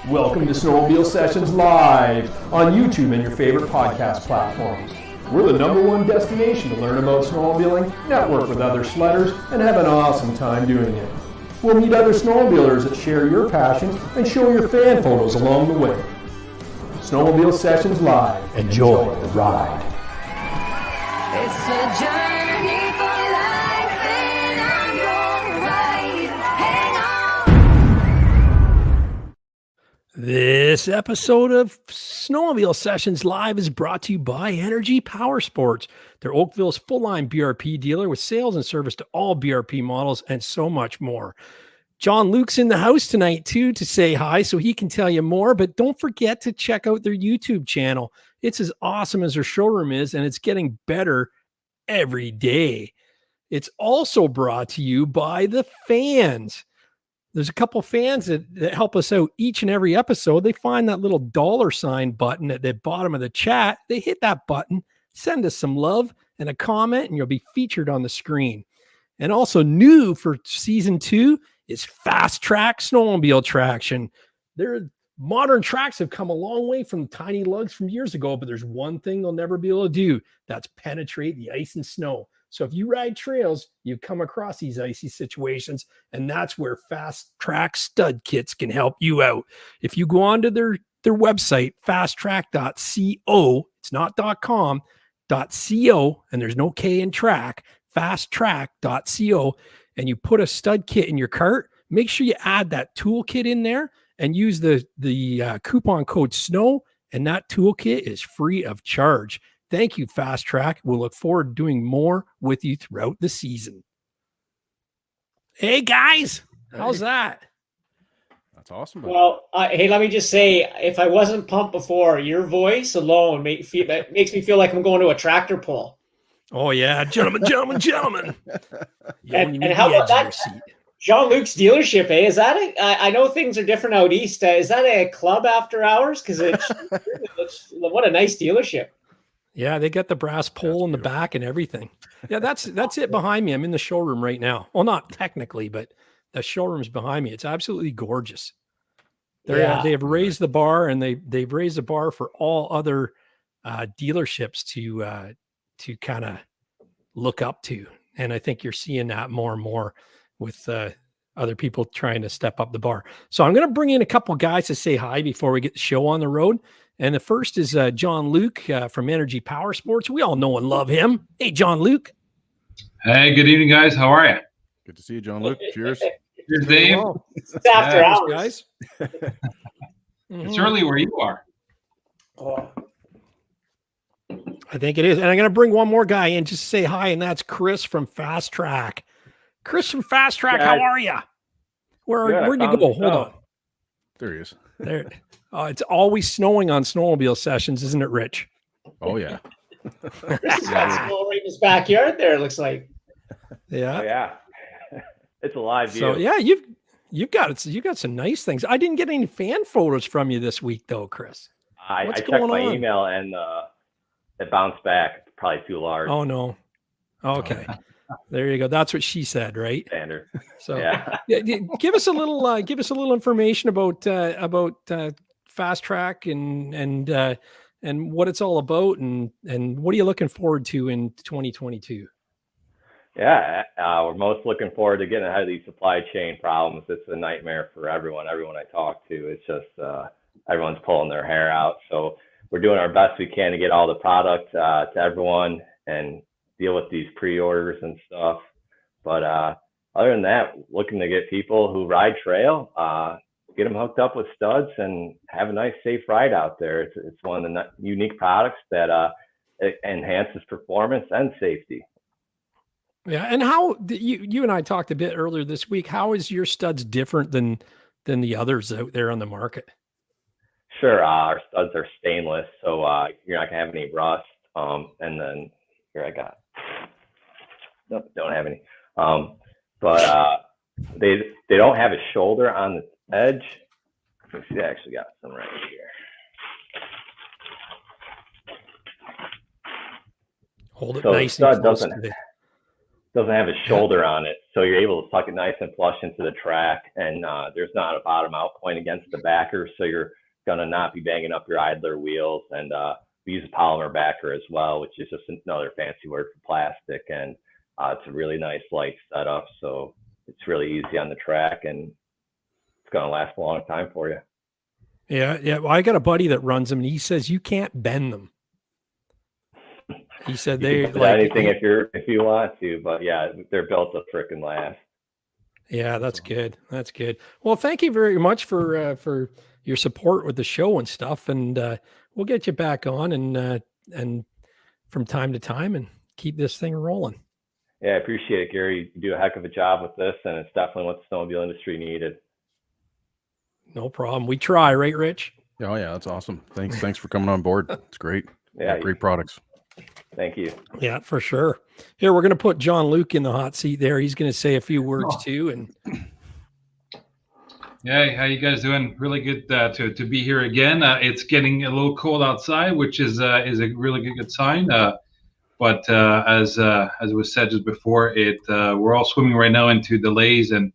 Welcome to Snowmobile Sessions Live on YouTube and your favorite podcast platforms. We're the #1 destination to learn about snowmobiling, network with other sledders, and have an awesome time doing it. We'll meet other snowmobilers that share your passion and show your fan photos along the way. Snowmobile Sessions Live. Enjoy the ride. It's a journey for life, and I'm gonna ride. Hang on. This episode of Snowmobile Sessions Live is brought to you by Energy Power Sports. They're Oakville's full-line BRP dealer with sales and service to all BRP models and so much more. John Luke's in the house tonight too to say hi, so he can tell you more, but don't forget to check out their YouTube channel. It's as awesome as their showroom is, and it's getting better every day. It's also brought to you by the fans. There's a couple fans that help us out each and every episode. They find that little $ button at the bottom of the chat. They hit that button, send us some love and a comment, and you'll be featured on the screen. And also new for season 2 is Fast Track Snowmobile Traction. Their modern tracks have come a long way from tiny lugs from years ago, but there's one thing they'll never be able to do. That's penetrate the ice and snow. So if you ride trails, you come across these icy situations, and that's where Fast Track stud kits can help you out. If you go onto their website, fasttrack.co, it's not .com, .co, and there's no K in track, fasttrack.co, and you put a stud kit in your cart, make sure you add that toolkit in there and use the coupon code SNOW, and that toolkit is free of charge. Thank you, Fast Track. We'll look forward to doing more with you throughout the season. Hey, guys. How's that? That's awesome. Buddy. Well, hey, let me just say, if I wasn't pumped before, your voice alone makes me feel like I'm going to a tractor pull. Oh, yeah. Gentlemen. And how about that? Jean-Luc's dealership, eh? Is that I know things are different out east. Is that a club after hours? Because what a nice dealership. Yeah, they got the brass pole in the back and everything. Yeah, that's it behind me. I'm in the showroom right now. Well, not technically, but the showroom's behind me. It's absolutely gorgeous. They have raised the bar, and they've raised the bar for all other dealerships to kind of look up to. And I think you're seeing that more and more with other people trying to step up the bar. So I'm going to bring in a couple guys to say hi before we get the show on the road. And the first is John Luke from Energy Power Sports. We all know and love him. Hey, John Luke. Hey, good evening, guys. How are you? Good to see you, John Luke. Cheers. Cheers, Dave. Well, It's after hours, guys. It's early where you are. Oh. I think it is. And I'm going to bring one more guy in just to say hi, and that's Chris from Fast Track. Chris from Fast Track, how are you? Where'd you go? Hold on. There he is. There. It's always snowing on Snowmobile Sessions, isn't it, Rich? Oh, yeah. This is right in his backyard there, it looks like. Yeah. Oh, yeah. It's a live view. So yeah, you've got some nice things. I didn't get any fan photos from you this week though, Chris. I checked my email and it bounced back. It's probably too large. Oh no. Okay. There you go. That's what she said, right? Standard. So Yeah. give us a little information about Fast Track and what it's all about and what are you looking forward to in 2022? Yeah, we're most looking forward to getting ahead of these supply chain problems. It's a nightmare for everyone I talk to. It's just everyone's pulling their hair out. So we're doing our best we can to get all the product to everyone and deal with these pre-orders and stuff. But other than that, looking to get people who ride trail, get them hooked up with studs and have a nice, safe ride out there. It's one of the unique products that it enhances performance and safety. Yeah, and how you and I talked a bit earlier this week. How is your studs different than the others out there on the market? Sure, our studs are stainless, so you're not gonna have any rust. And then here I got, nope, don't have any. But they don't have a shoulder on the edge. Let's see, I actually got some right here. Hold it So nice the and stud close doesn't. to the doesn't have a shoulder on it, so you're able to suck it nice and flush into the track, and there's not a bottom out point against the backer, so you're gonna not be banging up your idler wheels. And we use a polymer backer as well, which is just another fancy word for plastic, and it's a really nice light setup, so it's really easy on the track, and it's gonna last a long time for you. Yeah. Well, I got a buddy that runs them, and he says you can't bend them. He said they like anything if you want to, but yeah, they're built to frickin' last. Yeah, that's good. That's good. Well, thank you very much for your support with the show and stuff, and we'll get you back on and from time to time and keep this thing rolling. Yeah, I appreciate it, Gary. You do a heck of a job with this, and it's definitely what the snowmobile industry needed. No problem. We try, right, Rich? Oh yeah, that's awesome. Thanks for coming on board. It's great. Yeah, great products. Thank you. Yeah, for sure. Here, we're going to put John Luke in the hot seat there. He's going to say a few words too. And Yeah, how you guys doing? Really good to be here again. It's getting a little cold outside, which is a really good sign. But as it was said just before, we're all swimming right now into delays and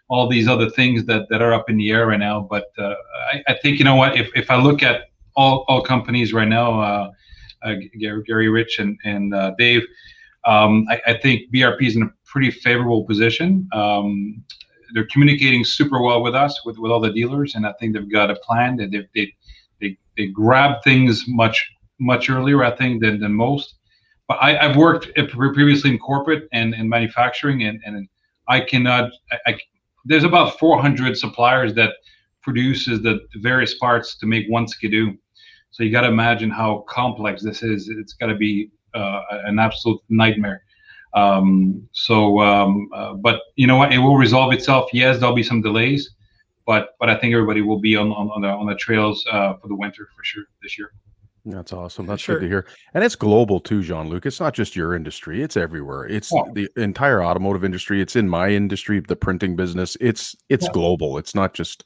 all these other things that are up in the air right now. But I think, you know what, if I look at all companies right now, Gary, Rich, and Dave, I think BRP is in a pretty favorable position. They're communicating super well with us, with all the dealers, and I think they've got a plan. That they grab things much earlier, I think, than most. But I've worked previously in corporate and manufacturing, and I cannot. There's about 400 suppliers that produces the various parts to make one skidoo. So you got to imagine how complex this is. It's got to be an absolute nightmare. But you know what? It will resolve itself. Yes, there'll be some delays, but I think everybody will be on the trails for the winter for sure this year. That's awesome. That's good to hear. And it's global too, Jean-Luc. It's not just your industry. It's everywhere. It's the entire automotive industry. It's in my industry, the printing business. It's global. It's not just,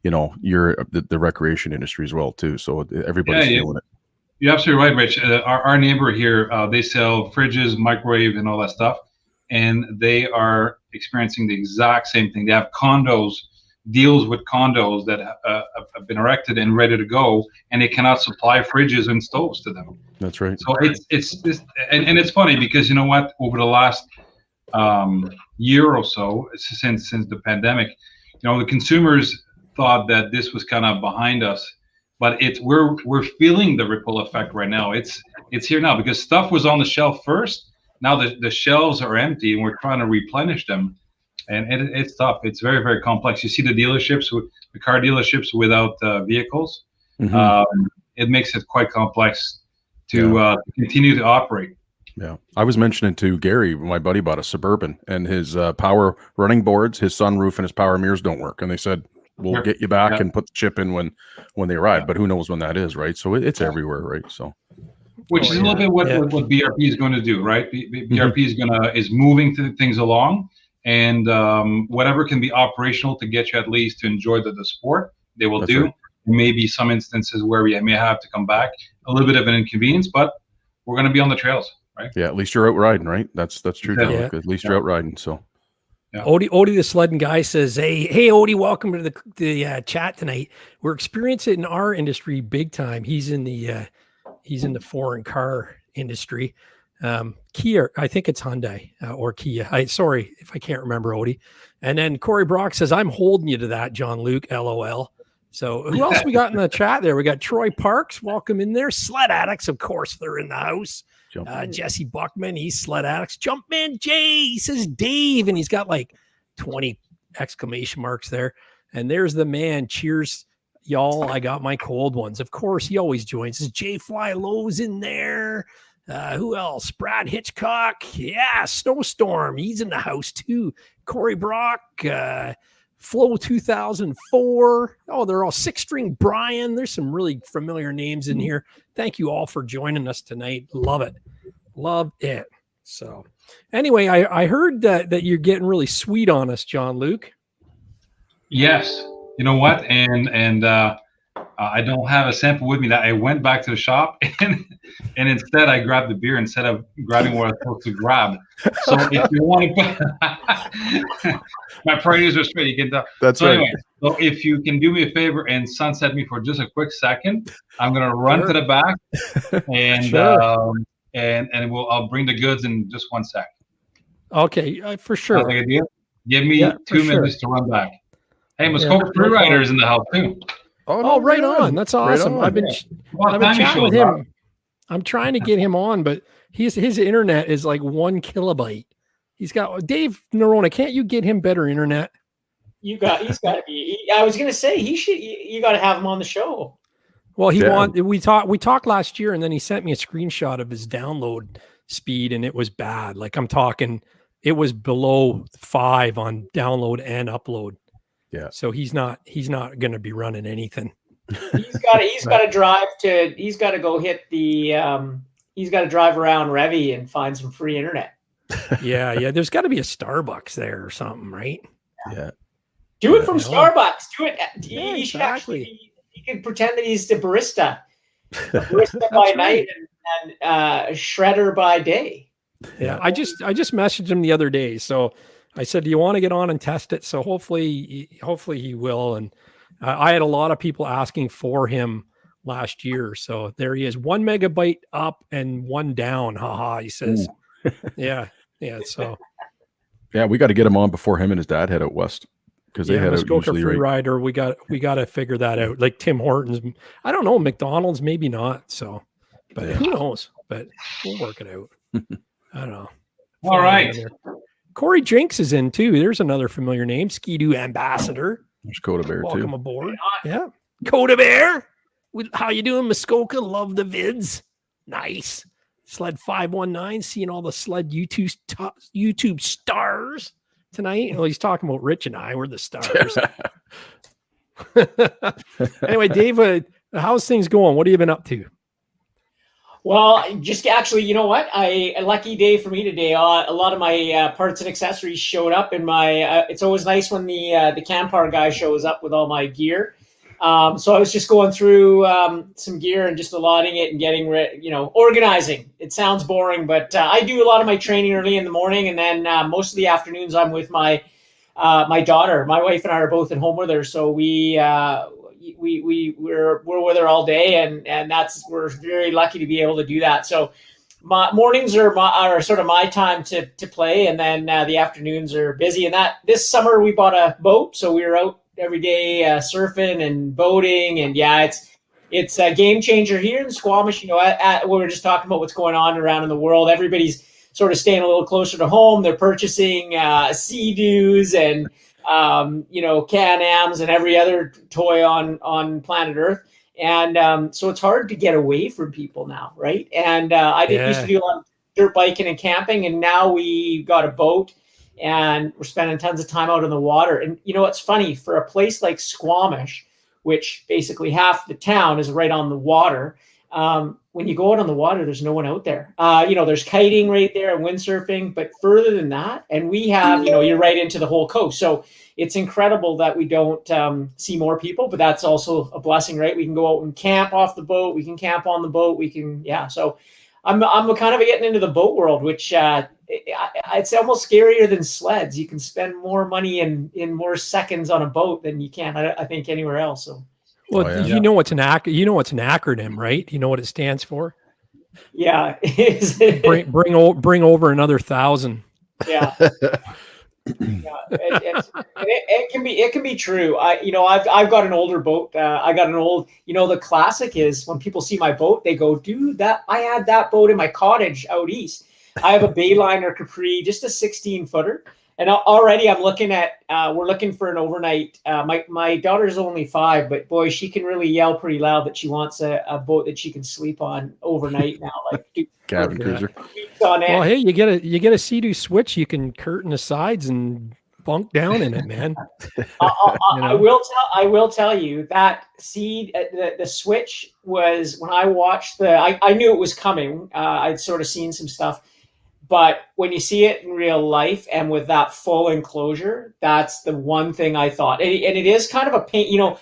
the recreation industry as well too. So everybody's feeling it. You're absolutely right, Rich. Our neighbor here, they sell fridges, microwave, and all that stuff, and they are experiencing the exact same thing. They have deals with condos that have been erected and ready to go, and they cannot supply fridges and stoves to them. That's right. So it's this, and it's funny because you know what? Over the last year or so, since the pandemic, the consumers thought that this was kind of behind us. But we're feeling the ripple effect right now. It's here now because stuff was on the shelf first. Now the shelves are empty, and we're trying to replenish them, and it's tough. It's very, very complex. You see the car dealerships without vehicles. Mm-hmm. It makes it quite complex to continue to operate. Yeah, I was mentioning to Gary, my buddy bought a Suburban, and his power running boards, his sunroof, and his power mirrors don't work, and they said, we'll get you back and put the chip in when they arrive, but who knows when that is, right? So it's everywhere, right? So, which is a little bit what BRP is going to do, right? BRP is moving things along, and whatever can be operational to get you at least to enjoy the sport, they will do. Right. Maybe some instances where we may have to come back, a little bit of an inconvenience, but we're going to be on the trails, right? Yeah, at least you're out riding, right? That's true. Yeah. At least you're out riding, so. Yeah. Odie the sledding guy says, hey Odie, welcome to the chat tonight. We're experiencing it in our industry big time. He's in the foreign car industry. Kia, I think it's Hyundai or Kia. Sorry if I can't remember, Odie. And then Corey Brock says, I'm holding you to that, Jean-Luc, LOL. So who else we got in the chat there? We got Troy Parks, welcome in there. Sled Addicts, of course, they're in the house. Jesse Buckman, he's Sled Addicts. Jumpman Jay, he says Dave, and he's got like 20 exclamation marks there. And there's the man. Cheers, y'all. I got my cold ones. Of course, he always joins us. J Fly Low's in there. Who else? Brad Hitchcock. Yeah, Snowstorm. He's in the house too. Corey Brock. Flow 2004. Oh, they're all Six String Brian. There's some really familiar names in here. Thank you all for joining us tonight. Love it. Love it. So anyway, I heard that you're getting really sweet on us, Jean-Luc. Yes. You know what? And I don't have a sample with me. That I went back to the shop and instead I grabbed the beer instead of grabbing what I was supposed to grab. So if you want to put my priorities are straight, you can tell. That's so right. Anyway, so if you can do me a favor and sunset me for just a quick second, I'm gonna run to the back and I'll bring the goods in just 1 sec. Okay, for sure. Sounds like a deal? Give me 2 minutes to run back. Hey, Muskoka Freerider is in the house too. Oh, right on. That's awesome. Right on. I've been chatting with him. I'm trying to get him on, but his internet is like 1 kilobyte. He's got Dave Norona. Can't you get him better internet? He's got to be. I was gonna say he should. You got to have him on the show. Well, we talked last year, and then he sent me a screenshot of his download speed, and it was bad. Like I'm talking, it was below 5 on download and upload. Yeah. So he's not going to be running anything. He's got to drive to. He's got to go hit the. He's got to drive around Revy and find some free internet. Yeah. There's got to be a Starbucks there or something, right? Yeah. Do it from Starbucks. Do it. Yeah, he should exactly. actually. He can pretend that he's the barista. Barista by night and shredder by day. Yeah. I just messaged him the other day. So I said, do you want to get on and test it? So hopefully he will. And I had a lot of people asking for him last year. So there he is, 1 megabyte up and 1 down. Haha, he says. Yeah. So yeah, we got to get him on before him and his dad head out west. Because they had a free rider. We got to figure that out. Like Tim Hortons. I don't know, McDonald's, maybe not. So, but who knows? But we'll work it out. I don't know. All right. Corey Jinks is in too. There's another familiar name, Skidoo Ambassador. There's Coda Bear Welcome aboard. Yeah, Coda Bear. How you doing, Muskoka? Love the vids. Nice. Sled 519. Seeing all the Sled YouTube stars tonight. Well, he's talking about Rich and I. We're the stars. Anyway, Dave, how's things going? What have you been up to? Well, just actually, you know what? A lucky day for me today. A lot of my parts and accessories showed up in my. It's always nice when the Campar guy shows up with all my gear. So I was just going through some gear and just allotting it and getting organizing. It sounds boring, but I do a lot of my training early in the morning, and then most of the afternoons I'm with my daughter. My wife and I are both at home with her, so we're with her all day, and we're very lucky to be able to do that. So my mornings are sort of my time to play, and then the afternoons are busy. And this summer we bought a boat, so we were out every day surfing and boating, and it's a game changer here in Squamish. We were just talking about what's going on around in the world. Everybody's sort of staying a little closer to home. They're purchasing Sea-Doos and Can-Ams and every other toy on planet Earth. And so it's hard to get away from people now, right? And used to do a lot of dirt biking and camping, and now we got a boat and we're spending tons of time out in the water. And it's funny, for a place like Squamish, which basically half the town is right on the water, when you go out on the water, there's no one out there. There's kiting right there and windsurfing, but further than that, and we have, you're right into the whole coast. So it's incredible that we don't see more people, but that's also a blessing, right? We can go out and camp off the boat. We can camp on the boat. So I'm kind of getting into the boat world, which it's almost scarier than sleds. You can spend more money in more seconds on a boat than you can, I think, anywhere else. So. Well, you know what's an acronym, right? You know what it stands for? Yeah. bring over another 1,000. Yeah. It can be true. I've got an older boat. I got an old. The classic is when people see my boat, they go, "Dude, I had that boat in my cottage out east." I have a Bayliner Capri, just a 16-footer. And already I'm looking at, we're looking for an overnight. My daughter's only 5, but boy, she can really yell pretty loud that she wants a boat that she can sleep on overnight now. Like cabin cruiser. Well, hey, you get a Sea-Doo switch. You can curtain the sides and bunk down in it, man. I will tell you that the switch was, when I watched I knew it was coming. I'd sort of seen some stuff. But when you see it in real life and with that full enclosure, that's the one thing I thought. And it is kind of a pain.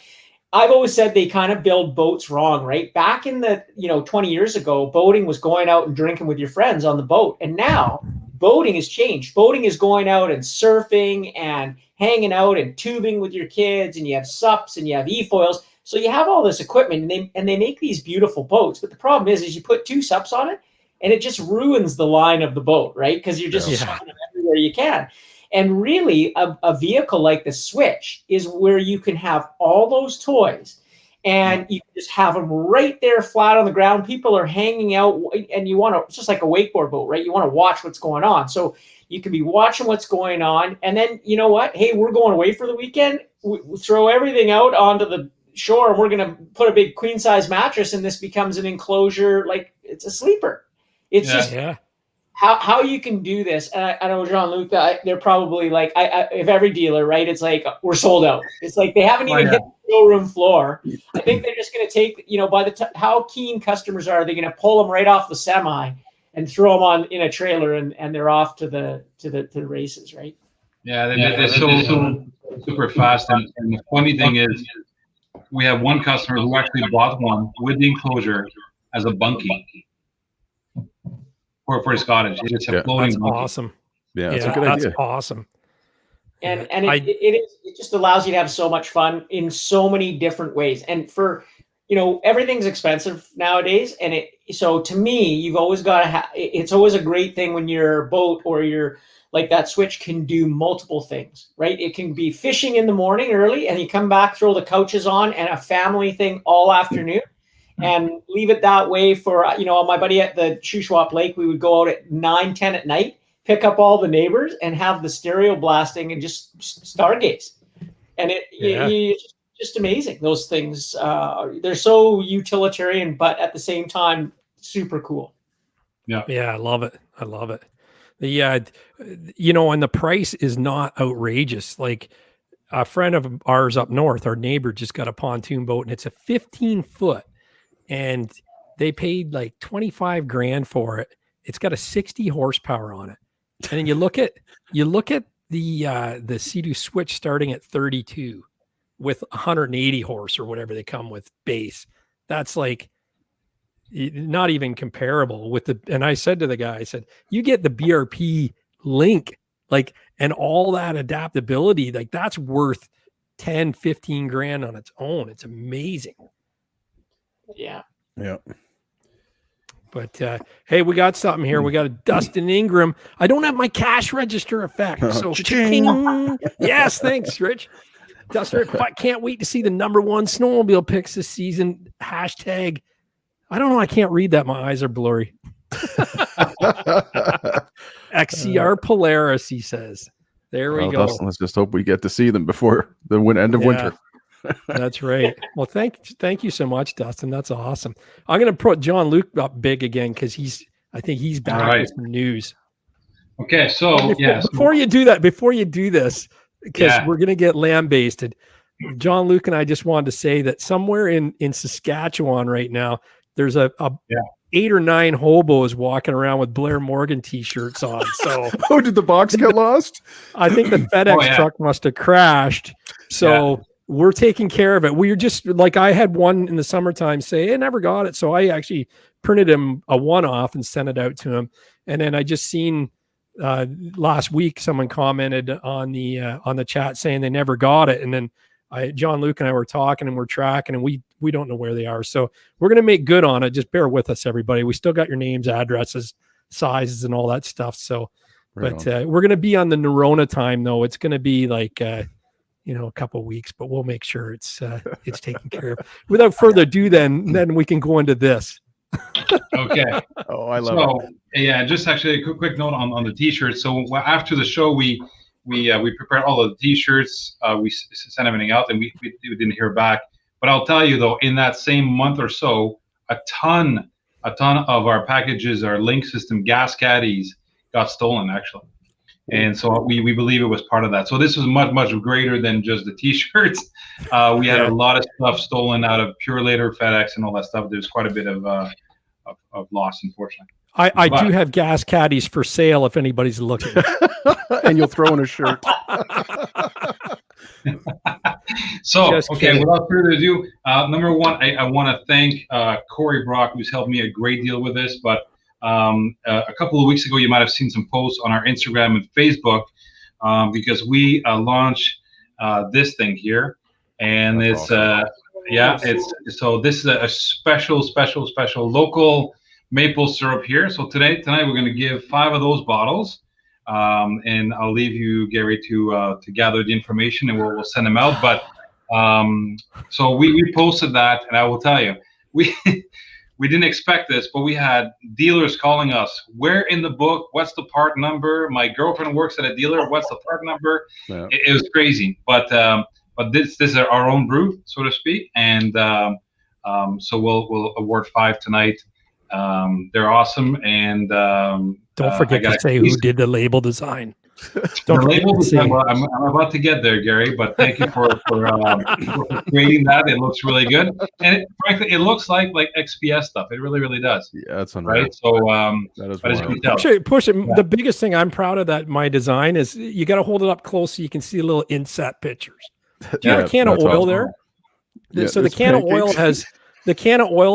I've always said they kind of build boats wrong, right? Back in the, 20 years ago, boating was going out and drinking with your friends on the boat. And now boating has changed. Boating is going out and surfing and hanging out and tubing with your kids, and you have SUPs and you have e-foils. So you have all this equipment, and they make these beautiful boats. But the problem is you put 2 SUPs on it and it just ruins the line of the boat, right? Because you're just showing them everywhere you can. And really, a vehicle like the Switch is where you can have all those toys, and you can just have them right there flat on the ground. People are hanging out, and it's just like a wakeboard boat, right? You want to watch what's going on. So you can be watching what's going on. And then, you know what? Hey, we're going away for the weekend. We throw everything out onto the shore, and we're going to put a big queen size mattress, and this becomes an enclosure. Like, it's a sleeper. It's how you can do this. And I know, Jean-Luc, they're probably like, if every dealer, right, it's like, we're sold out. It's like they haven't even hit the showroom floor. I think they're just going to take, by the how keen customers are, they're going to pull them right off the semi and throw them in a trailer, and they're off to the races, right? Yeah, they're so super fast. And the funny thing is, we have one customer who actually bought one with the enclosure as a bunkie for his cottage. It's a floating That's bunkie. awesome. Yeah, that's a good idea. That's awesome. And it just allows you to have so much fun in so many different ways. And for, everything's expensive nowadays. And so to me, you've always got to have, it's always a great thing when your boat or your, like that Switch can do multiple things, right? It can be fishing in the morning early, and you come back, throw the couches on, and a family thing all afternoon, and leave it that way for, my buddy at the Shuswap Lake, we would go out at 9, 10 at night, pick up all the neighbors and have the stereo blasting and just stargaze. And it's just amazing. Those things, they're so utilitarian, but at the same time, super cool. Yeah. Yeah. I love it. And the price is not outrageous. Like a friend of ours up north, our neighbor just got a pontoon boat, and it's a 15-foot, and they paid like 25 grand for it. It's got a 60 horsepower on it. And then you look at the Sea-Doo Switch starting at 32 with 180 horse or whatever they come with base. That's like not even comparable with and I said to the guy, I said, you get the BRP Link, like, and all that adaptability, like that's worth 10, 15 grand on its own. It's amazing. Yeah. Yeah. But hey, we got something here. We got a Dustin Ingram. I don't have my cash register effect. So yes, thanks, Rich. Dustin, I can't wait to see the #1 snowmobile picks this season. Hashtag. I don't know. I can't read that. My eyes are blurry. XCR Polaris, he says. There we go. Dustin, let's just hope we get to see them before the end of winter. That's right. Well, thank you so much, Dustin. That's awesome. I'm going to put Jean-Luc up big again because I think he's back with some news. Okay, so before you do this, because we're going to get lamb-basted, Jean-Luc and I just wanted to say that somewhere in Saskatchewan right now, there's a 8 or 9 hobos walking around with Blair Morgan t-shirts on. So, did the box get lost? I think the FedEx truck must have crashed. So we're taking care of it. We're just like, I had one in the summertime say, I never got it. So I actually printed him a one-off and sent it out to him. And then I just seen last week, someone commented on the chat saying they never got it. And then Jean-Luc and I were talking and we're tracking, and we don't know where they are. So we're going to make good on it. Just bear with us, everybody. We still got your names, addresses, sizes, and all that stuff. So, we're going to be on the NORONA time though. It's going to be like, a couple of weeks, but we'll make sure it's taken care of. Without further ado, then we can go into this. Okay. Oh, I love it. Yeah, just actually a quick note on the t-shirts. So after the show, we prepared all of the t-shirts. We sent everything out, and we didn't hear back. But I'll tell you though, in that same month or so, a ton of our packages, our link system gas caddies, got stolen actually. And so we believe it was part of that. So this was much greater than just the t-shirts. We had a lot of stuff stolen out of Purelator, FedEx, and all that stuff. There's quite a bit of loss, unfortunately. I do have gas caddies for sale if anybody's looking. And you'll throw in a shirt. So, Just okay, kidding. without further ado, number one, I want to thank Corey Brock, who's helped me a great deal with this. But a couple of weeks ago, you might have seen some posts on our Instagram and Facebook because we launched this thing here, and That's it's awesome. it's so this is a special local maple syrup here. So tonight we're going to give 5 of those bottles. And I'll leave you, Gary, to gather the information, and we'll send them out. But so we posted that, and I will tell you, we didn't expect this, but we had dealers calling us. Where in the book? What's the part number? My girlfriend works at a dealer. What's the part number? Yeah. It was crazy, but this is our own brew, so to speak, and so we'll award 5 tonight. They're awesome, and Don't forget to say who did the label design. The label design. Well, I'm about to get there, Gary. But thank you for creating that. It looks really good, and frankly, it looks like XPS stuff. It really does. Yeah, that's unreal. Right. So that is but as you can tell, push it. Yeah. The biggest thing I'm proud of that my design is you got to hold it up close so you can see little inset pictures. You got a can of oil awesome. There. Yeah, so the can of oil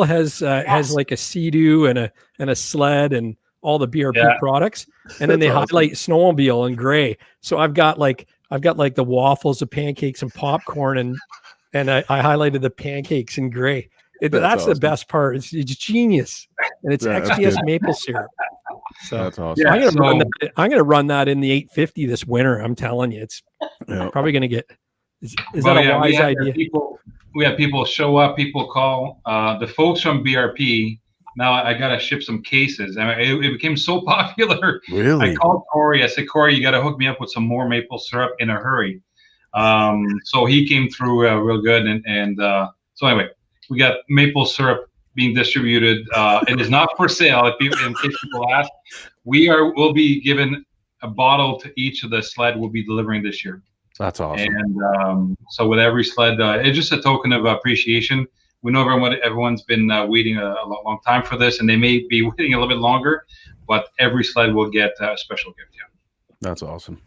has like a skidoo and a sled and all the BRP products, and then they highlight snowmobile in gray. So I've got like the waffles, the pancakes, and popcorn, and I highlighted the pancakes in gray. That's awesome. The best part. It's genius, and it's XPS maple syrup. So that's awesome. I'm gonna run that in the 850 this winter. I'm telling you, it's probably gonna get. Is that a wise idea? We have people show up, people call. The folks from BRP. Now I gotta ship some cases. I mean, it became so popular. Really? I called Corey. I said, Corey, you gotta hook me up with some more maple syrup in a hurry. So he came through real good, and so anyway, we got maple syrup being distributed. It is not for sale. In case people ask, we'll be given a bottle to each of the sled we'll be delivering this year. That's awesome. And so with every sled, it's just a token of appreciation. We know everyone's been waiting a long time for this, and they may be waiting a little bit longer, but every sled will get a special gift. Yeah, that's awesome.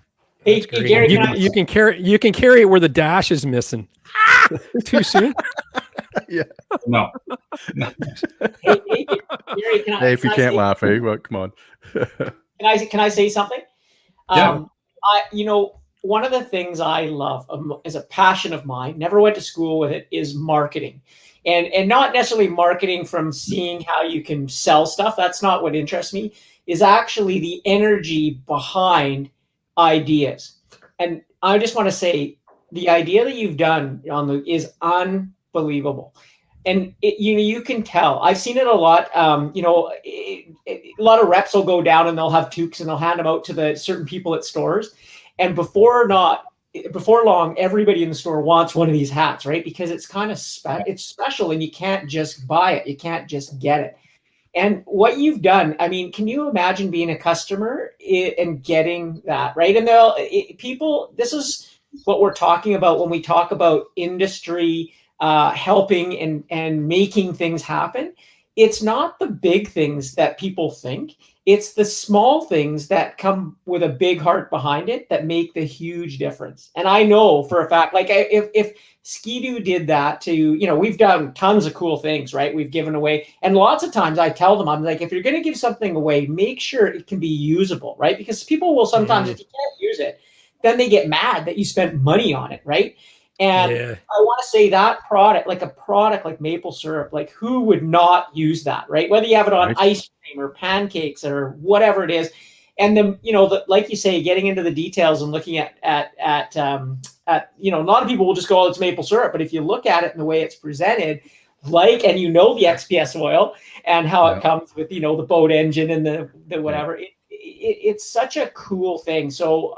Hey, Gary, you can carry it where the dash is missing. Too soon? Yeah. No. Hey, Gary, if you can't laugh, hey, well, come on. Can I say something? Yeah. One of the things I love as a passion of mine, never went to school with it, is marketing. And not necessarily marketing from seeing how you can sell stuff. That's not what interests me, is actually the energy behind ideas. And I just want to say the idea that you've done is unbelievable. And you can tell. I've seen it a lot. A lot of reps will go down and they'll have toques and they'll hand them out to the certain people at stores. And before long, everybody in the store wants one of these hats, right? Because it's kind of it's special, and you can't just buy it. You can't just get it. And what you've done, I mean, can you imagine being a customer and getting that, right? And this is what we're talking about when we talk about industry helping and making things happen. It's not the big things that people think. It's the small things that come with a big heart behind it that make the huge difference. And I know for a fact, like if Skidoo did that to, we've done tons of cool things, right? We've given away. And lots of times I tell them, I'm like, if you're going to give something away, make sure it can be usable, right? Because people will sometimes, if you can't use it, then they get mad that you spent money on it, right? And I want to say that product like maple syrup, like who would not use that, right? Whether you have it on ice cream or pancakes or whatever it is. And then, like you say, getting into the details and looking at a lot of people will just go, oh, it's maple syrup. But if you look at it in the way it's presented, and the XPS oil and how it comes with, the boat engine and the whatever, it's such a cool thing. So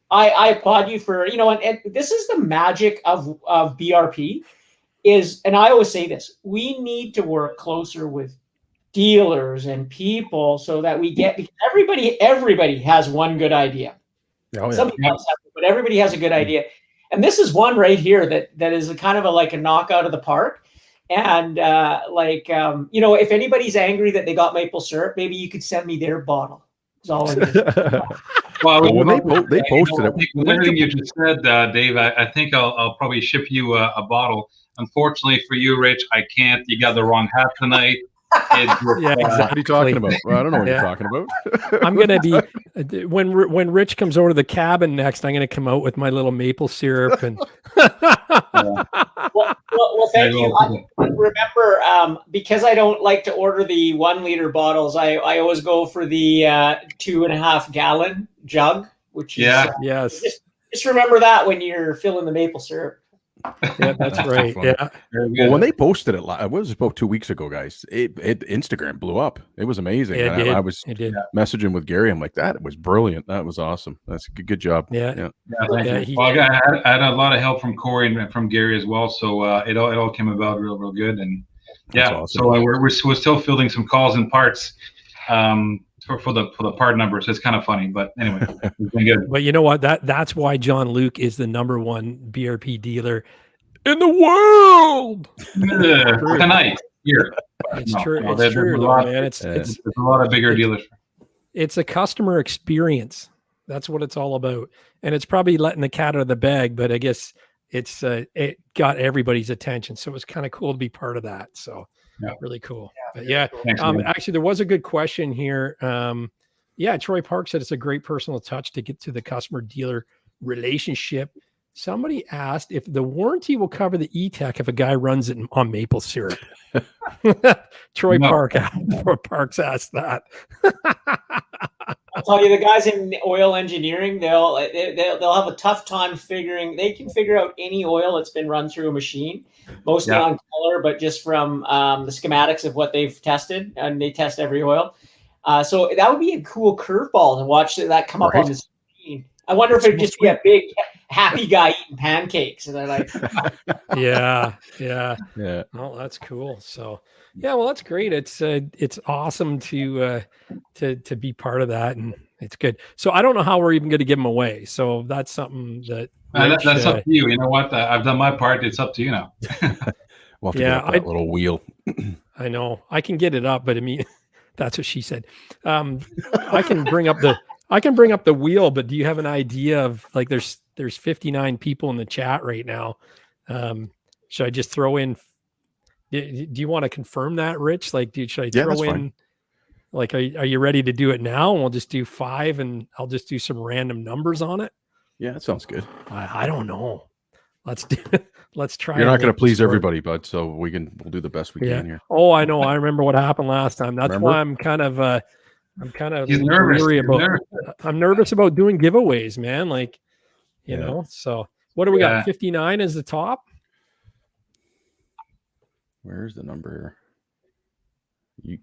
I applaud you for, and this is the magic of BRP and I always say this, we need to work closer with dealers and people so that we get, because everybody has one good idea. Somebody else has it, but everybody has a good idea. And this is one right here that is a kind of a knock out of the park. And if anybody's angry that they got maple syrup, maybe you could send me their bottle. It's all it is. Well, when they posted it. With everything you just said, Dave, I think I'll probably ship you a bottle. Unfortunately for you, Rich, I can't. You got the wrong hat tonight. Yeah, exactly. What are you talking about? Well, I don't know what you're talking about. I'm gonna be when Rich comes over to the cabin next. I'm gonna come out with my little maple syrup and. Well, thank you. I remember, because I don't like to order the 1 liter bottles, I always go for the 2.5 gallon jug, which is yes. Just remember that when you're filling the maple syrup. Yeah, that's right. Yeah. Well, when they posted it, it was about 2 weeks ago, guys. It Instagram blew up. It was amazing. I was messaging with Gary. I'm like, that was brilliant. That was awesome. That's a good job. Yeah. Thank you. Well, I had a lot of help from Corey and from Gary as well. So it all came about real good. And awesome. So we're still fielding some calls and parts. For the part numbers. It's kind of funny, but anyway, it's been good. But you know what? That's why John Luke is the #1 BRP dealer in the world tonight here. It's true. It's true, though, man. It's there's a lot of bigger dealers. It's a customer experience. That's what it's all about, and it's probably letting the cat out of the bag. But I guess it got everybody's attention, so it was kind of cool to be part of that. So. Yeah. Really cool. But actually, there was a good question here. Troy Park said it's a great personal touch to get to the customer dealer relationship. Somebody asked if the warranty will cover the E-Tech if a guy runs it on maple syrup. Troy Parks asked that. I'll tell you, the guys in oil engineering, they'll have a tough time they can figure out any oil that's been run through a machine, mostly on color, but just from the schematics of what they've tested, and they test every oil. So that would be a cool curveball to watch that come up on the screen. I wonder if it'd just be a big happy guy eating pancakes, and they're like, yeah. Oh, that's cool. So. Yeah, well, that's great. It's awesome to be part of that, and it's good. So I don't know how we're even going to give them away. So that's something that that's up to you. You know what? I've done my part. It's up to you now. We'll have to get up that little wheel. I know I can get it up, but I mean, that's what she said. I can bring up the wheel, but do you have an idea of like there's 59 people in the chat right now? Should I just throw in? Do you want to confirm that, Rich? Like, should I throw in? Fine. Like, are you ready to do it now? And we'll just do 5, and I'll just do some random numbers on it. Yeah, that sounds good. I don't know. Let's try. You're not going to please everybody, bud. So we'll do the best we can here. Oh, I know. I remember what happened last time. That's why I'm kind of nervous. I'm nervous about doing giveaways, man. Like, you know. So what do we got? 59 is the top. Where's the number?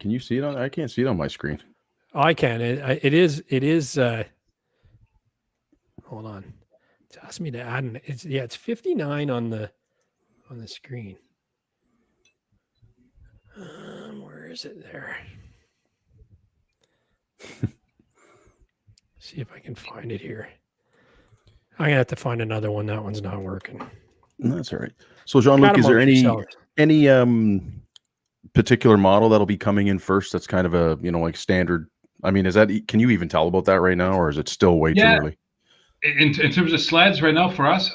Can you see it on? I can't see it on my screen. Oh, I can. It is. Hold on. It's asked me to add. It's 59 on the screen. Where is it there? See if I can find it here. I'm gonna have to find another one. That one's not working. No, that's all right. So, Jean-Luc, is there any particular model that'll be coming in first? That's kind of a like standard. I mean, can you even tell about that right now, or is it still way too early? In terms of sleds right now for us,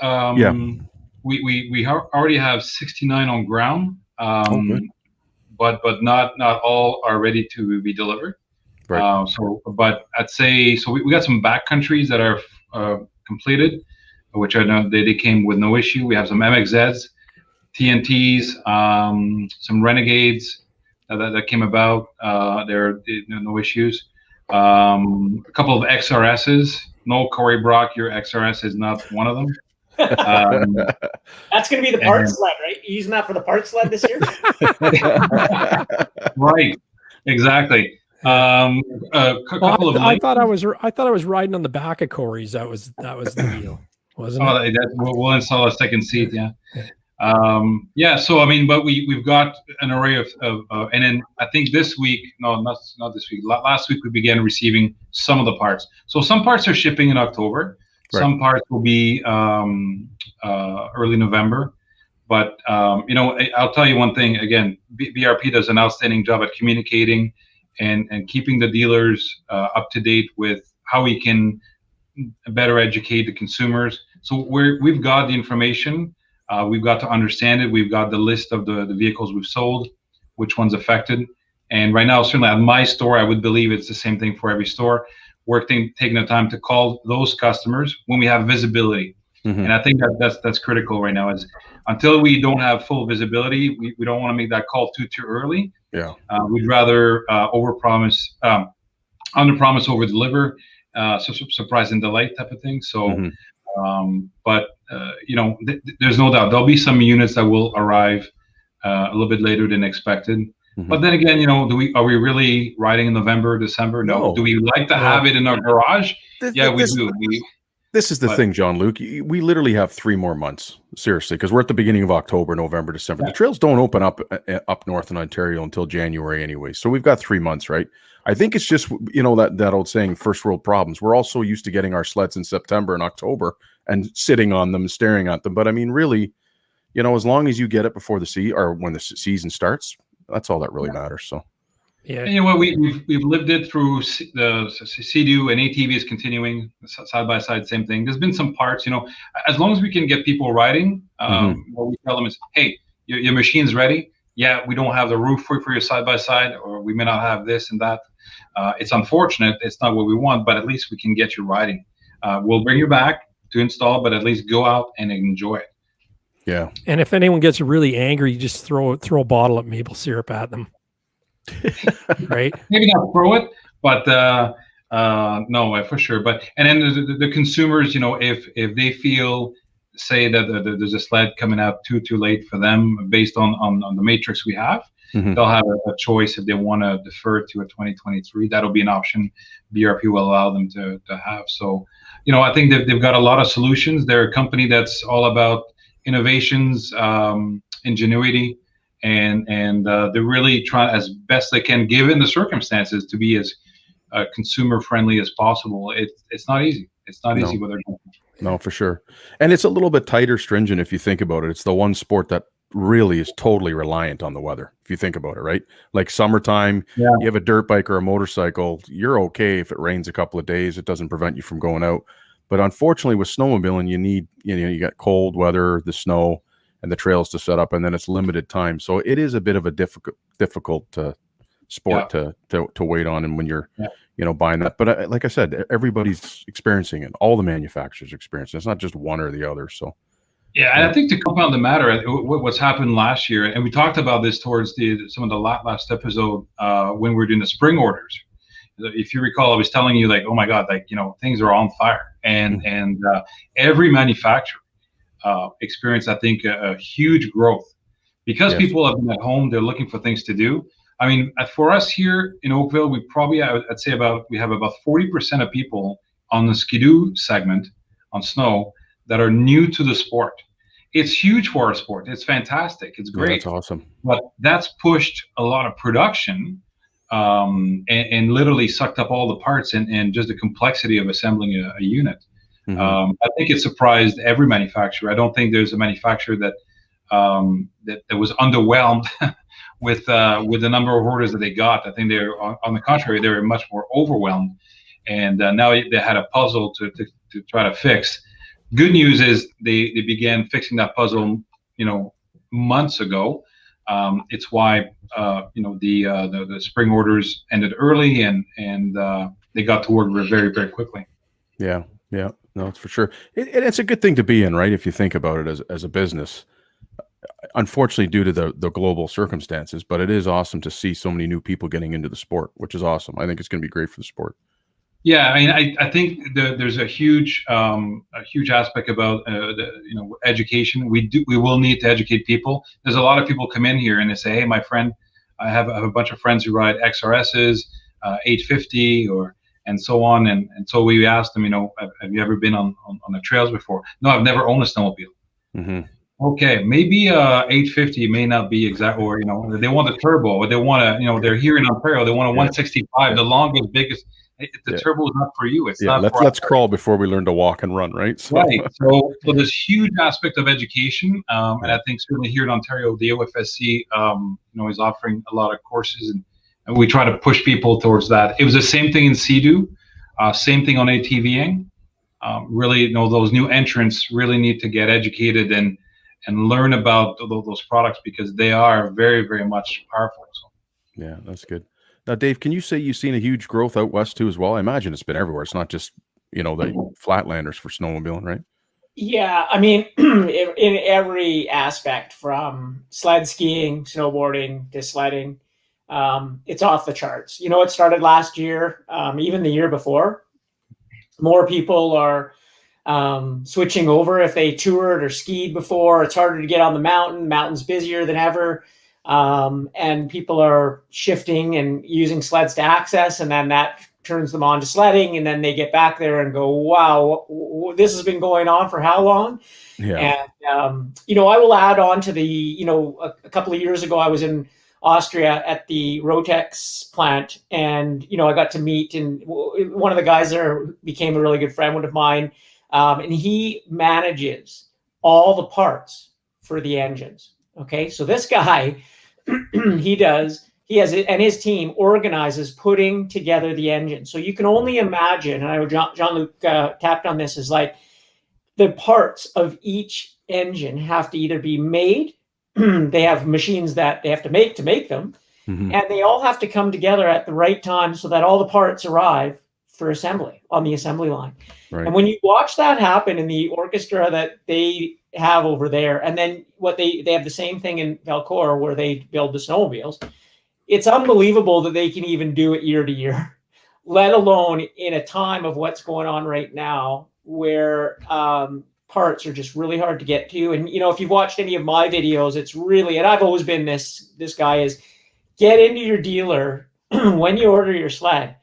we already have 69 on ground, but not all are ready to be delivered. Right. But I'd say we got some backcountries that are completed, which I know they came with no issue. We have some MXZs, TNTs, some Renegades that came about. There no issues. A couple of XRSs. No, Corey Brock, your XRS is not one of them. That's going to be the part sled, right? You're using that for the part sled this year? Right. Exactly. I thought I was riding on the back of Corey's. That was the deal, wasn't it? We'll install a second seat. Yeah. So I mean, but we've got an array of and then I think this week, not this week. Last week we began receiving some of the parts. So some parts are shipping in October. Right. Some parts will be early November. But I'll tell you one thing again. BRP does an outstanding job at communicating and keeping the dealers up to date with how we can better educate the consumers. So we've got the information, we've got to understand it, we've got the list of the vehicles we've sold, which one's affected. And right now, certainly at my store, I would believe it's the same thing for every store. We're taking the time to call those customers when we have visibility. And I think that's critical right now. Is until we don't have full visibility, we don't want to make that call too early. Yeah. We'd rather overpromise, underpromise, overdeliver, surprise and delight type of thing. So, but you know, there's no doubt there'll be some units that will arrive a little bit later than expected. But then again, you know, are we really riding in November, December? No. Do we like to have it in our garage? Yeah, we do. This is the thing, Jean-Luc. We literally have 3 more months, seriously, because we're at the beginning of October, November, December. The trails don't open up north in Ontario until January anyway. So we've got 3 months, right? I think it's just, you know, that old saying, first world problems. We're all so used to getting our sleds in September and October and sitting on them, staring at them. But I mean, really, you know, as long as you get it before when the season starts, that's all that really matters. So. Yeah, and you know what, we've lived it through the skidoo, and ATV is continuing side by side, same thing. There's been some parts, you know, as long as we can get people riding, what we tell them is, hey, your machine's ready. Yeah, we don't have the roof for your side by side, or we may not have this and that. It's unfortunate, it's not what we want, but at least we can get you riding. We'll bring you back to install, but at least go out and enjoy it. Yeah. And if anyone gets really angry, you just throw a bottle of maple syrup at them. Right? Maybe not throw it, but no, for sure. But and then the consumers, you know, if they feel, say that there's a sled coming out too late for them based on the matrix we have, they'll have a choice if they want to defer to a 2023. That'll be an option BRP will allow them to have. So, you know, I think they've got a lot of solutions. They're a company that's all about innovations, ingenuity. And they're really trying as best they can, given the circumstances, to be as consumer friendly as possible. It's not easy. It's not easy what they're doing. No, for sure. And it's a little bit tighter stringent if you think about it. It's the one sport that really is totally reliant on the weather, if you think about it, right? Like summertime, you have a dirt bike or a motorcycle, you're okay if it rains a couple of days. It doesn't prevent you from going out. But unfortunately, with snowmobiling, you got cold weather, the snow, and the trails to set up, and then it's limited time. So it is a bit of a difficult sport to wait on, and when you're you know, buying that. But like I said, everybody's experiencing it. All the manufacturers experiencing it. It's not just one or the other. So and I think to compound the matter, what's happened last year, and we talked about this towards some of the last episode when we were doing the spring orders. If you recall, I was telling you, like, oh my God, like, you know, things are on fire, and every manufacturer experience, I think, a huge growth because people have been at home. They're looking for things to do. I mean, for us here in Oakville, we probably, I'd say we have about 40% of people on the skidoo segment on snow that are new to the sport. It's huge for our sport. It's fantastic. It's great. That's awesome. But that's pushed a lot of production and literally sucked up all the parts and just the complexity of assembling a unit. I think it surprised every manufacturer. I don't think there's a manufacturer that was underwhelmed with the number of orders that they got. I think they're on the contrary, they were much more overwhelmed, and now they had a puzzle to try to fix. Good news is they began fixing that puzzle, you know, months ago. It's why you know, the spring orders ended early, and they got to work very, very quickly. Yeah. No, it's for sure. It's a good thing to be in, right? If you think about it as a business, unfortunately, due to the global circumstances, but it is awesome to see so many new people getting into the sport, which is awesome. I think it's going to be great for the sport. Yeah, I mean, I think there's a huge aspect about you know, education. We will need to educate people. There's a lot of people come in here and they say, hey, my friend, I have a bunch of friends who ride XRSs, 850 and so on, and so we asked them, you know, have you ever been on the trails before? No, I've never owned a snowmobile. Okay, maybe 850 may not be exact, or, you know, they want a turbo, or they want to, you know, they're here in Ontario, they want a 165, the longest, biggest. The turbo is not for you. It's not. Let's crawl before we learn to walk and run, right? So. Right. So there's huge aspect of education, and I think certainly here in Ontario, the OFSC, you know, is offering a lot of courses and and we try to push people towards that. It was the same thing in skidoo, same thing on ATVing. Really, those new entrants really need to get educated and learn about those products, because they are very, very much powerful. So. Yeah, that's good. Now, Dave, can you say you've seen a huge growth out west too as well? I imagine it's been everywhere. It's not just, the flatlanders for snowmobiling, right? Yeah, I mean, in every aspect, from sled skiing, snowboarding to sledding, it's off the charts. It started last year, even the year before. More people are switching over if they toured or skied before. It's harder to get on the mountain. Mountain's busier than ever. And people are shifting and using sleds to access, and then that turns them on to sledding, and then they get back there and go, wow, this has been going on for how long? Yeah. And, I will add on to the, a couple of years ago, I was in Austria at the Rotex plant, and, I got to meet, and one of the guys there became a really good friend of mine. And he manages all the parts for the engines. Okay. So this guy, he has it, and his team organizes putting together the engine. So you can only imagine, and I know Jean-Luc tapped on this, is like the parts of each engine have to either be made, they have machines that they have to make them, and they all have to come together at the right time so that all the parts arrive for assembly on the assembly line. Right. And when you watch that happen in the orchestra that they have over there, and then what they have the same thing in Valcourt where they build the snowmobiles, it's unbelievable that they can even do it year to year, let alone in a time of what's going on right now where parts are just really hard to get to. And, if you've watched any of my videos, it's really, and I've always been this guy, is get into your dealer when you order your sled,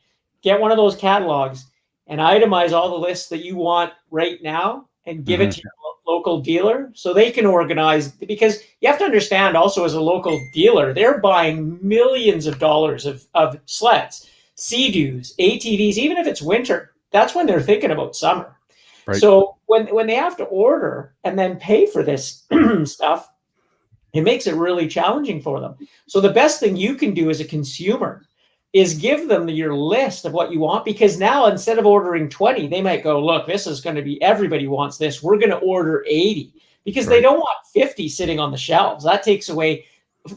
get one of those catalogs and itemize all the lists that you want right now and give it to your local dealer so they can organize, because you have to understand also, as a local dealer, they're buying millions of dollars of sleds, Sea-Doos, ATVs, even if it's winter, that's when they're thinking about summer. Right. So when they have to order and then pay for this stuff, it makes it really challenging for them. So the best thing you can do as a consumer is give them your list of what you want, because now instead of ordering 20, they might go, look, this is going to be, everybody wants this. We're going to order 80, because they don't want 50 sitting on the shelves. That takes away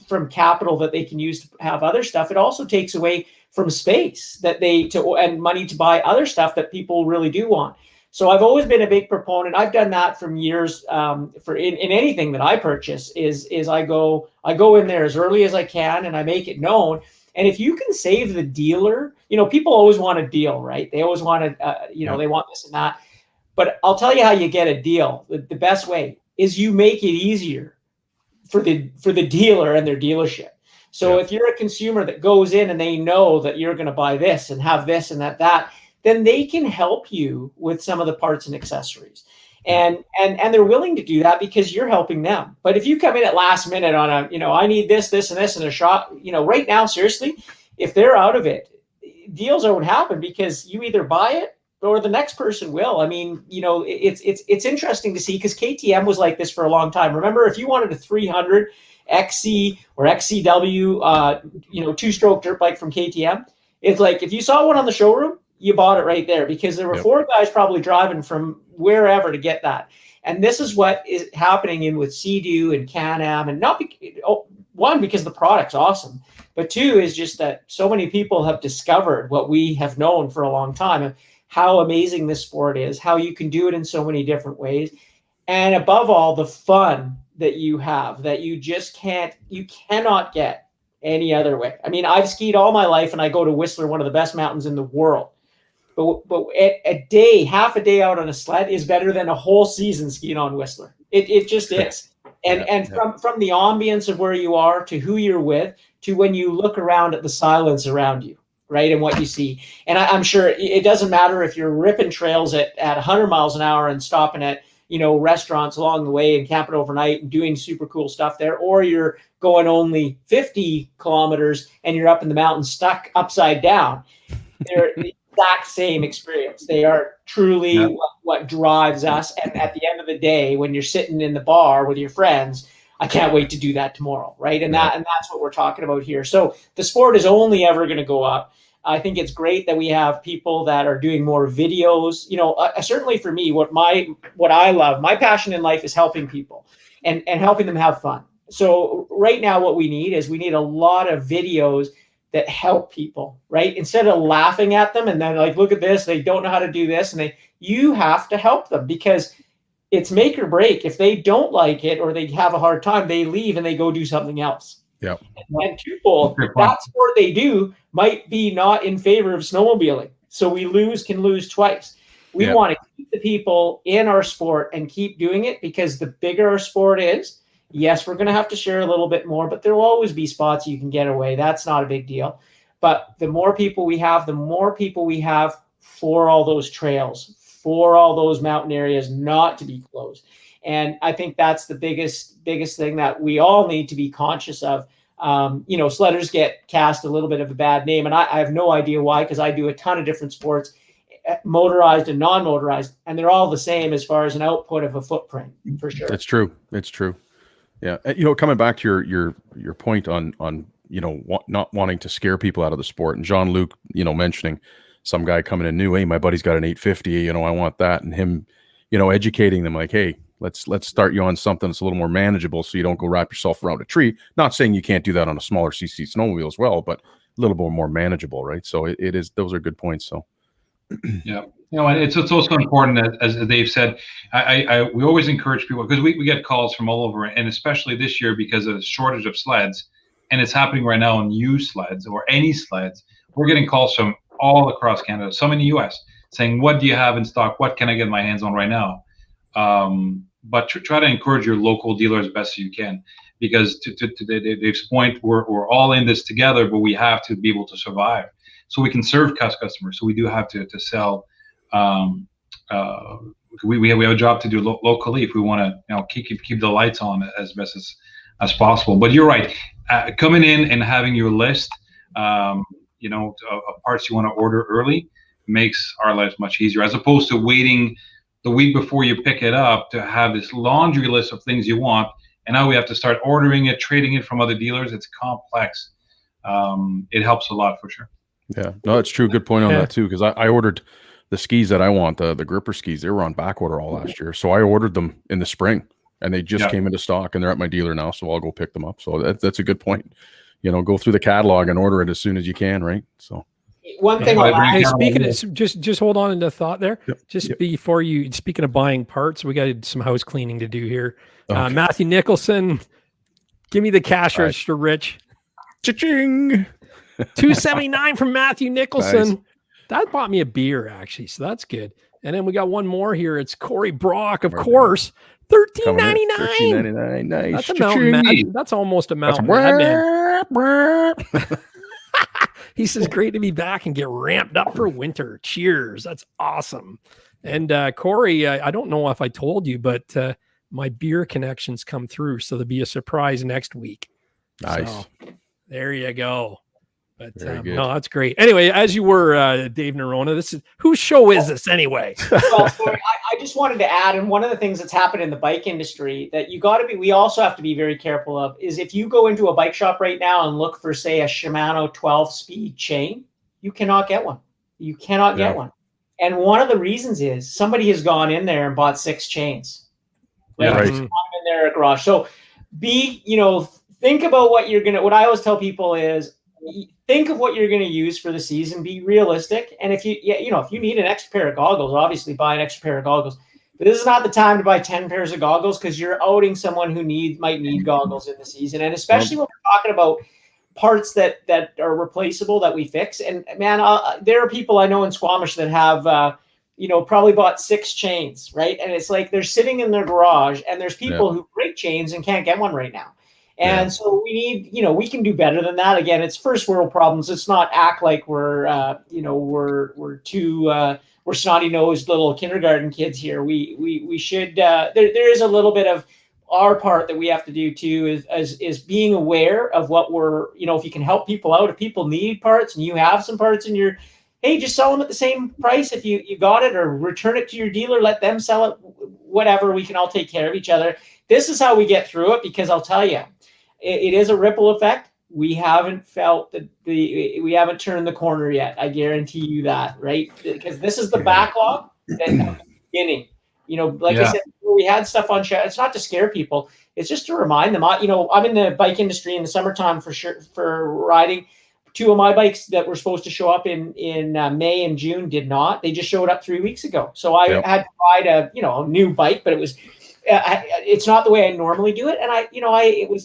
from capital that they can use to have other stuff. It also takes away from space and money to buy other stuff that people really do want. So I've always been a big proponent. I've done that from years. For in anything that I purchase is I go in there as early as I can and I make it known. And if you can save the dealer, people always want a deal, right? They always want they want this and that. But I'll tell you how you get a deal. The best way is you make it easier for the dealer and their dealership. So if you're a consumer that goes in and they know that you're going to buy this and have this and that, then they can help you with some of the parts and accessories. And they're willing to do that because you're helping them. But if you come in at last minute on I need this, and this in a shop, right now, seriously, if they're out of it, deals don't happen because you either buy it or the next person will. I mean, it's interesting to see, because KTM was like this for a long time. Remember, if you wanted a 300 XC or XCW, two-stroke dirt bike from KTM, it's like if you saw one on the showroom, you bought it right there, because there were four guys probably driving from wherever to get that. And this is what is happening with Sea-Doo and Can-Am, and one, because the product's awesome, but two is just that so many people have discovered what we have known for a long time, how amazing this sport is, how you can do it in so many different ways. And above all, the fun that you have that you cannot get any other way. I mean, I've skied all my life and I go to Whistler, one of the best mountains in the world. But half a day out on a sled is better than a whole season skiing on Whistler. It just is. And from the ambience of where you are to who you're with to when you look around at the silence around you, right, and what you see. And I'm sure it doesn't matter if you're ripping trails at 100 miles an hour and stopping at restaurants along the way and camping overnight and doing super cool stuff there, or you're going only 50 kilometers and you're up in the mountains stuck upside down. They're the exact same experience. They are truly what drives us. And at the end of the day, when you're sitting in the bar with your friends, I can't wait to do that tomorrow, right? And that's what we're talking about here. So the sport is only ever going to go up. I think it's great that we have people that are doing more videos. Certainly for me, what I love, my passion in life is helping people and helping them have fun. So right now what we need a lot of videos that help people, right? Instead of laughing at them and then like, look at this, they don't know how to do this. And you have to help them because it's make or break. If they don't like it or they have a hard time, they leave and they go do something else. Yeah. And people, that sport they do might be not in favor of snowmobiling. So we can lose twice. We want to keep the people in our sport and keep doing it because the bigger our sport is, yes, we're going to have to share a little bit more, but there will always be spots you can get away. That's not a big deal. But the more people we have, for all those trails, for all those mountain areas not to be closed. And I think that's the biggest thing that we all need to be conscious of. Sledders get cast a little bit of a bad name, and I have no idea why, because I do a ton of different sports, motorized and non-motorized, and they're all the same as far as an output of a footprint, for sure. It's true. Yeah. Coming back to your point on not wanting to scare people out of the sport, and Jean-Luc, mentioning some guy coming in new, hey, my buddy's got an 850, I want that, and him, educating them like, hey, let's start you on something that's a little more manageable so you don't go wrap yourself around a tree. Not saying you can't do that on a smaller CC snowmobile as well, but a little bit more manageable, right? So it is, those are good points. So yeah. And it's also important, as Dave said, we always encourage people, because we get calls from all over, and especially this year because of the shortage of sleds, and it's happening right now on used sleds or any sleds. We're getting calls from all across Canada, some in the US, saying, what do you have in stock? What can I get my hands on right now? But try to encourage your local dealer as best as you can, because to Dave's point, we're all in this together, but we have to be able to survive so we can serve customers. So we do have to sell. We have a job to do locally if we want to keep the lights on as best as possible. But you're right, coming in and having your list of parts you want to order early makes our lives much easier, as opposed to waiting the week before you pick it up to have this laundry list of things you want, and now we have to start ordering it, trading it from other dealers. It's complex. It helps a lot for sure. Yeah, no, it's true. Good point on that too, because I ordered the skis that I want, the gripper skis. They were on back order all last year, so I ordered them in the spring, and they just came into stock, and they're at my dealer now, so I'll go pick them up. So that's a good point. Go through the catalog and order it as soon as you can, right? So one thing. Hey, speaking of, just hold on to thought there. Before you, speaking of buying parts, we got some house cleaning to do here. Okay. Matthew Nicholson, give me the cash register, Rich. Cha-ching! $279 from Matthew Nicholson. Nice. That bought me a beer, actually, so that's good. And then we got one more here. It's Corey Brock, of course. $13.99. $13.99. Nice. That's a mountain. That's almost a mountain. He says, great to be back and get ramped up for winter. Cheers. That's awesome. And Corey, I don't know if I told you, but my beer connections come through, so there'll be a surprise next week. Nice. So, there you go. But no, that's great. Anyway, as you were, Dave Norona, whose show is this anyway? Well, sorry, I just wanted to add, and one of the things that's happened in the bike industry that we also have to be very careful of is if you go into a bike shop right now and look for, say, a Shimano 12-speed chain, you cannot get one. You cannot get one. And one of the reasons is somebody has gone in there and bought 6 chains. Right. In their garage. So think about what I always tell people is, think of what you're going to use for the season. Be realistic, and if you need an extra pair of goggles, obviously buy an extra pair of goggles. But this is not the time to buy 10 pairs of goggles, because you're outing someone who might need goggles in the season, and especially when we're talking about parts that are replaceable that we fix. And man, there are people I know in Squamish that have probably bought 6 chains, right? And it's like they're sitting in their garage, and there's people who break chains and can't get one right now. And so we need, we can do better than that. Again, it's first world problems. It's not act like we're snotty nosed little kindergarten kids here. We should, there is a little bit of our part that we have to do too, is being aware of what we're, if you can help people out, if people need parts and you have some parts in your, hey, just sell them at the same price if you got it, or return it to your dealer, let them sell it, whatever. We can all take care of each other. this is how we get through it, because I'll tell you, it is a ripple effect. We haven't felt we haven't turned the corner yet. I guarantee you that, right? Because this is the backlog at the beginning. You know, like I said, we had stuff on show. It's not to scare people. It's just to remind them. You know, I'm in the bike industry in the summertime for sure, for riding. 2 of my bikes that were supposed to show up in May and June did not. They just showed up 3 weeks ago. So I had to ride a new bike, but it was it's not the way I normally do it. And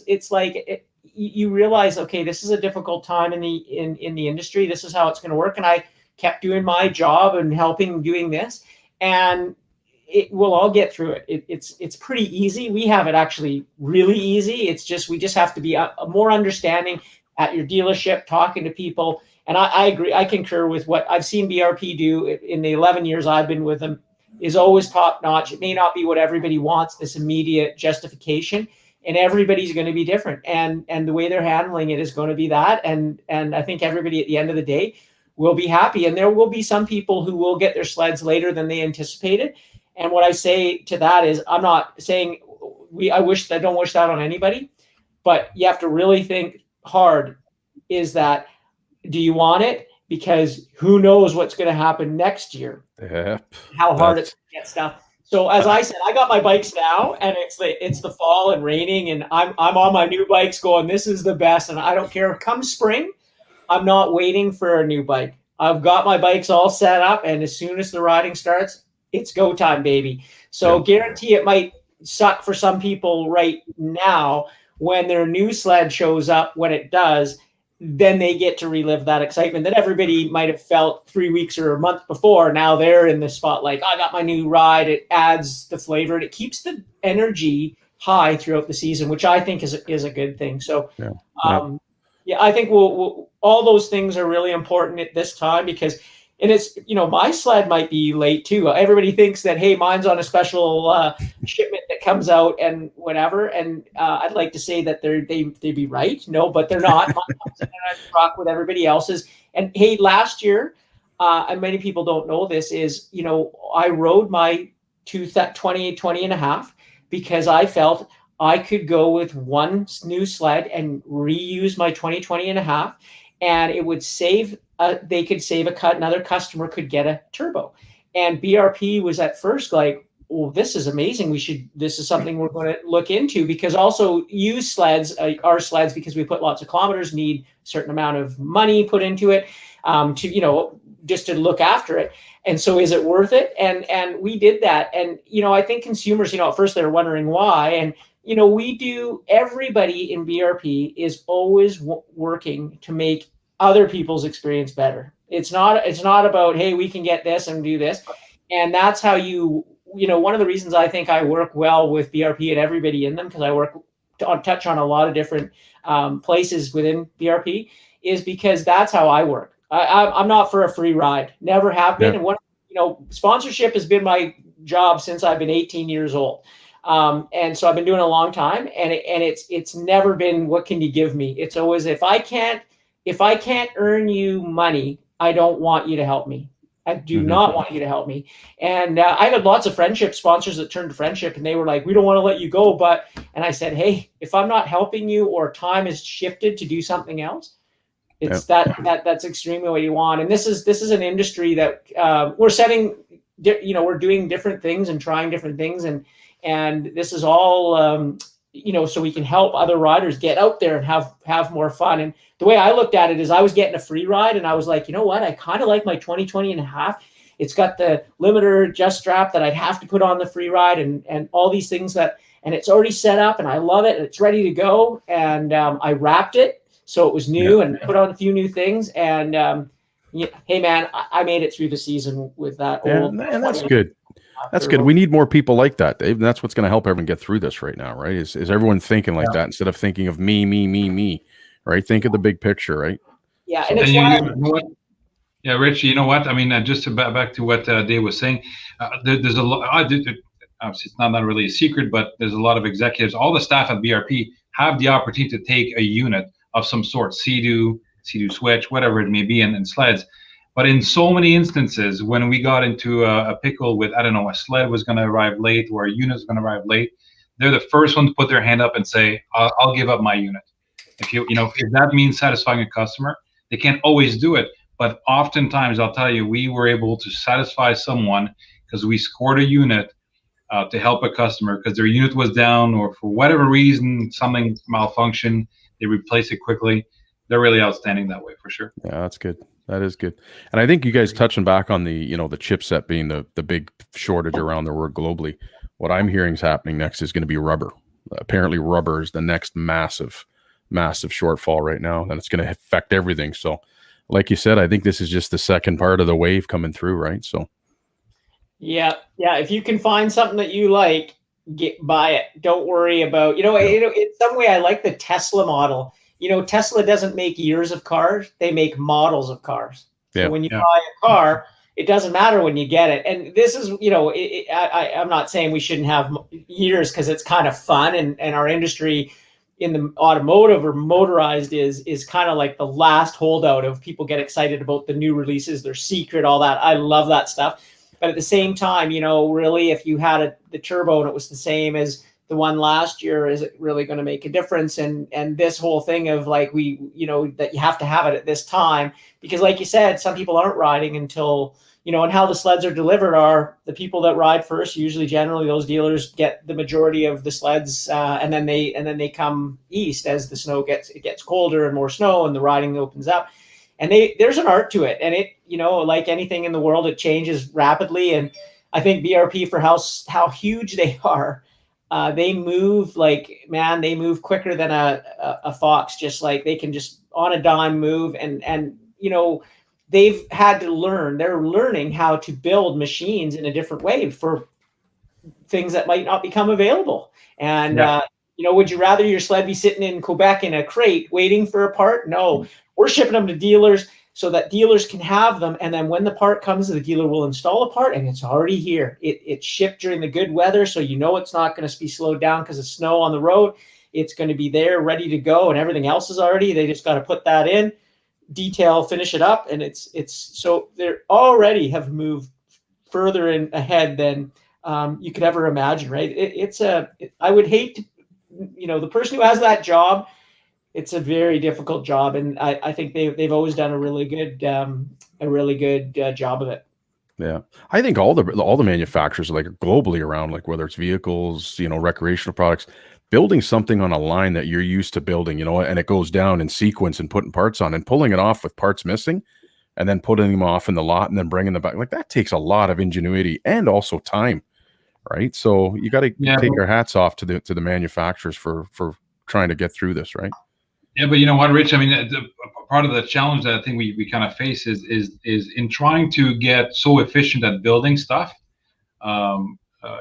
it's like you realize, okay, this is a difficult time in the industry. This is how it's going to work. And I kept doing my job and helping doing this, and we'll all get through it. It's pretty easy. We have it actually really easy. It's just, we just have to be a more understanding at your dealership, talking to people. And I agree. I concur with what I've seen BRP do in the 11 years I've been with them, is always top notch. It may not be what everybody wants, this immediate justification, and everybody's going to be different. And the way they're handling it is going to be that. And I think everybody at the end of the day will be happy. And there will be some people who will get their sleds later than they anticipated. And what I say to that is, I'm not saying I don't wish that on anybody, but you have to really think hard. Is that, do you want it? Because who knows what's going to happen next year? How hard it's going to get stuff. So as I said, I got my bikes now, and it's the fall and raining, and I'm on my new bikes going, this is the best, and I don't care. Come spring, I'm not waiting for a new bike. I've got my bikes all set up, and as soon as the riding starts, it's go time, baby. So guarantee it might suck for some people right now when their new sled shows up. When it does, then they get to relive that excitement that everybody might have felt 3 weeks or a month before. Now they're in the spot like, I got my new ride. It adds the flavor, and it keeps the energy high throughout the season, which I think is a good thing. So, I think we'll all those things are really important at this time, because, and it's, my sled might be late too. Everybody thinks that, hey, mine's on a special shipment that comes out and whatever. And I'd like to say that they'd be right. No, but they're not. Mine comes in and I rock with everybody else's. And hey, last year, and many people don't know this, is, I rode my 20 and a half because I felt I could go with one new sled and reuse my 20 and a half, and it would save. They could save a cut. Another customer could get a turbo. And BRP was at first like, well, this is amazing. This is something we're going to look into, because also used sleds, our sleds, because we put lots of kilometers, need a certain amount of money put into it, just to look after it. And so is it worth it? And we did that. And, I think consumers, at first they're wondering why. And, everybody in BRP is always working to make other people's experience better. It's not about, hey, we can get this and do this. And that's how one of the reasons I think I work well with BRP and everybody in them, because I touch on a lot of different places within BRP, is because that's how I work. I'm not for a free ride. Never have been. And sponsorship has been my job since I've been 18 years old. And so I've been doing it a long time, and it's never been, what can you give me? It's always, if I can't earn you money, I don't want you to help me. I do not want you to help me. And I had lots of friendship sponsors that turned to friendship, and they were like, we don't want to let you go. And I said, hey, if I'm not helping you, or time is shifted to do something else, it's that's extremely what you want. And this is an industry that we're setting, we're doing different things and trying different things. And this is all, so we can help other riders get out there and have more fun. And the way I looked at it is, I was getting a free ride, and I was like, you know what? I kind of like my 20 and a half. It's got the limiter adjust strap that I'd have to put on the free ride, and all these things and it's already set up, and I love it, and it's ready to go. And I wrapped it so it was new, and put on a few new things. And hey man, I made it through the season with that. And that's good. That's good. We need more people like that, Dave. And that's what's going to help everyone get through this right now, right? Is everyone thinking like that instead of thinking of me, right? Think of the big picture, right? Yeah. So, And you know what? Yeah, Rich, you know what? I mean, just to back to what Dave was saying, there's a lot, obviously it's not really a secret, but there's a lot of executives, all the staff at BRP have the opportunity to take a unit of some sort, skidoo switch, whatever it may be, and sleds. But in so many instances, when we got into a pickle with, I don't know, a sled was going to arrive late or a unit was going to arrive late, they're the first one to put their hand up and say, I'll give up my unit. If if that means satisfying a customer, they can't always do it. But oftentimes, I'll tell you, we were able to satisfy someone because we scored a unit to help a customer because their unit was down, or for whatever reason, something malfunctioned. They replaced it quickly. They're really outstanding that way, for sure. Yeah, that's good. That is good. And I think you guys touching back on the chipset being the big shortage around the world globally. What I'm hearing is happening next is going to be rubber. Apparently rubber is the next massive shortfall right now, and it's going to affect everything. So like you said, I think this is just the second part of the wave coming through, right? So yeah. If you can find something that you like, buy it. Don't worry about, in some way I like the Tesla model. Tesla doesn't make years of cars, they make models of cars. So when you buy a car, it doesn't matter when you get it. And this is, I'm not saying we shouldn't have years because it's kind of fun, and our industry in the automotive or motorized is kind of like the last holdout of people get excited about the new releases, their secret, all that. I love that stuff. But at the same time, really, if you had the turbo and it was the same as the one last year, is it really going to make a difference? And this whole thing of like, that you have to have it at this time, because like you said, some people aren't riding until, and how the sleds are delivered are the people that ride first. Usually, generally, those dealers get the majority of the sleds, and then they come east as the snow gets colder and more snow, and the riding opens up. And there's an art to it, and it, like anything in the world, it changes rapidly. And I think BRP, for how huge they are, they move they move quicker than a fox. Just like they can just on a dime move, and they've had to learn. They're learning how to build machines in a different way for things that might not become available. And would you rather your sled be sitting in Quebec in a crate waiting for a part? No, we're shipping them to dealers so that dealers can have them. And then when the part comes, the dealer will install a part, and it's already here. It's shipped during the good weather, so it's not going to be slowed down because of snow on the road. It's going to be there ready to go, and everything else is already. They just got to put that in, detail, finish it up, and it's so they already have moved further ahead than you could ever imagine, right? I would hate to, the person who has that job, it's a very difficult job, and I think they've always done a really good job of it. Yeah, I think all the manufacturers, like globally around, like whether it's vehicles, recreational products, building something on a line that you're used to building, and it goes down in sequence and putting parts on and pulling it off with parts missing, and then putting them off in the lot and then bringing them back, like that takes a lot of ingenuity and also time, right? So you got to take your hats off to the manufacturers for trying to get through this, right? Yeah, but you know what, Rich? I mean, part of the challenge that I think we kind of face is in trying to get so efficient at building stuff.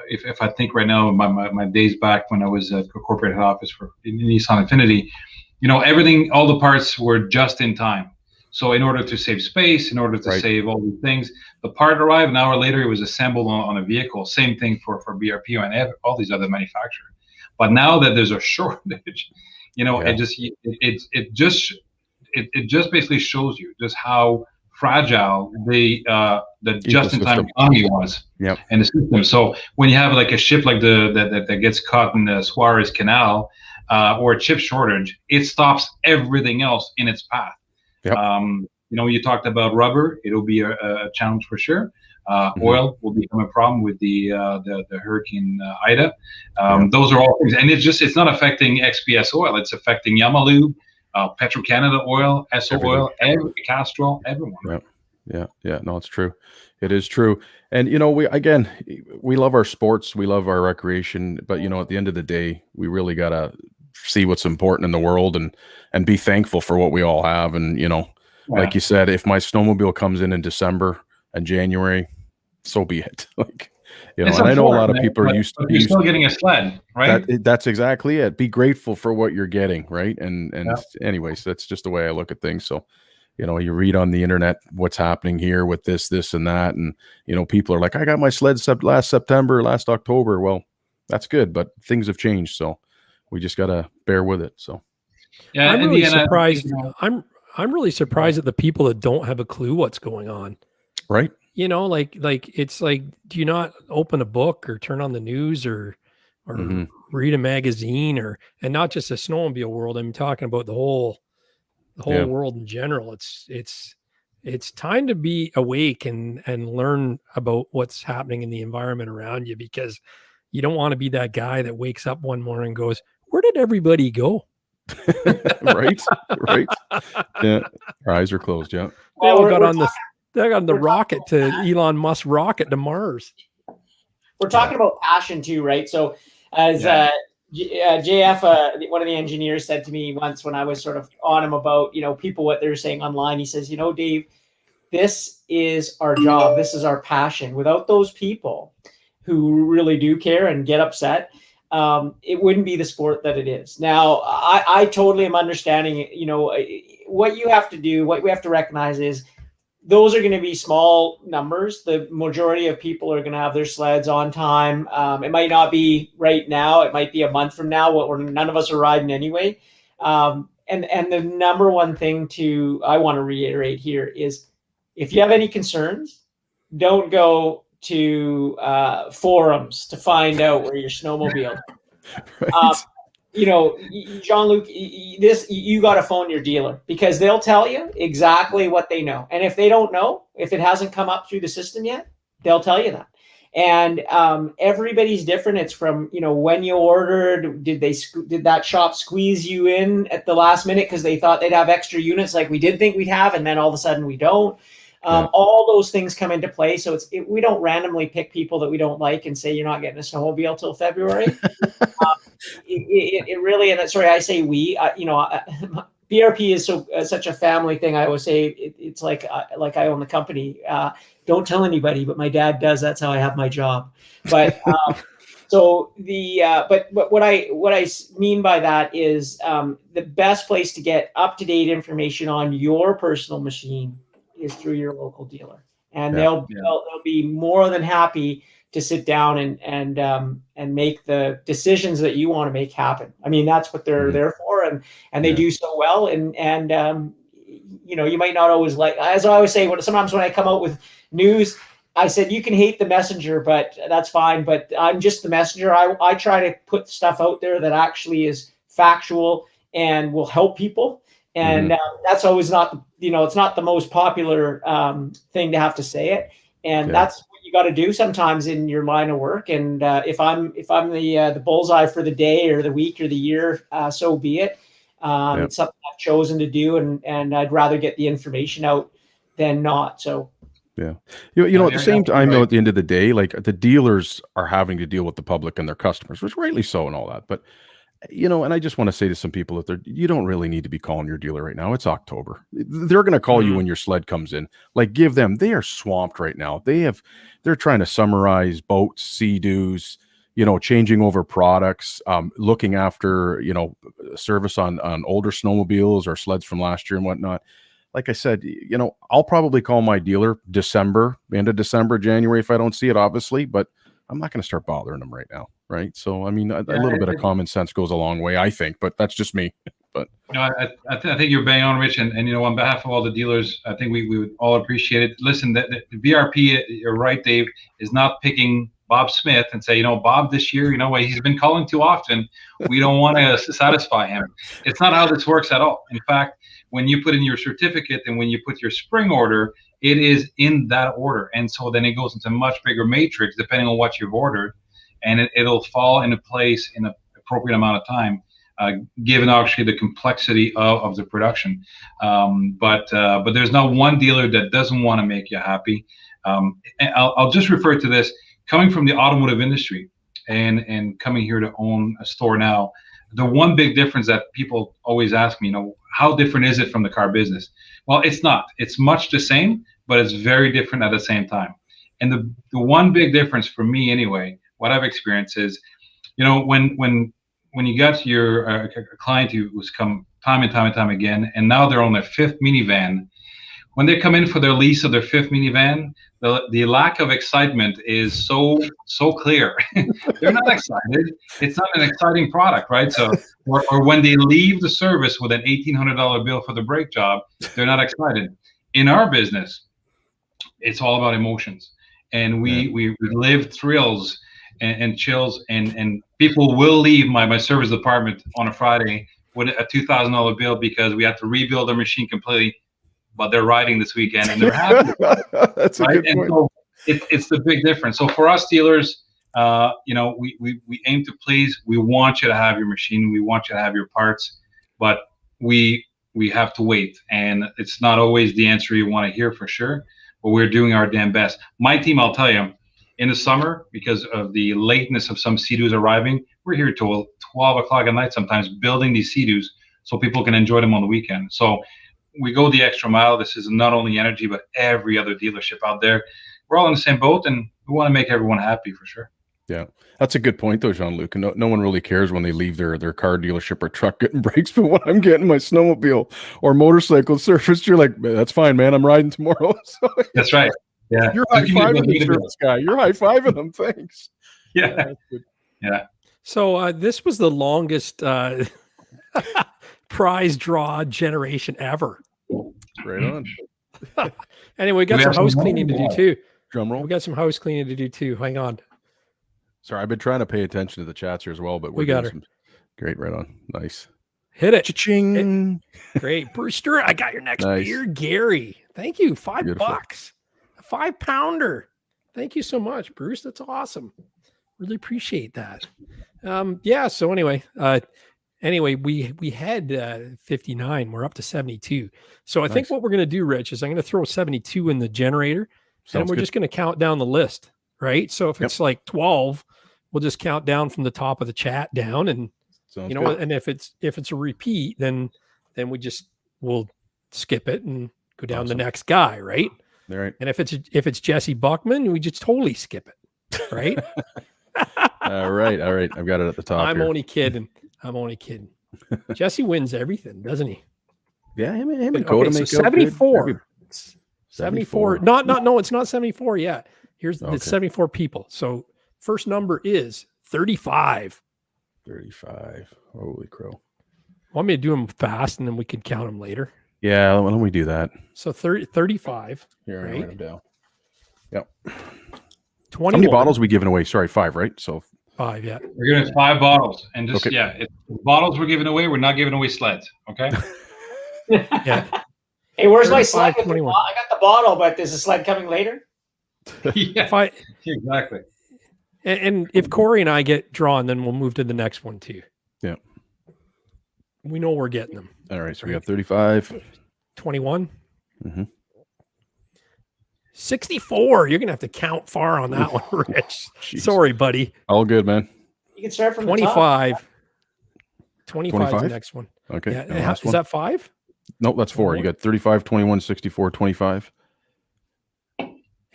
If I think right now, my days back when I was at a corporate head office for Nissan Infiniti, everything, all the parts were just in time. So in order to save space, in order to save all these things, the part arrived an hour later. It was assembled on a vehicle. Same thing for BRP and all these other manufacturers. But now that there's a shortage, it just basically shows you just how fragile the just-in-time economy was, and the system. So when you have like a ship like that gets caught in the Suez Canal, or a chip shortage, it stops everything else in its path. You talked about rubber; it'll be a challenge for sure. Oil will become a problem with the Hurricane Ida. Those are all things, and it's not affecting XPS oil; it's affecting Yamalube, Petro-Canada oil, Esso oil, Castrol, everyone. Yeah. No, it's true. It is true. And we love our sports, we love our recreation, but at the end of the day, we really gotta see what's important in the world and be thankful for what we all have. And like you said, if my snowmobile comes in December and January, so be it. And I know a lot of people are used to. You're still getting a sled, right? That's exactly it. Be grateful for what you're getting, right? And anyways, that's just the way I look at things. So, you read on the internet what's happening here with this, and that, and people are like, I got my sled last October. Well, that's good, but things have changed, so we just gotta bear with it. So, yeah, I'm really surprised. I'm really surprised at the people that don't have a clue what's going on. Right. Like it's like, do you not open a book or turn on the news or read a magazine, and not just the snowmobile world. I'm talking about the whole world in general. It's time to be awake and learn about what's happening in the environment around you, because you don't want to be that guy that wakes up one morning and goes, where did everybody go? Right. Yeah. Our eyes are closed. Yeah. They all got on the rocket to Elon Musk's rocket to Mars. We're talking about passion too, right? So as JF, one of the engineers, said to me once when I was sort of on him about, people, what they're saying online, he says, Dave, this is our job. This is our passion. Without those people who really do care and get upset, it wouldn't be the sport that it is. Now, I totally am understanding, what you have to do, what we have to recognize is those are going to be small numbers. The majority of people are going to have their sleds on time. It might not be right now. It might be a month from now. None of us are riding anyway. And the number one thing I want to reiterate here is, if you have any concerns, don't go to forums to find out where your snowmobile. Right. Jean-Luc, you got to phone your dealer, because they'll tell you exactly what they know. And if they don't know, if it hasn't come up through the system yet, they'll tell you that. And everybody's different. It's from, when you ordered, did that shop squeeze you in at the last minute because they thought they'd have extra units like we did think we'd have, and then all of a sudden we don't. All those things come into play. So we don't randomly pick people that we don't like and say, you're not getting a snowmobile till February. It really, and sorry, I say we, BRP is such a family thing. I always say it's like I own the company. Don't tell anybody, but my dad does. That's how I have my job. But but what I mean by that is the best place to get up-to-date information on your personal machine is through your local dealer, and they'll be more than happy to sit down and make the decisions that you want to make happen. I mean, that's what they're there for, and they do so well. And you might not always like, as I always say, sometimes when I come out with news, I said, you can hate the messenger, but that's fine. But I'm just the messenger. I try to put stuff out there that actually is factual and will help people. And that's always not, it's not the most popular thing to have to say it. And that's what you got to do sometimes in your line of work. And if I'm the bullseye for the day or the week or the year, so be it. It's something I've chosen to do, and I'd rather get the information out than not. So. Yeah. At the same time, though, at the end of the day, like, the dealers are having to deal with the public and their customers, which rightly so and all that. But, and I just want to say to some people you don't really need to be calling your dealer right now. It's October. They're going to call you when your sled comes in. Like, they are swamped right now. They're trying to summarize boats, skidoos, changing over products, looking after, service on older snowmobiles or sleds from last year and whatnot. Like I said, I'll probably call my dealer end of December, January, if I don't see it, obviously, but I'm not going to start bothering them right now. Right. So, I mean, a little bit of common sense goes a long way, I think, but that's just me. But I think you're bang on, Rich. And on behalf of all the dealers, I think we would all appreciate it. Listen, the BRP, you're right, Dave, is not picking Bob Smith and say, Bob this year, he's been calling too often. We don't want to satisfy him. It's not how this works at all. In fact, when you put in your certificate and when you put your spring order, it is in that order. And so then it goes into a much bigger matrix depending on what you've ordered. And it'll fall into place in an appropriate amount of time, given actually the complexity of the production. But there's not one dealer that doesn't want to make you happy. And I'll just refer to this. Coming from the automotive industry and coming here to own a store now, the one big difference that people always ask me, how different is it from the car business? Well, it's not. It's much the same, but it's very different at the same time. And the one big difference for me anyway, what I've experienced is, when you got your a client who's come time and time again, and now they're on their fifth minivan, when they come in for their lease of their fifth minivan, the lack of excitement is so clear. They're not excited. It's not an exciting product, right? So, or when they leave the service with an $1,800 bill for the brake job, they're not excited. In our business, it's all about emotions, and we live thrills. and chills, and people will leave my service department on a Friday with a $2,000 bill because we had to rebuild their machine completely, but they're riding this weekend and they're happy. That's a good point. So it's the big difference. So for us dealers, we aim to please. We want you to have your machine. We want you to have your parts, but we have to wait, and it's not always the answer you want to hear for sure, but we're doing our damn best. My team, I'll tell you, in the summer, because of the lateness of some skidoos arriving, we're here till 12 o'clock at night sometimes building these skidoos so people can enjoy them on the weekend. So we go the extra mile. This is not only Energy, but every other dealership out there. We're all in the same boat, and we want to make everyone happy for sure. Yeah, that's a good point though, Jean-Luc. No one really cares when they leave their car dealership or truck getting brakes, but when I'm getting my snowmobile or motorcycle serviced, you're like, that's fine, man. I'm riding tomorrow. So, that's right. Yeah, you're high-fiving the service guy. You're high-fiving them. Thanks. Yeah. Yeah. So this was the longest prize draw generation ever. Right on. Anyway, we got some house cleaning to do too. Drum roll. We got some house cleaning to do too. Hang on. Sorry, I've been trying to pay attention to the chats here as well, but we got her. Great, right on. Nice. Hit it. Cha-ching. Great. Brewster, I got your next Nice. beer. Gary. Thank you. $5. Beautiful. A 5-pounder. Thank you so much, Bruce. That's awesome. Really appreciate that. Yeah, so anyway, we had 59. We're up to 72. So I think what we're going to do, Rich, is I'm going to throw 72 in the generator, and we're just going to count down the list, right? So if it's like 12, we'll just count down from the top of the chat down, and Sounds good. good. And if it's a repeat, then we'll skip it and go down the next guy, right? All right. And if it's Jesse Buckman, we just totally skip it, right? All right. I've got it at the top. I'm here. only kidding. Jesse wins everything, doesn't he? Yeah, him and Okay, Coda so make 74. 74. No, it's not 74 yet. Here's Okay. it's 74 people. So first number is 35. 35. Holy crow. Want me to do them fast and then we can count them later? Yeah, why don't we do that? So 35. Here, I right? write them down. Yep. 21. How many bottles are we giving away? Sorry, 5, right? So 5, yeah. We're giving 5 bottles, and just Okay. bottles we're giving away. We're not giving away sleds. Okay. Yeah. Hey, where's my 35, sled? 21. I got the bottle, but is the sled coming later? Yeah. If I, Exactly. and if Corey and I get drawn, then we'll move to the next one too. Yeah. We know we're getting them. all right, so we got 35. 21. Mhm. 64. You're gonna have to count far on that one, Rich. Jeez. Sorry, buddy. All good, man. You can start from the top. 25. 25 is the 25? next one. Okay. Yeah. and and last is one. that 5? Nope, that's 4. You got 35, 21, 64, 25.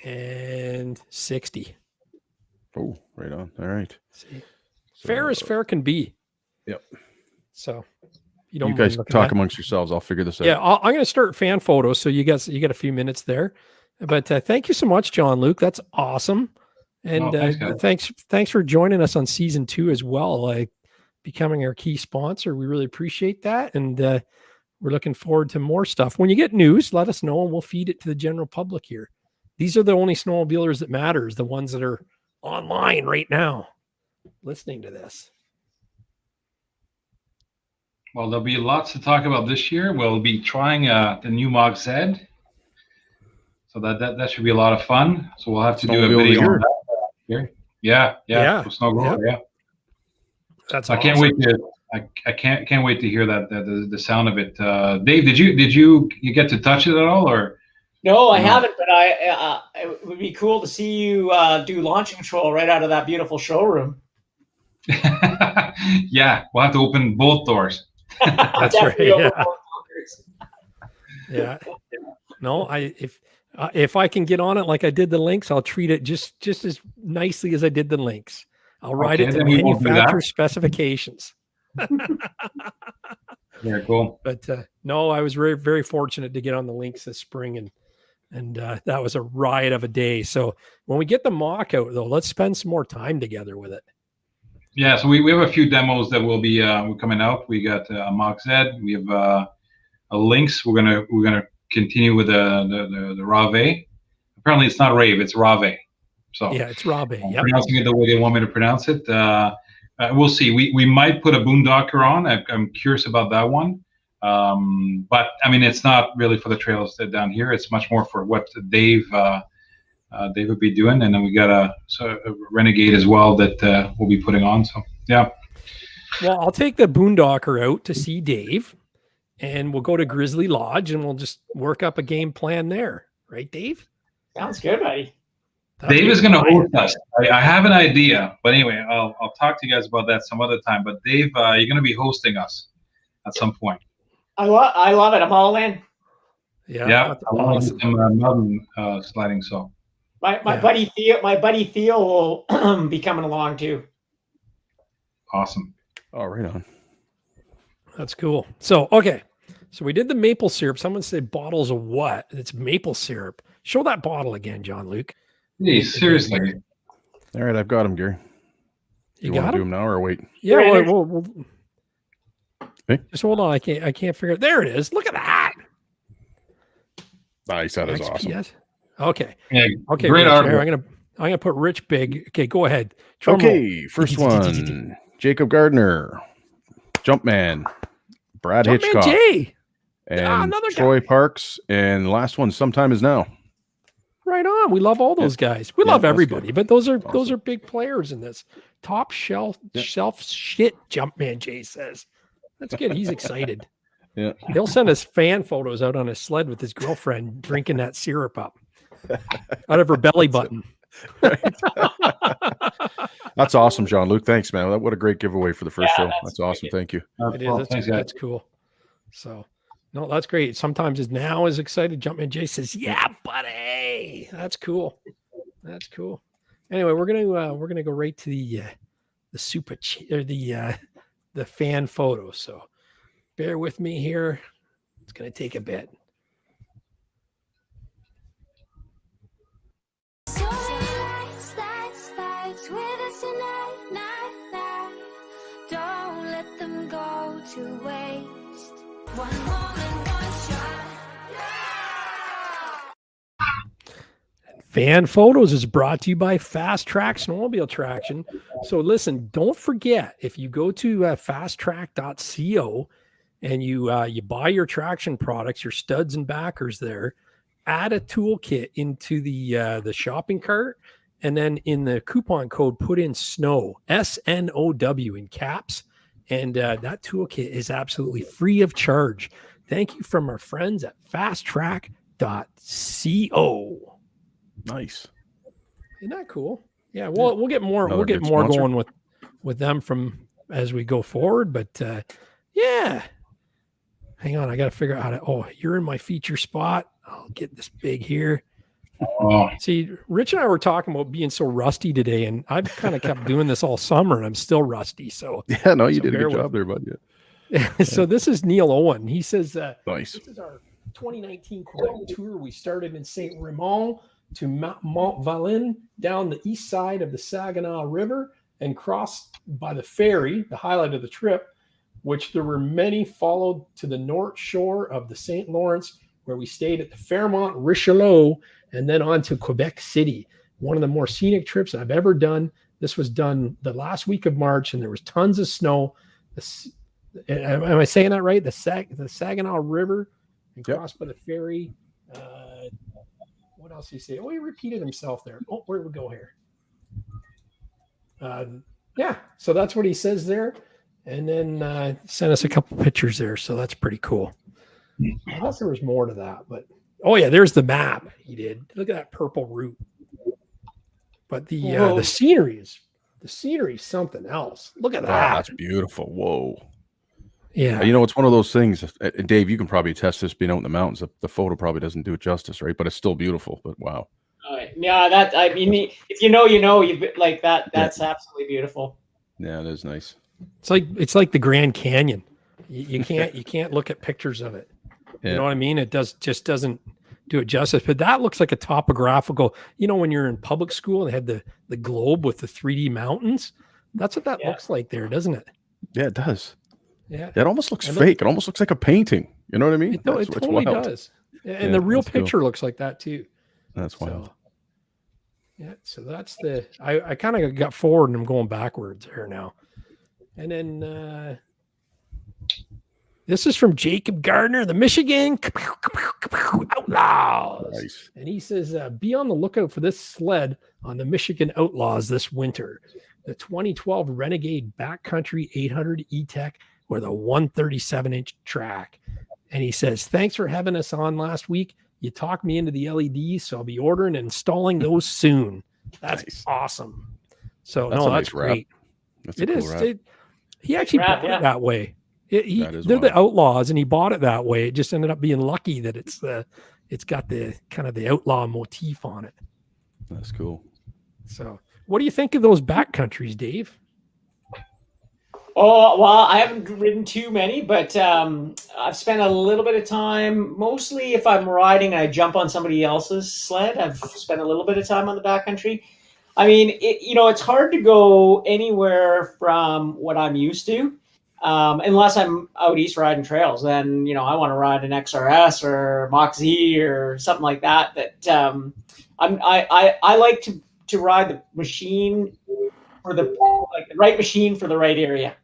And 60. Oh, right on. All right. See. Fair as fair can be. Yep. So You don't guys mind looking talk at- amongst yourselves. I'll figure this out. Yeah, I'm going to start fan photos, so you got a few minutes there. But thank you so much, Jean-Luc. That's awesome, and thanks for joining us on season 2 as well. Becoming our key sponsor, we really appreciate that, and we're looking forward to more stuff. When you get news, let us know, and we'll feed it to the general public here. These are the only snowmobilers that matters, the ones that are online right now, listening to this. Well, there'll be lots to talk about this year. We'll be trying the new Mach Z. So that should be a lot of fun. So we'll have to do a Snowmobile video here. on that here. Yeah. Yeah. So Snowmobile, yeah. That's I can't wait to I can't wait to hear the sound of it. Dave, did you get to touch it at all, or? No, I haven't, but it would be cool to see you do launch control right out of that beautiful showroom. Yeah, we'll have to open both doors. That's Definitely right, over yeah. both doors. Yeah. No, if I can get on it like I did the links, I'll treat it just as nicely as I did the links. I'll write it to then we won't do that. manufacturer specifications. Yeah, cool. But no, I was very, very fortunate to get on the links this spring, and that was a riot of a day. So when we get the mock out, though, let's spend some more time together with it. Yeah, so we have a few demos that will be coming out. We got a Mach Z. We have a Lynx. We're gonna continue with the Rave. Apparently, it's not Rave. It's Rave. So Yeah, it's raw bay. I'm Yep. pronouncing it the way they want me to pronounce it. We'll see. We might put a boondocker on. I'm curious about that one. But I mean, it's not really for the trails down here. It's much more for what Dave would be doing, and then we got a Renegade as well that we'll be putting on. So yeah. Well, I'll take the boondocker out to see Dave, and we'll go to Grizzly Lodge, and we'll just work up a game plan there, right, Dave? Sounds good, buddy. Dave is going to host us. I have an idea, but anyway, I'll talk to you guys about that some other time. But Dave, you're going to be hosting us at some point. I love it. I'm all in. Yeah. I want to do some mountain sliding. So my buddy Theo will be coming along too. Awesome. Oh, right on. That's cool. So, okay. So we did the maple syrup. Someone said bottles of what? It's maple syrup. Show that bottle again, John Luke. Hey, seriously. All right, I've got him, Gary. You want got to do him him now or wait? Yeah. Well, Hey? Just hold on. I can't figure it. There it is. Look at that. Nice. That is awesome. XPS. Okay. Yeah, Okay. great Rich, article. I'm gonna put Rich big. Okay, go ahead. Drum Okay, roll. first one. Jacob Gardner, Jumpman, Brad Jumpman Hitchcock, Jay. and another Troy Parks, and the last one, Sometime Is Now. Right on. We love all those guys. We love that's everybody, good. but those are Awesome. big players in this. Top shelf shit, Jumpman Jay says. That's good. He's excited. Yeah. He'll send us fan photos out on his sled with his girlfriend drinking that syrup up out of her belly button. That's awesome, John Luke. Thanks, man. What a great giveaway for the first show. that's That's awesome. Thank you. It is. That's cool. So, no, that's great. Sometimes is now is excited. Jumpman Jay says, "Yeah, buddy." That's cool. That's cool. Anyway, we're gonna go right to the the fan photo. So, bear with me here. It's gonna take a bit. Slides with us tonight, night. Don't let them go to waste. One moment, one shot. Fan Photos is brought to you by Fast Track Snowmobile Traction. So listen, don't forget, if you go to fasttrack.co and you buy your traction products, your studs and backers there, add a toolkit into the shopping cart, and then in the coupon code, put in SNOW, SNOW in caps, and that toolkit is absolutely free of charge. Thank you from our friends at fasttrack.co. Nice. Isn't that cool? Yeah, we'll get more. Another We'll get good more sponsor. going with them from as we go forward. But yeah, hang on, I got to figure out how to. Oh, you're in my feature spot. I'll get this big here. Oh, See, Rich and I were talking about being so rusty today, and I've kind of kept doing this all summer, and I'm still rusty. So Yeah, no, you So did a bear good with job there, bud. so this is Neil Owen. He says, Nice. "This is our 2019 Quebec tour. We started in Saint Raymond to Mont Valin down the east side of the Saginaw River and crossed by the ferry, the highlight of the trip, which there were many, followed to the north shore of the St. Lawrence, where we stayed at the Fairmont Richelieu, and then on to Quebec City. One of the more scenic trips I've ever done. This was done the last week of March, and there was tons of snow. Am I saying that right? The Saginaw River and crossed by the ferry. What else did he say? Oh, he repeated himself there. Oh, where did we go here? Yeah, so that's what he says there. And then sent us a couple pictures there. So that's pretty cool. I thought there was more to that, but oh yeah, there's the map he did. Look at that purple route. But the scenery is something else. Look at Wow, that. that's beautiful. Whoa. Yeah. You know, it's one of those things, Dave, you can probably test this being out in the mountains. The photo probably doesn't do it justice, right? But it's still beautiful. But wow. Yeah, that I mean, if you know, you've like that. That's absolutely beautiful. Yeah, it is nice. It's like the Grand Canyon. You can't look at pictures of it. Yeah. You know what I mean? It just doesn't do it justice. But that looks like a topographical. You know, when you're in public school, they had the globe with the 3D mountains. That's what that looks like there, doesn't it? Yeah, it does. Yeah, It almost looks fake. It almost looks like a painting. You know what I mean? it totally does. And the real picture looks like that too. That's wild. So, Yeah, so that's the I kind of got forward and I'm going backwards here now. And then this is from Jacob Gardner, the Michigan Outlaws. Nice. And he says, be on the lookout for this sled on the Michigan Outlaws this winter. The 2012 Renegade Backcountry 800 E-Tech with a 137-inch track. And he says, thanks for having us on last week. You talked me into the LEDs, so I'll be ordering and installing those soon. That's Nice. awesome. So That's no, a that's nice wrap. great. That's a It cool is. wrap. He actually wrap, bought yeah. it that way. That is They're the wild. Outlaws, and he bought it that way. It just ended up being lucky that it's got the kind of the outlaw motif on it. That's cool. So, what do you think of those backcountries, Dave? Oh, well, I haven't ridden too many, but I've spent a little bit of time, mostly if I'm riding and I jump on somebody else's sled, I've spent a little bit of time on the backcountry. I mean, it's hard to go anywhere from what I'm used to, unless I'm out east riding trails. Then, I want to ride an XRS or Mach Z or something like that. I like to ride the machine for the right machine for the right area.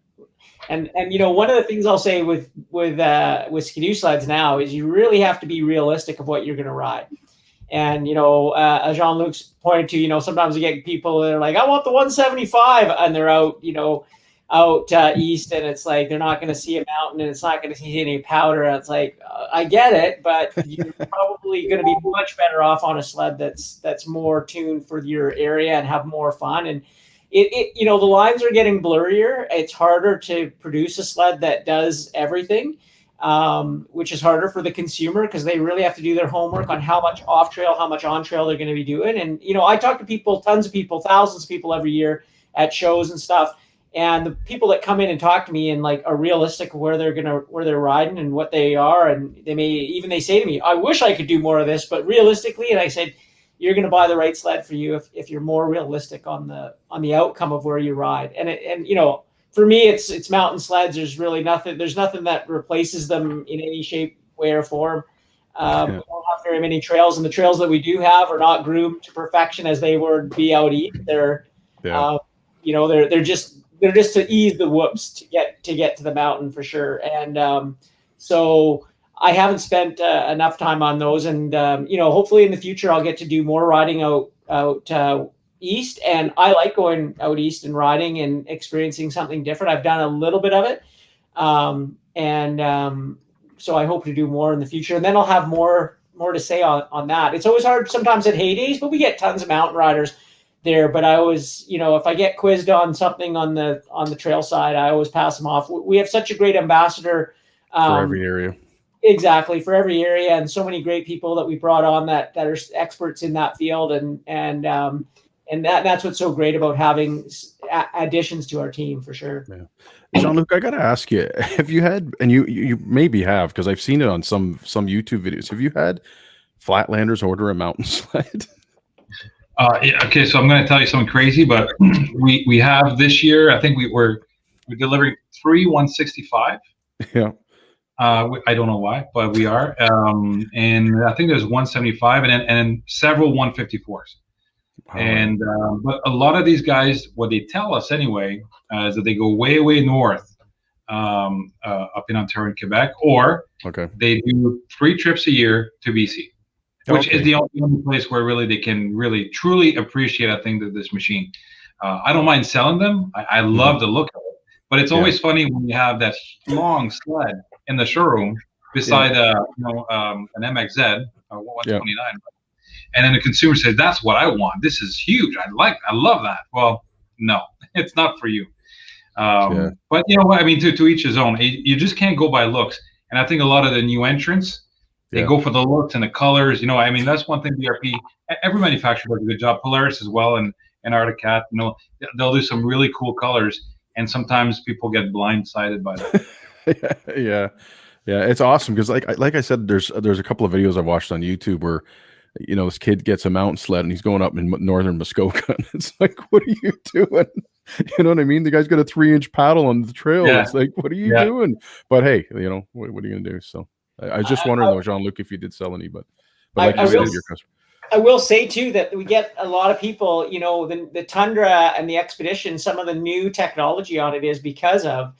And one of the things I'll say with skidoo sleds now is you really have to be realistic of what you're going to ride. And as Jean-Luc's pointed to, sometimes you get people that are like, I want the 175, and they're out east, and it's like they're not going to see a mountain, and it's not going to see any powder. And it's like, I get it, but you're probably going to be much better off on a sled that's more tuned for your area and have more fun. And the lines are getting blurrier. It's harder to produce a sled that does everything, which is harder for the consumer because they really have to do their homework on how much off trail, how much on trail they're going to be doing. And, I talk to people, tons of people, thousands of people every year at shows and stuff. And the people that come in and talk to me and are realistic of where they're riding and what they are. And they say to me, I wish I could do more of this, but realistically, and I said, you're going to buy the right sled for you if you're more realistic on the outcome of where you ride. And for me, it's mountain sleds. There's really nothing. There's nothing that replaces them in any shape, way, or form. We don't have very many trails, and the trails that we do have are not groomed to perfection as they would be out east. They're just to ease the whoops to get to the mountain for sure. And so I haven't spent enough time on those, and hopefully in the future I'll get to do more riding out east. And I like going out east and riding and experiencing something different. I've done a little bit of it, so I hope to do more in the future. And then I'll have more to say on that. It's always hard sometimes at heydays, but we get tons of mountain riders there. But I always, if I get quizzed on something on the trail side, I always pass them off. We have such a great ambassador For every area. Exactly, for every area, and so many great people that we brought on that are experts in that field, and that's what's so great about having additions to our team for sure. Yeah. Jean-Luc, I got to ask you, have you had, and you maybe have, because I've seen it on some YouTube videos, have you had Flatlanders order a mountain sled? Okay, so I'm going to tell you something crazy, but we have this year, I think we're delivering 3 165. Yeah. I don't know why, but we are. And I think there's 175 and several 154s. Wow. And but a lot of these guys, what they tell us anyway, is that they go way, way north, up in Ontario and Quebec, or they do 3 trips a year to BC, which is the only place where really they can really truly appreciate, I think, that this machine. I don't mind selling them. I love the look of it, but it's always funny when you have that long sled in the showroom beside an MXZ 129, and then the consumer says, "That's what I want. This is huge. I love that." Well, no, it's not for you. But you know what I mean. To each his own. You just can't go by looks. And I think a lot of the new entrants, they go for the looks and the colors. I mean, that's one thing. BRP, every manufacturer does a good job. Polaris as well, and Arctic, they'll do some really cool colors, and sometimes people get blindsided by that. Yeah, it's awesome because like I said, there's a couple of videos I've watched on YouTube where this kid gets a mountain sled and he's going up in northern Muskoka, and it's like, what are you doing? You know what I mean? The guy's got a 3-inch paddle on the trail. It's like, what are you doing? But hey, what are you gonna do? So I was just wondering though, Jean-Luc, if you did sell any, but like you said, your customer. I will say too that we get a lot of people, you know, the Tundra and the Expedition, some of the new technology on it is because of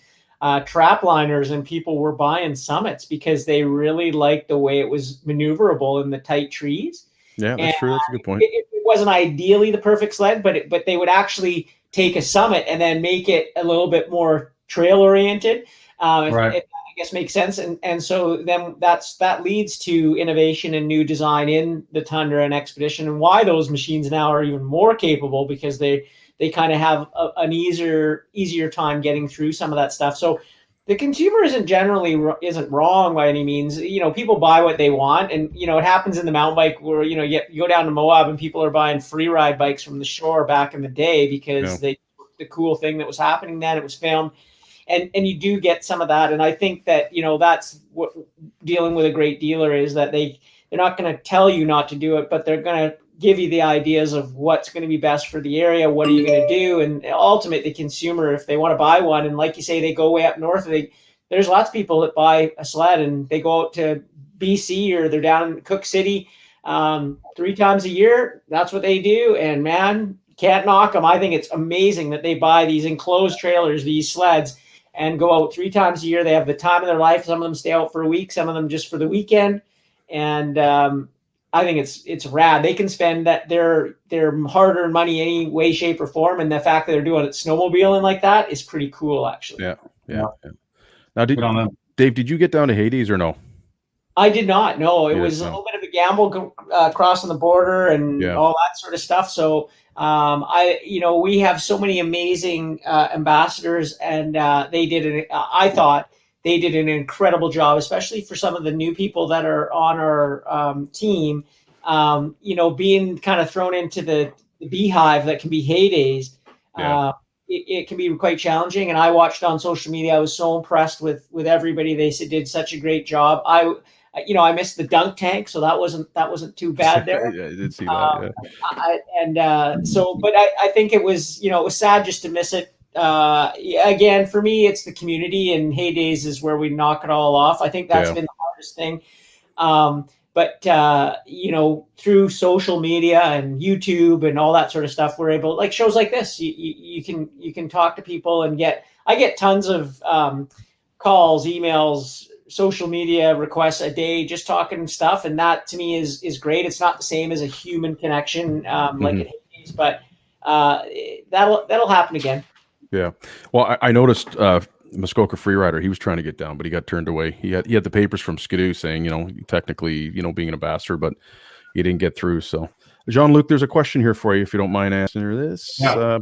trap liners, and people were buying Summits because they really liked the way it was maneuverable in the tight trees. Yeah, that's true. That's a good point. It wasn't ideally the perfect sled, but they would actually take a Summit and then make it a little bit more trail oriented. Right. If I guess makes sense, and so then that leads to innovation and new design in the Tundra and Expedition, and why those machines now are even more capable, because they kind of have an easier time getting through some of that stuff. So the consumer isn't wrong by any means. You know, people buy what they want, and you know it happens in the mountain bike where you know you go down to Moab and people are buying free ride bikes from the shore back in the day because the cool thing that was happening then, it was filmed. And you do get some of that, and I think that you know that's what dealing with a great dealer is, that they're not going to tell you not to do it, but they're going to give you the ideas of what's going to be best for the area. What are you going to do? And ultimately, the consumer, if they want to buy one, and like you say, they go way up north. There's lots of people that buy a sled and they go out to BC or they're down in Cook City 3 times a year. That's what they do, and man, can't knock them. I think it's amazing that they buy these enclosed trailers, these sleds, and go out 3 times a year. They have the time of their life. Some of them stay out for a week, some of them just for the weekend. And I think it's rad. They can spend their hard-earned money any way, shape, or form. And the fact that they're doing it snowmobiling like that is pretty cool, actually. Yeah. Now, Dave, did you get down to Hades or no? I did not. No, it was a little bit of a gamble crossing the border and all that sort of stuff. So we have so many amazing ambassadors, and I thought they did an incredible job, especially for some of the new people that are on our team. Being kind of thrown into the beehive that can be Hades. It can be quite challenging. And I watched on social media. I was so impressed with everybody. They did such a great job. I missed the dunk tank, so that wasn't too bad there. Yeah, I did see that. But I think it was sad just to miss it. Again, for me, it's the community, and Heydays is where we knock it all off. I think that's been the hardest thing. But through social media and YouTube and all that sort of stuff, we're able, like shows like this, you can talk to people and I get tons of calls, emails, social media requests a day, just talking stuff. And that to me is great. It's not the same as a human connection like it is, but that'll happen again. Yeah. Well, I noticed Muskoka Freerider, he was trying to get down, but he got turned away. He had the papers from Skidoo saying, technically, being an ambassador, but he didn't get through. So Jean-Luc, there's a question here for you, if you don't mind answering this. Yeah.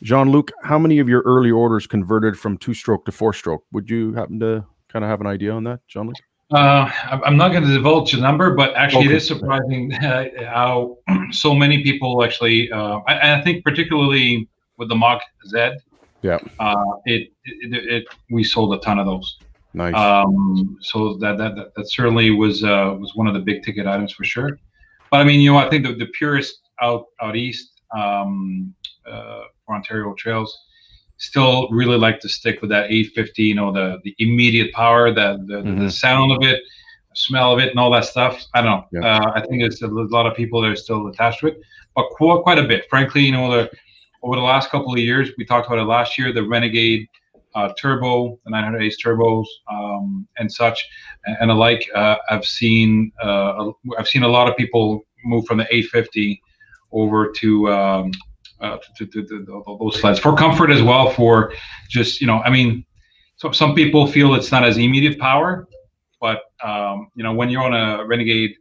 Jean-Luc, how many of your early orders converted from 2-stroke to 4-stroke? Would you happen to kind of have an idea on that, Jean-Luc? I'm not going to divulge the number, but actually it is surprising how so many people actually, I think particularly with the Mach Z, we sold a ton of those. Nice. So that certainly was one of the big ticket items for sure. But I mean, I think the purist out east for Ontario trails still really like to stick with that 850, the immediate power, the sound of it, the smell of it, and all that stuff. I don't know. I think there's a lot of people that are still attached to it, but quite a bit. Frankly, over the last couple of years, we talked about it last year, the Renegade Turbo, the 900 Ace Turbos, and such, and alike. I've seen a lot of people move from the 850 over to those sleds for comfort as well. For just so some people feel it's not as immediate power, but when you're on a Renegade,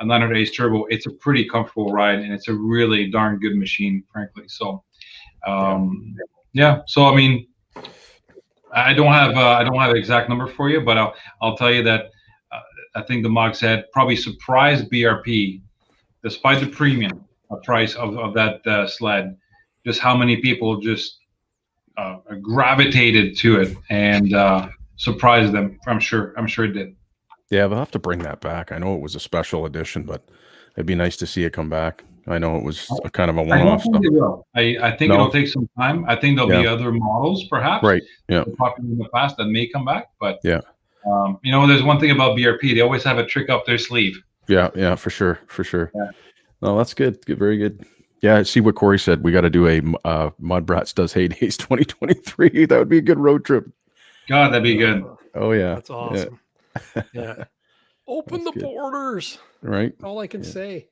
a 900 Ace Turbo, it's a pretty comfortable ride, and it's a really darn good machine, frankly. So, So I mean, I don't have an exact number for you, but I'll tell you that I think the Mach Z probably surprised BRP, despite the premium price of that sled, just how many people just gravitated to it and surprised them. I'm sure it did. Yeah, they'll have to bring that back. I know it was a special edition, but it'd be nice to see it come back. I know it was a kind of a one-off stuff. I think it'll take some time. I think there'll be other models, perhaps, right? Yeah, popular in the past that may come back. But there's one thing about BRP; they always have a trick up their sleeve. Yeah, for sure. Yeah. No, that's good. Good, very good. Yeah, I see what Corey said. We got to do a MUDBRATS Does Hay Days 2023. That would be a good road trip. God, that'd be good. Oh yeah, That's awesome. Yeah. Open That's the good. borders. Right. All I can say.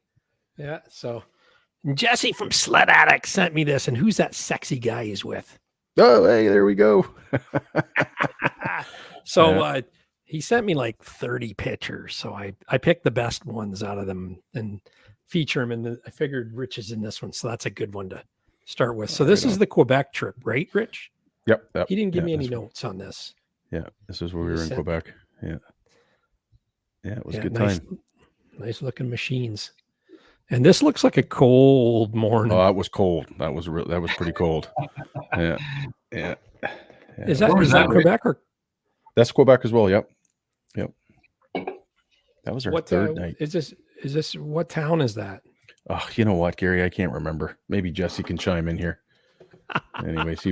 Yeah. So Jesse from Sled Addict sent me this, and who's that sexy guy he's with? Oh, hey, there we go. So he sent me like 30 pictures. So I picked the best ones out of them and feature them. And I figured Rich is in this one. So that's a good one to start with. So this is the Quebec trip, right, Rich? Yep. He didn't give me any notes on this. Yeah. This is where we were in Quebec. Yeah. Yeah. It was a good time. Nice looking machines. And this looks like a cold morning. Oh, it was cold. That was pretty cold. Yeah. Yeah. Is that Quebec or? That's Quebec as well. Yep. That was our third night. Is this what town is that? Oh, you know what, Gary? I can't remember. Maybe Jesse can chime in here. Anyways,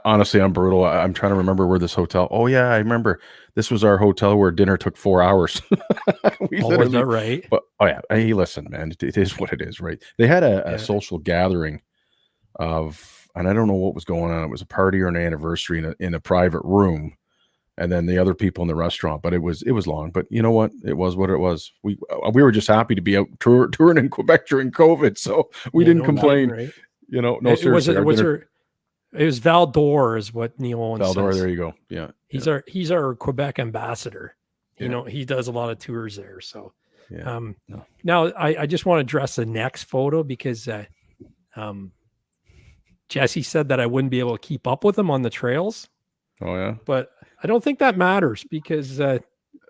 honestly, I'm brutal. I'm trying to remember where this hotel. Oh yeah, I remember. This was our hotel where dinner took 4 hours. Was that right? But hey, listen, man, it is what it is, right? They had a social gathering and I don't know what was going on. It was a party or an anniversary in a private room, and then the other people in the restaurant. But it was long. But you know what? It was what it was. We were just happy to be out touring in Quebec during COVID, so we didn't complain. Right? You know, no, seriously. It was Val d'Or is what Neil Owens says. Val d'Or, there you go. Yeah. He's our Quebec ambassador. You know, he does a lot of tours there. So now I just want to address the next photo because Jesse said that I wouldn't be able to keep up with him on the trails. Oh yeah. But I don't think that matters because I'll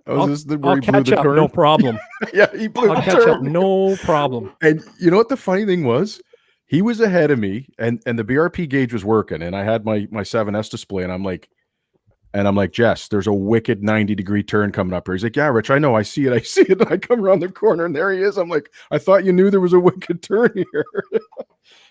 catch up, no problem. Yeah, he blew I'll catch up, no problem. And you know what the funny thing was? He was ahead of me, and the BRP gauge was working, and I had my 7S display, and I'm like, Jess, there's a wicked 90-degree turn coming up here. He's like, yeah, Rich, I know, I see it. And I come around the corner, and there he is. I'm like, I thought you knew there was a wicked turn here.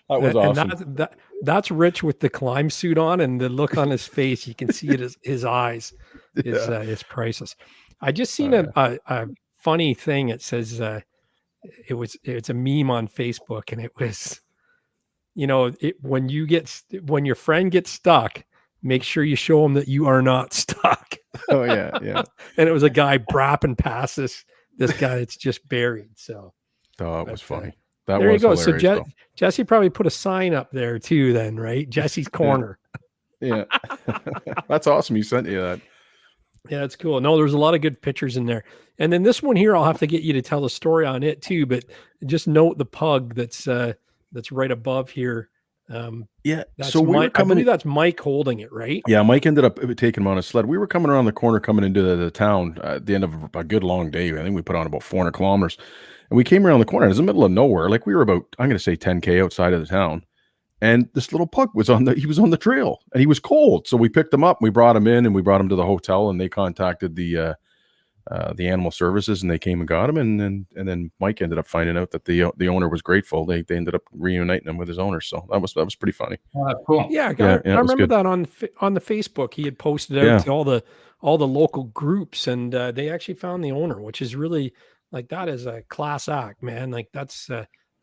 That was awesome. And that's Rich with the climb suit on, and the look on his face. You can see it. His eyes is priceless. I just seen a funny thing. It says it's a meme on Facebook, and it was, you know, when your friend gets stuck, make sure you show them that you are not stuck. Oh yeah. And it was a guy brapping past this guy that's just buried. So it was funny. There you go. So Jesse probably put a sign up there too, then, right? Jesse's Corner. Yeah. That's awesome. You sent you that. Yeah, it's cool. No, there's a lot of good pictures in there. And then this one here, I'll have to get you to tell the story on it too. But just note the pug that's right above here. So we were coming. I believe that's Mike holding it, right? Yeah, Mike ended up taking him on a sled. We were coming around the corner, coming into the town at the end of a good long day. I think we put on about 400 kilometers, and we came around the corner. It was in the middle of nowhere. Like we were about, I'm going to say 10K outside of the town, and this little pug was on the trail, and he was cold. So we picked him up, we brought him in, and we brought him to the hotel, and they contacted the animal services, and they came and got him, and then Mike ended up finding out that the owner was grateful. They ended up reuniting him with his owner, so that was pretty funny. Cool. Yeah, I remember that on the Facebook. He had posted out to all the local groups, and they actually found the owner, which is really like, that is a class act, man. Like that's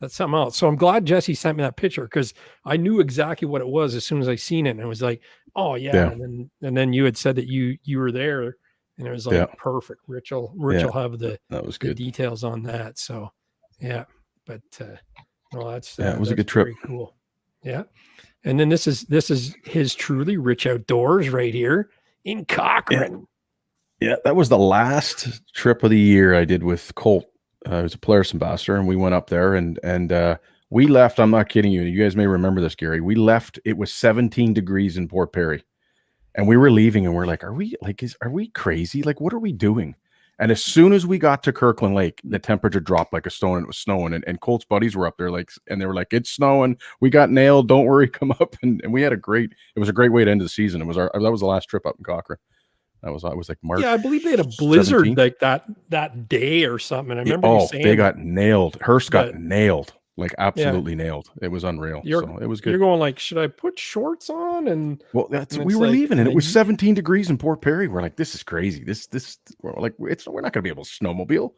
something else. So I'm glad Jesse sent me that picture, because I knew exactly what it was as soon as I seen it, and it was like, oh yeah. And then you had said that you were there. And it was like, perfect. Rich will have the details on that. So, yeah. But well, it was a good trip. Cool. Yeah. And then this is his truly Rich Outdoors right here in Cochrane. Yeah, that was the last trip of the year I did with Colt. I was a Polaris ambassador, and we went up there and we left. I'm not kidding you. You guys may remember this, Gary. We left. It was 17 degrees in Port Perry. And we were leaving, and we're like, are we crazy? Like, what are we doing? And as soon as we got to Kirkland Lake, the temperature dropped like a stone, and it was snowing. And Colt's buddies were up there, and they were like, it's snowing. We got nailed. Don't worry, come up. And we had it was a great way to end the season. That was the last trip up in Cochrane. I was like March. Yeah, I believe they had a blizzard 17th. Like that day or something. I remember you saying they got nailed. Hearst got nailed. Like absolutely nailed. It was unreal. So it was good. You're going like, should I put shorts on? And well, we were leaving, and it was 17 degrees in Port Perry. We're like, this is crazy. We're like, we're not going to be able to snowmobile.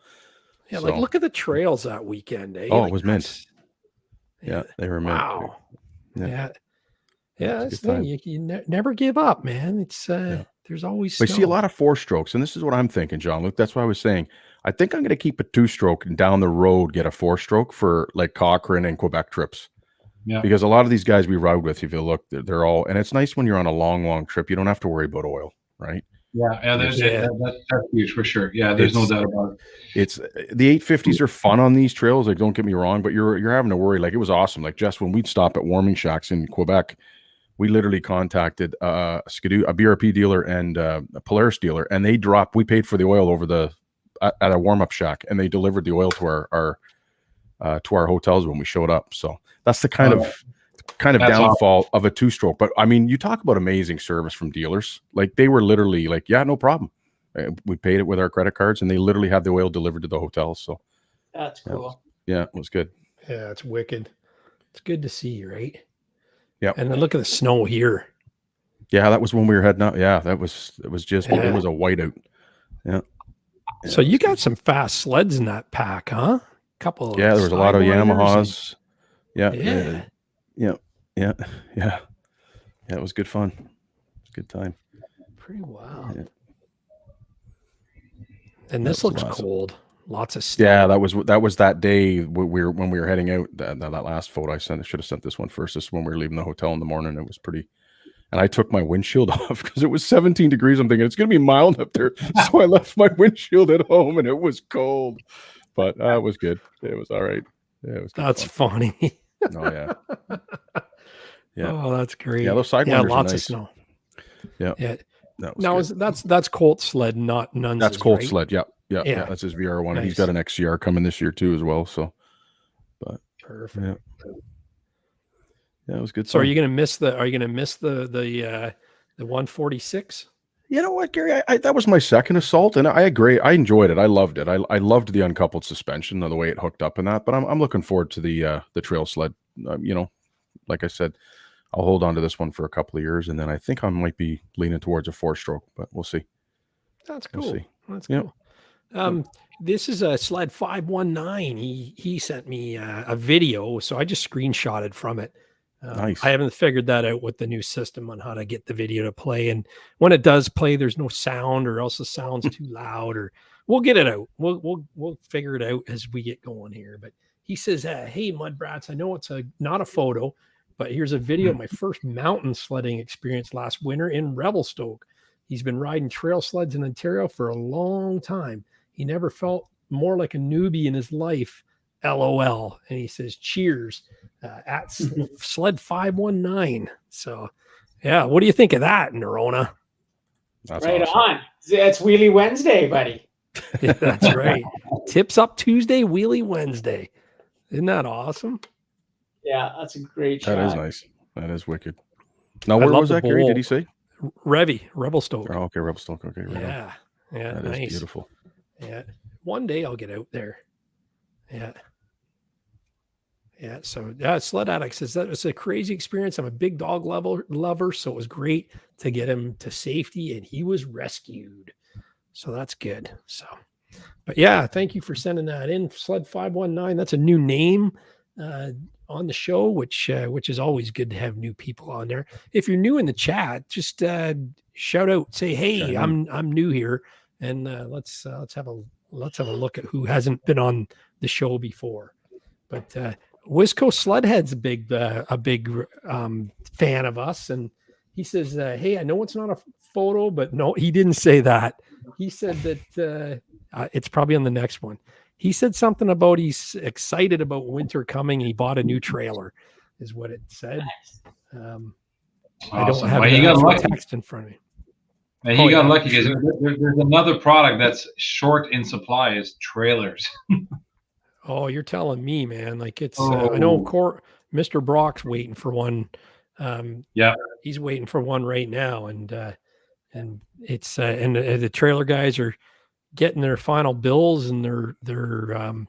Yeah, So, like look at the trails that weekend, eh? oh, Like, it was mint. Yeah, they were mint. Wow. Yeah. Yeah. Yeah, It's a that's good the thing. time. You never give up, man. It's there's always But I see a snow. lot of 4-strokes, and this is what I'm thinking, John Luke. That's why I was saying I think I'm going to keep a 2-stroke and down the road get a 4-stroke for like Cochrane and Quebec trips. Yeah. Because a lot of these guys we ride with, if you look, they're all, and it's nice when you're on a long trip. You don't have to worry about oil, right? Yeah, that's huge for sure. Yeah, there's no doubt about it. It's the 850s are fun on these trails. Like, don't get me wrong, but you're having to worry. Like, it was awesome. Like, just when we'd stop at warming shacks in Quebec, we literally contacted a skidoo, a BRP dealer, and a Polaris dealer, and they dropped. We paid for the oil over at a warm up shack, and they delivered the oil to our hotels when we showed up. So that's the kind of downfall of a 2-stroke. But I mean, you talk about amazing service from dealers. Like, they were literally like, yeah, no problem. We paid it with our credit cards, and they literally had the oil delivered to the hotels. So That's cool. Yeah, it was good. Yeah, it's wicked. It's good to see, right? Yeah. And then look at the snow here. Yeah, that was when we were heading out. Yeah, it was just, it was a whiteout. Yeah. So you got some fast sleds in that pack, huh? Couple. Yeah, there was a lot of Yamahas. Yeah. It was good fun. It was a good time. Pretty wild. Yeah. And this looks awesome. Cold. Lots of stuff. Yeah, that was that day when we were heading out. That last photo I should have sent this one first. This is when we were leaving the hotel in the morning. It was pretty. And I took my windshield off because it was 17 degrees. I'm thinking it's going to be mild up there. So I left my windshield at home, and it was cold. But it was good. It was all right. Yeah, it was good. That's funny. Oh, yeah. Yeah. Oh, that's great. Yeah, those sidewinders lots are nice. of snow. Yeah. Yeah. Now that's Colt Sled, not Nuns. That's Colt right? Sled. Yeah. That's his VR one. Nice. He's got an XCR coming this year too, as well. So, but perfect. Yeah, it was good. So, are you gonna miss the 146? You know what, Gary? That was my second assault, and I agree. I enjoyed it. I loved it. I loved the uncoupled suspension, the way it hooked up and that. But I'm looking forward to the trail sled. Like I said, I'll hold on to this one for a couple of years, and then I think I might be leaning towards a 4-stroke, but we'll see. That's cool. We'll see. That's cool. This is a Sled 519. He sent me a video, so I just screenshotted from it. Nice. I haven't figured that out with the new system on how to get the video to play. And when it does play, there's no sound, or else the sound's too loud, or we'll get it out. We'll figure it out as we get going here. But he says, hey, MUDBRATS, I know it's not a photo, but here's a video of my first mountain sledding experience last winter in Revelstoke. He's been riding trail sleds in Ontario for a long time. He never felt more like a newbie in his life. LOL. And he says, cheers at Sled 519. So, yeah. What do you think of that, Norona? That's right awesome. On. It's Wheelie Wednesday, buddy. Yeah, that's right. Tips up Tuesday, Wheelie Wednesday. Isn't that awesome? Yeah, that's a great shot. That is nice. That is wicked. Now, where was that, Gary? Did he say? Revelstoke. Oh, okay, Revelstoke. Okay, right. Yeah. That nice. is beautiful. Yeah. One day I'll get out there. Yeah. Yeah. So Sled Addict says that was a crazy experience. I'm a big dog lover, so it was great to get him to safety, and he was rescued. So that's good. So, but yeah, thank you for sending that in. Sled 519. That's a new name on the show, which is always good to have new people on there. If you're new in the chat, just shout out, say, hey, I'm new here, and let's have a look at who hasn't been on the show before. But Wisco Sledhead's a big fan of us, and he says, hey, I know it's not a photo, but no, he didn't say that. He said that it's probably on the next one. He said something about he's excited about winter coming. He bought a new trailer, is what it said. Awesome. I don't have the text in front of me. And he got lucky because there's another product that's short in supply is trailers. Oh, you're telling me, man. Like it's, I know Mr. Brock's waiting for one. He's waiting for one right now. And it's, and the trailer guys are getting their final bills, and the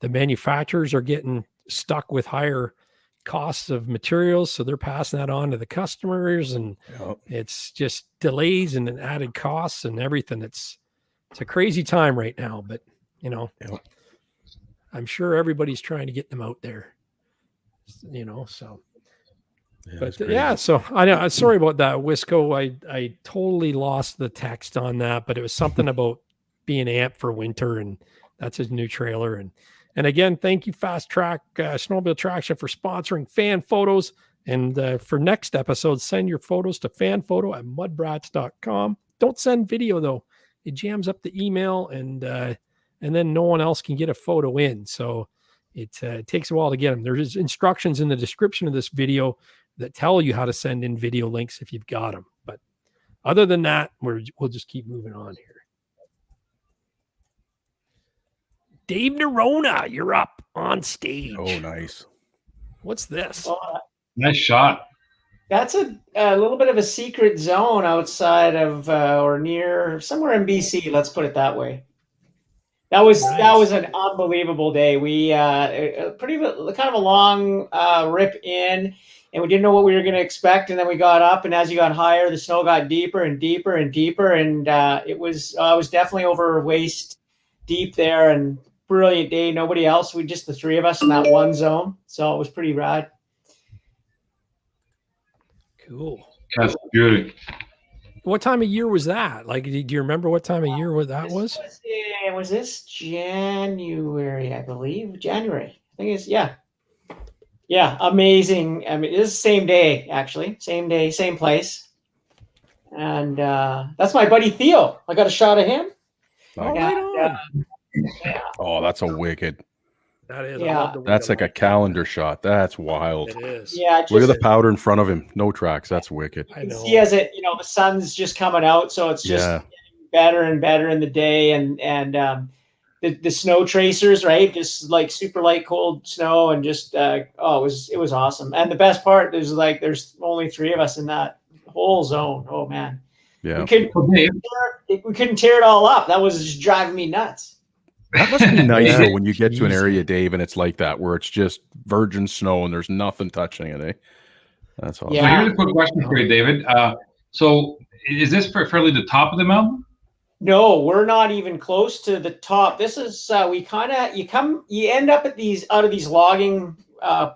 manufacturers are getting stuck with higher costs of materials. So they're passing that on to the customers, and it's just delays and added costs and everything. It's a crazy time right now, but I'm sure everybody's trying to get them out there, so. Yeah, But so I know. Sorry about that, Wisco. I totally lost the text on that, but it was something about being amped for winter, and that's his new trailer. And again, thank you, Fast Track Snowmobile Traction, for sponsoring fan photos. And for next episode, send your photos to fanphoto@mudbrats.com. Don't send video though; it jams up the email, and then no one else can get a photo in. So it takes a while to get them. There's instructions in the description of this video that tell you how to send in video links if you've got them. But other than that, we'll just keep moving on here. Dave Norona, you're up on stage. Oh, nice. What's this? Nice shot. That's a little bit of a secret zone outside of or near somewhere in BC. Let's put it that way. That was an unbelievable day. We pretty kind of a long rip in, and we didn't know what we were going to expect. And then we got up, and as you got higher, the snow got deeper and deeper and deeper, and it was definitely over waist deep there. And brilliant day. Nobody else. We just the three of us in that one zone, so it was pretty rad. Cool. That's beautiful. What time of year was that? Like, do you remember what time of year that was? Was this January, I believe? January. I think it's, yeah. Yeah, amazing. I mean, it is the same day, actually. Same day, same place. And that's my buddy Theo. I got a shot of him. Oh, that's a wicked. That is. Yeah. That's like a calendar shot. That's wild. It is. Yeah. Look at the powder in front of him. No tracks. That's wicked. I know. He has it, the sun's just coming out, so it's just getting better and better in the day. And the snow tracers, right? Just like super light, cold snow, and just it was awesome. And the best part is there's only three of us in that whole zone. Oh man. Yeah. We couldn't tear it all up. That was just driving me nuts. That must be nice though, when you get to an area, Dave, and it's like that, where it's just virgin snow and there's nothing touching it, eh? That's awesome. Yeah. So here's a quick question for you, David. So is this fairly the top of the mountain? No, we're not even close to the top. This is you end up at out of these logging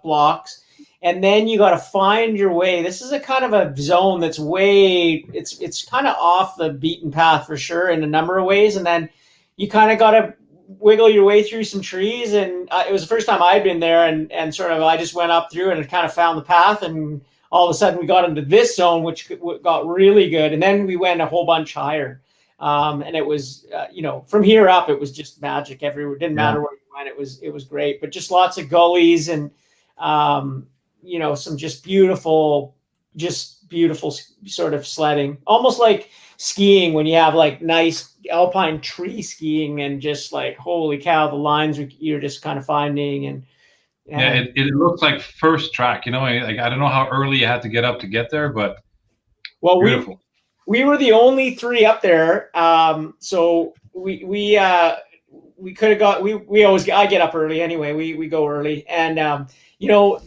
blocks, and then you got to find your way. This is a kind of a zone that's it's kind of off the beaten path for sure in a number of ways, and then you kind of got to wiggle your way through some trees. And it was the first time I'd been there, and sort of I just went up through and kind of found the path, and all of a sudden we got into this zone, which got really good. And then we went a whole bunch higher. And it was, from here up, it was just magic everywhere. It didn't matter where you went. It was great, but just lots of gullies and, some just beautiful sort of sledding, almost like skiing when you have like nice alpine tree skiing and just like, holy cow, the lines you're just kind of finding. And it looks like first track, I don't know how early you had to get up to get there, but beautiful. We were the only three up there. So we could have got, I get up early anyway. We go early. And,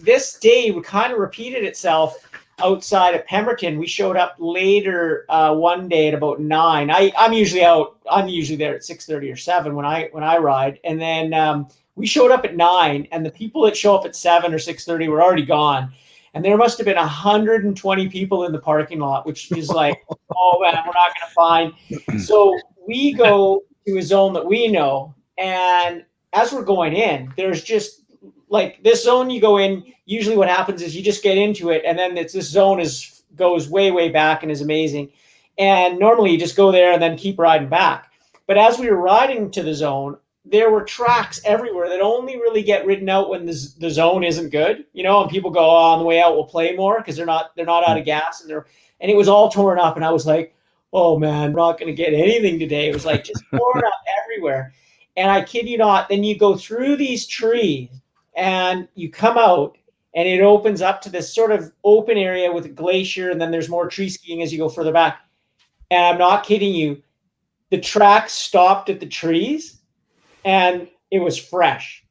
this day kind of repeated itself outside of Pemberton. We showed up later one day at about 9. I'm usually there at 6:30 or 7 when I ride. And then we showed up at 9, and the people that show up at 7 or 6:30 were already gone. And there must have been 120 people in the parking lot, which is like, oh man, we're not going to find. So we go to a zone that we know. And as we're going in, there's just like this zone you go in, usually what happens is you just get into it. And then this zone goes way, way back and is amazing. And normally you just go there and then keep riding back. But as we were riding to the zone, there were tracks everywhere that only really get ridden out when the zone isn't good, and people go, on the way out, we'll play more because they're not out of gas, and it was all torn up. And I was like, oh man, we're not going to get anything today. It was like just torn up everywhere. And I kid you not, then you go through these trees and you come out and it opens up to this sort of open area with a glacier. And then there's more tree skiing as you go further back. And I'm not kidding you. The track stopped at the trees. And it was fresh.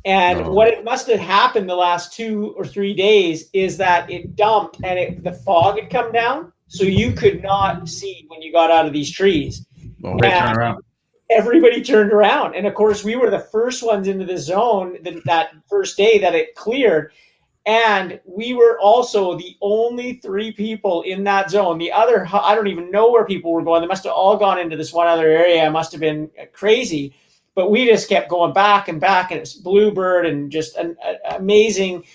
And what it must have happened the last 2 or 3 days is that it dumped and the fog had come down. So you could not see when you got out of these trees. Turn around. everybody turned around. And of course, we were the first ones into the zone that first day that it cleared. And we were also the only 3 people in that zone. The other, I don't even know where people were going. They must have all gone into this one other area. It must have been crazy. But we just kept going back and back, and it's Bluebird and just an amazing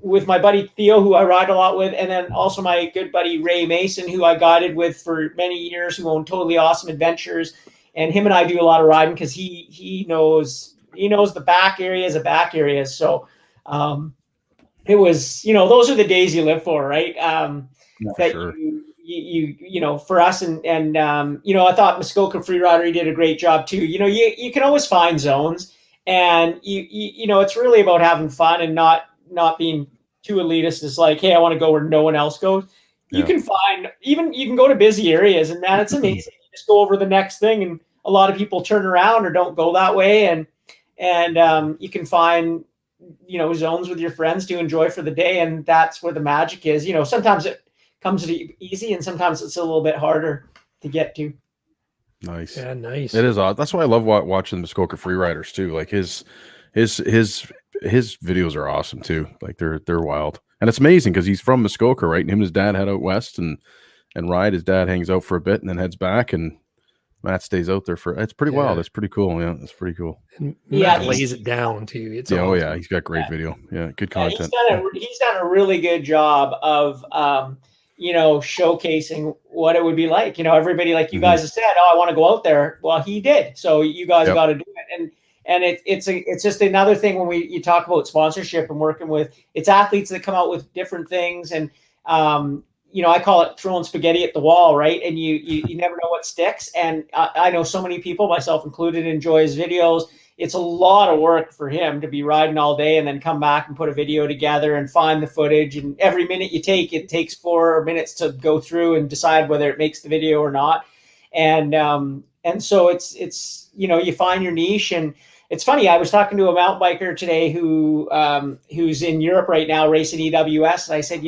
with my buddy Theo, who I ride a lot with, and then also my good buddy Ray Mason, who I guided with for many years, who owned Totally Awesome Adventures. And him and I do a lot of riding because he knows the back areas. So it was, those are the days you live for, right? That sure. you for us and I thought Muskoka Freerider did a great job too. You can always find zones, and it's really about having fun and not being too elitist. It's like, hey, I want to go where no one else goes. You can find, you can go to busy areas, and man, it's amazing. You just go over the next thing, and a lot of people turn around or don't go that way. And you can find, zones with your friends to enjoy for the day. And that's where the magic is. Sometimes it comes easy, and sometimes it's a little bit harder to get to. Nice. Yeah, nice. It is odd. That's why I love watching the Muskoka Freeriders too. Like his videos are awesome too. Like they're wild. And it's amazing because he's from Muskoka, right? And him and his dad head out west and ride. His dad hangs out for a bit and then heads back, and Matt stays out there it's pretty wild. It's pretty cool. Yeah, it's pretty cool. And Matt lays it down too. It's awesome. Oh yeah, he's got great video. Yeah, good content. He's done a really good job of showcasing what it would be like. Everybody, like you guys have said, I want to go out there. Well, he did. So you guys got to do it. And it's just another thing when you talk about sponsorship and working with, it's athletes that come out with different things. And, I call it throwing spaghetti at the wall, right? And you never know what sticks. And I know so many people, myself included, enjoy his videos. It's a lot of work for him to be riding all day and then come back and put a video together and find the footage. And every minute you take, it takes 4 minutes to go through and decide whether it makes the video or not. And so it's you find your niche. And it's funny, I was talking to a mountain biker today who's in Europe right now racing EWS. And I said,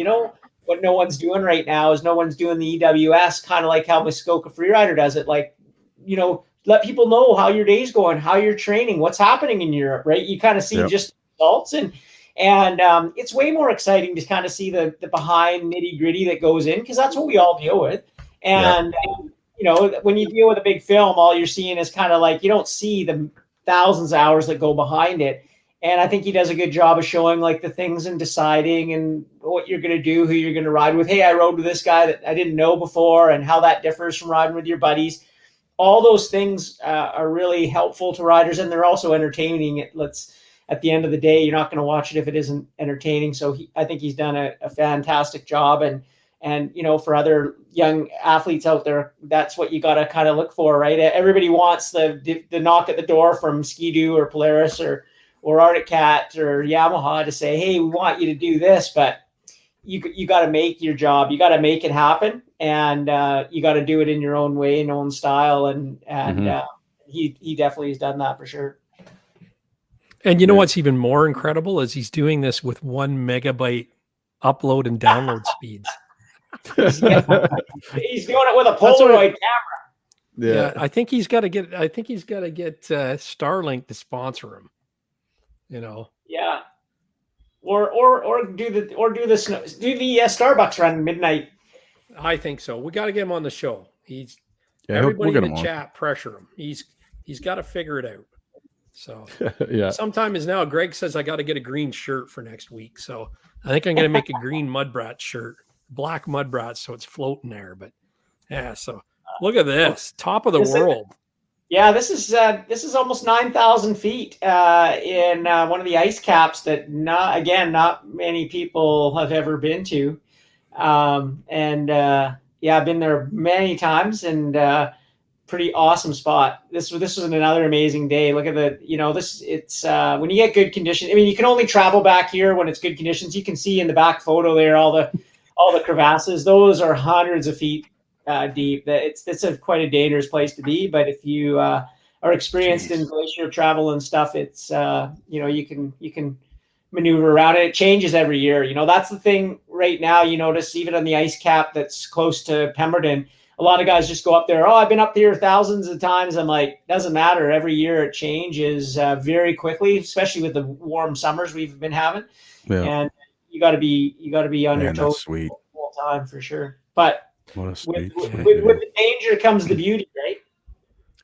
what no one's doing right now is no one's doing the EWS, kind of like how Muskoka Freerider does it. Like, let people know how your day's going, how you're training, what's happening in Europe, right? You kind of see just the results, and it's way more exciting to kind of see the behind nitty gritty that goes in, because that's what we all deal with. And when you deal with a big film, all you're seeing is kind of like, you don't see the thousands of hours that go behind it. And I think he does a good job of showing like the things and deciding and what you're going to do, who you're going to ride with. Hey, I rode with this guy that I didn't know before, and how that differs from riding with your buddies. All those things are really helpful to riders, and they're also entertaining. At the end of the day, you're not going to watch it if it isn't entertaining. So I think he's done a fantastic job. And for other young athletes out there, that's what you got to kind of look for, right? Everybody wants the knock at the door from Skidoo or Polaris or Arctic Cat or Yamaha to say, hey, we want you to do this, but you got to make your job. You got to make it happen, and you got to do it in your own way, in your own style. And he definitely has done that for sure. And what's even more incredible is he's doing this with 1 megabyte upload and download speeds. He's doing it with a Polaroid camera. Yeah, I think he's got to get Starlink to sponsor him. Yeah. Or do the Starbucks run midnight. I think so. We got to get him on the show. Everybody in the chat, pressure him. He's got to figure it out. So sometime is now. Greg says I got to get a green shirt for next week. So I think I'm going to make a green MUDBRATS shirt, black MUDBRATS, so it's floating there. But yeah, so look at this, top of the world. This is almost 9,000 feet in one of the ice caps that not many people have ever been to. I've been there many times, and pretty awesome spot. This was another amazing day. Look at it's when you get good conditions. I mean, you can only travel back here when it's good conditions. You can see in the back photo there all the crevasses. Those are hundreds of feet deep. It's quite a dangerous place to be, but if you are experienced in glacier travel and stuff, it's you can maneuver around it. It changes every year. That's the thing right now. You notice even on the ice cap that's close to Pemberton, a lot of guys just go up there. Oh, I've been up here thousands of times. I'm like, doesn't matter. Every year it changes very quickly, especially with the warm summers we've been having. Yeah. And you got to be on your toes sweet. the whole time for sure. But What a sweet, with sweet the danger comes the beauty, right?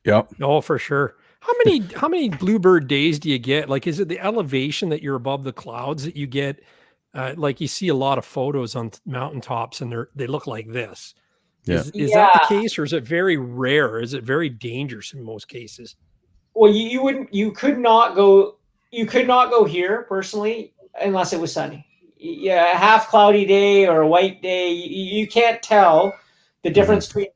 Yep. Oh, for sure. How many bluebird days do you get? Like, is it the elevation that you're above the clouds that you get? Like you see a lot of photos on mountaintops and they look like this. Yeah. Is that the case, or is it very rare? Is it very dangerous in most cases? Well, you could not go here personally unless it was sunny. Yeah, a half cloudy day or a white day, you can't tell the difference between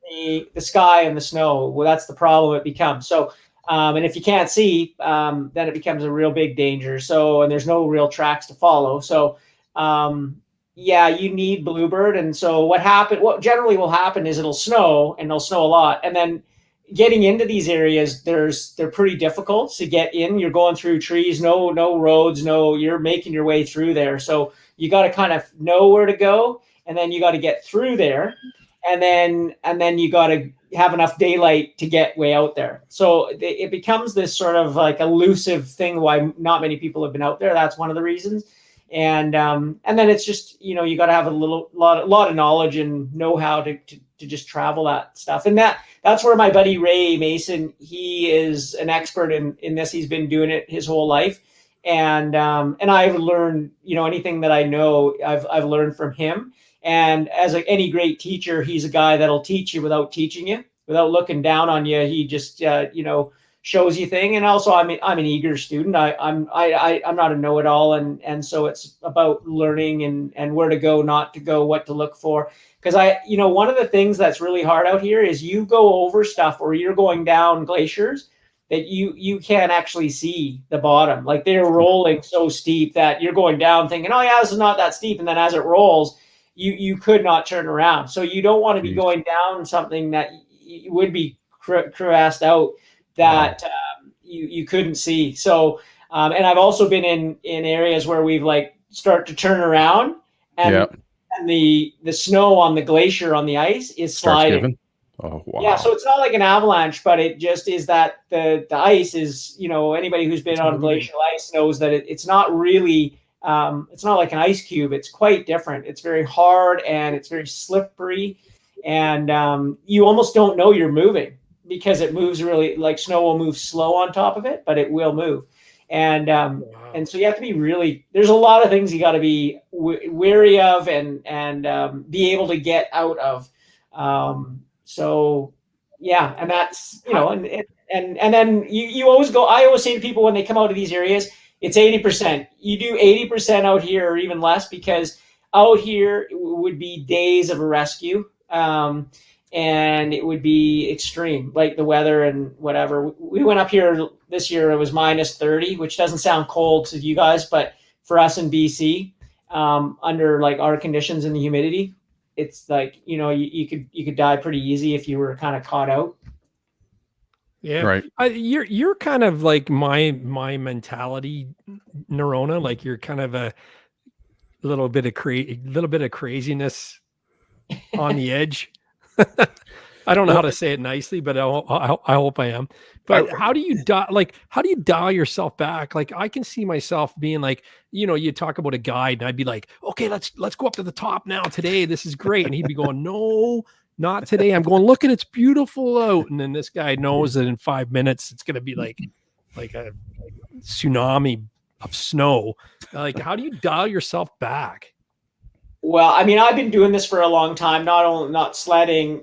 the sky and the snow. Well, that's the problem it becomes. So, and if you can't see, then it becomes a real big danger. So, and there's no real tracks to follow. So, yeah, you need bluebird. And so what generally will happen is it'll snow, and it'll snow a lot. And then getting into these areas, they're pretty difficult to get in. You're going through trees, no roads, you're making your way through there. So you got to kind of know where to go, and then you got to get through there. And then you got to have enough daylight to get way out there. So it becomes this sort of like elusive thing why not many people have been out there. That's one of the reasons. And then it's just, you got to have a lot of knowledge and know how to just travel that stuff. And that's where my buddy Ray Mason, he is an expert in this. He's been doing it his whole life. And I've learned, anything that I know, I've learned from him. And as any great teacher, he's a guy that'll teach you without teaching you, without looking down on you. He just, shows you thing. And also I'm an eager student. I'm not a know-it-all. And so it's about learning and where to go, not to go, what to look for. Because one of the things that's really hard out here is you go over stuff, or you're going down glaciers that you can't actually see the bottom. Like they're rolling so steep that you're going down thinking, oh yeah, this is not that steep. And then as it rolls, you could not turn around. So you don't want to be going down something that would be crevassed out that you couldn't see. So, and I've also been in areas where we've start to turn around and the snow on the glacier on the ice is sliding. Oh, wow. Yeah. So it's not like an avalanche, but it just is that the ice is, anybody who's been on glacial ice knows that it's not really, it's not like an ice cube. It's quite different. It's very hard and it's very slippery, and you almost don't know you're moving, because it moves really, like snow will move slow on top of it, but it will move. And and so you have to be really, there's a lot of things you got to be wary of and be able to get out of. So yeah, and that's, and then you always go, I always say to people when they come out of these areas, it's 80%. You do 80% out here or even less, because out here would be days of a rescue. And it would be extreme, like the weather and whatever. We went up here this year, it was -30, which doesn't sound cold to you guys, but for us in BC, under our conditions and the humidity, it's like, you could die pretty easy if you were kind of caught out. Yeah. Right. You're kind of like my mentality, Norona. Like you're kind of a little bit of craziness on the edge. I don't know how to say it nicely, but I hope I am. But how do you dial yourself back? Like I can see myself being like, you talk about a guide and I'd be like, okay, let's go up to the top now today. This is great. And he'd be going, no, not today. I'm going, look at it's beautiful out. And then this guy knows that in 5 minutes, it's going to be like a tsunami of snow. Like, how do you dial yourself back? Well, I mean, I've been doing this for a long time, not sledding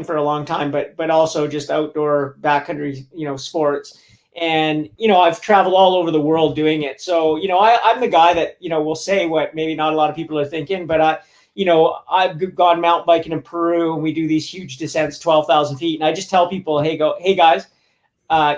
for a long time, but also just outdoor backcountry, sports. And, I've traveled all over the world doing it. So, I'm the guy that, will say what maybe not a lot of people are thinking, but I've gone mountain biking in Peru and we do these huge descents, 12,000 feet. And I just tell people, hey guys,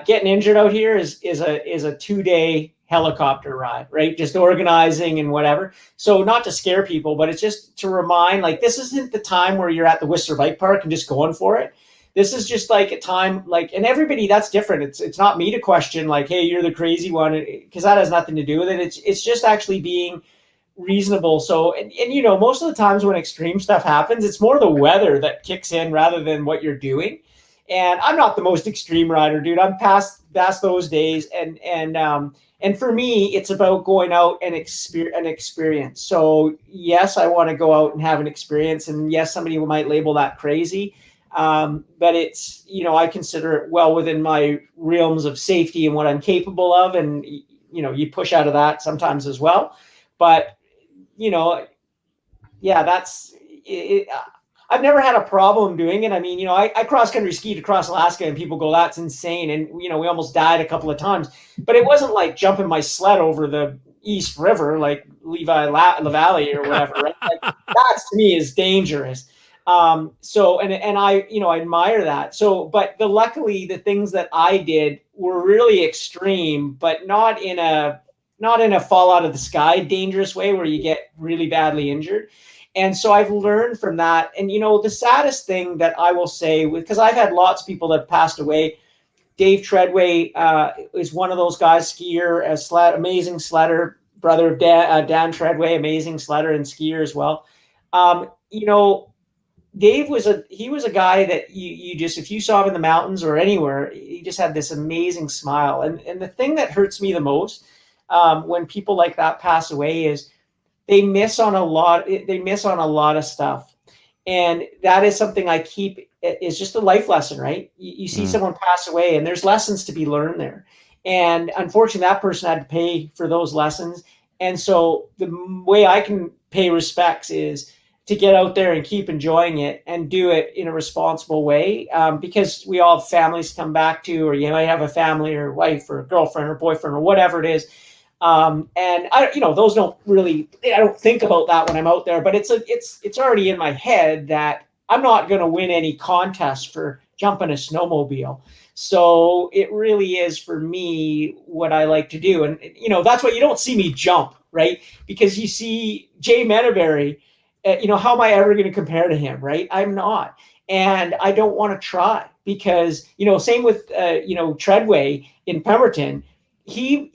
getting injured out here is a 2-day helicopter ride, right? Just organizing and whatever. So not to scare people, but it's just to remind, this isn't the time where you're at the Whistler Bike Park and just going for it. This is just like a time, and everybody, that's different. It's not me to question, hey, you're the crazy one, because that has nothing to do with it. It's just actually being reasonable. So, and you know, most of the times when extreme stuff happens, it's more the weather that kicks in rather than what you're doing. And I'm not the most extreme rider, dude. I'm past those days. And for me, it's about going out and experience. So yes, I want to go out and have an experience. And yes, somebody might label that crazy. But it's, you know, I consider it well within my realms of safety and what I'm capable of. And, you know, you push out of that sometimes as well. But, you know, yeah, that's it. I've never had a problem doing it. I mean, you know, I cross-country skied across Alaska and people go, that's insane. And, you know, we almost died a couple of times. But it wasn't like jumping my sled over the East River, like Levi LaValle or whatever. Right? Like, that to me is dangerous. So, and I, you know, I admire that. So, but luckily the things that I did were really extreme, but not in a fall out of the sky dangerous way where you get really badly injured. And so I've learned from that. And, you know, the saddest thing that I will say, because I've had lots of people that passed away. Dave Treadway is one of those guys, skier, amazing sledder, brother of Dan Treadway, amazing sledder and skier as well. You know, Dave was a guy that you just, if you saw him in the mountains or anywhere, he just had this amazing smile. And the thing that hurts me the most when people like that pass away is they miss on a lot of stuff. And that is something I keep, is just a life lesson, right? You see someone pass away and there's lessons to be learned there. And unfortunately, that person had to pay for those lessons. And so the way I can pay respects is to get out there and keep enjoying it and do it in a responsible way, because we all have families to come back to, or you might have a family or wife or a girlfriend or boyfriend or whatever it is. And I, you know, those don't really, I don't think about that when I'm out there, but it's already in my head that I'm not going to win any contest for jumping a snowmobile. So it really is for me what I like to do. And, you know, that's why you don't see me jump, right? Because you see Jay Menaberry, you know, how am I ever going to compare to him, right? I'm not. And I don't want to try because, you know, same with, you know, Treadway in Pemberton, he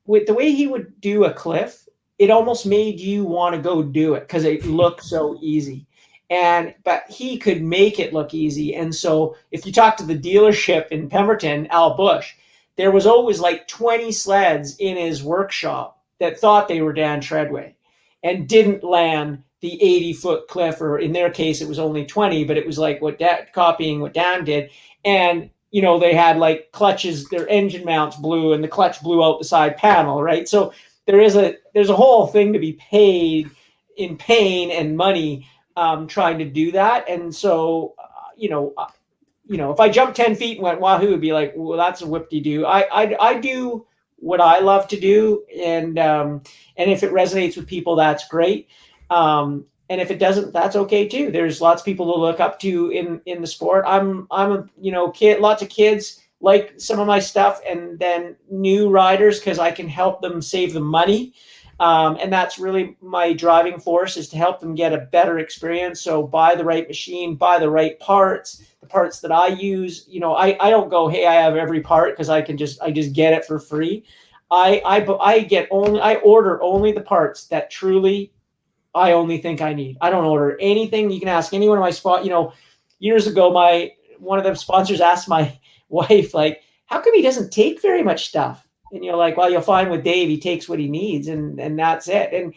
with the way he would do a cliff, it almost made you want to go do it because it looked so easy. But he could make it look easy. And so if you talk to the dealership in Pemberton, Al Bush, there was always like 20 sleds in his workshop that thought they were Dan Treadway and didn't land the 80-foot cliff, or in their case, it was only 20, but it was like copying what Dan did. And, you know, they had like clutches, their engine mounts blew and the clutch blew out the side panel, right? So there's a whole thing to be paid in pain and money trying to do that. And so, you know, if I jumped 10 feet and went wahoo, it'd be like, well, that's a whoop-de-doo. I do what I love to do. And if it resonates with people, that's great. And if it doesn't, that's okay too. There's lots of people to look up to in the sport. I'm a, you know, lots of kids like some of my stuff, and then new riders, because I can help them save them money. And that's really my driving force, is to help them get a better experience. So buy the right machine, buy the right parts, the parts that I use. You know, I don't go, hey, I have every part, because I just get it for free. I order only the parts that truly I only think I need. I don't order anything. You can ask anyone in my spot. You know, years ago, one of the sponsors asked my wife, like, how come he doesn't take very much stuff? And you're like, well, you'll find with Dave, he takes what he needs, and that's it. And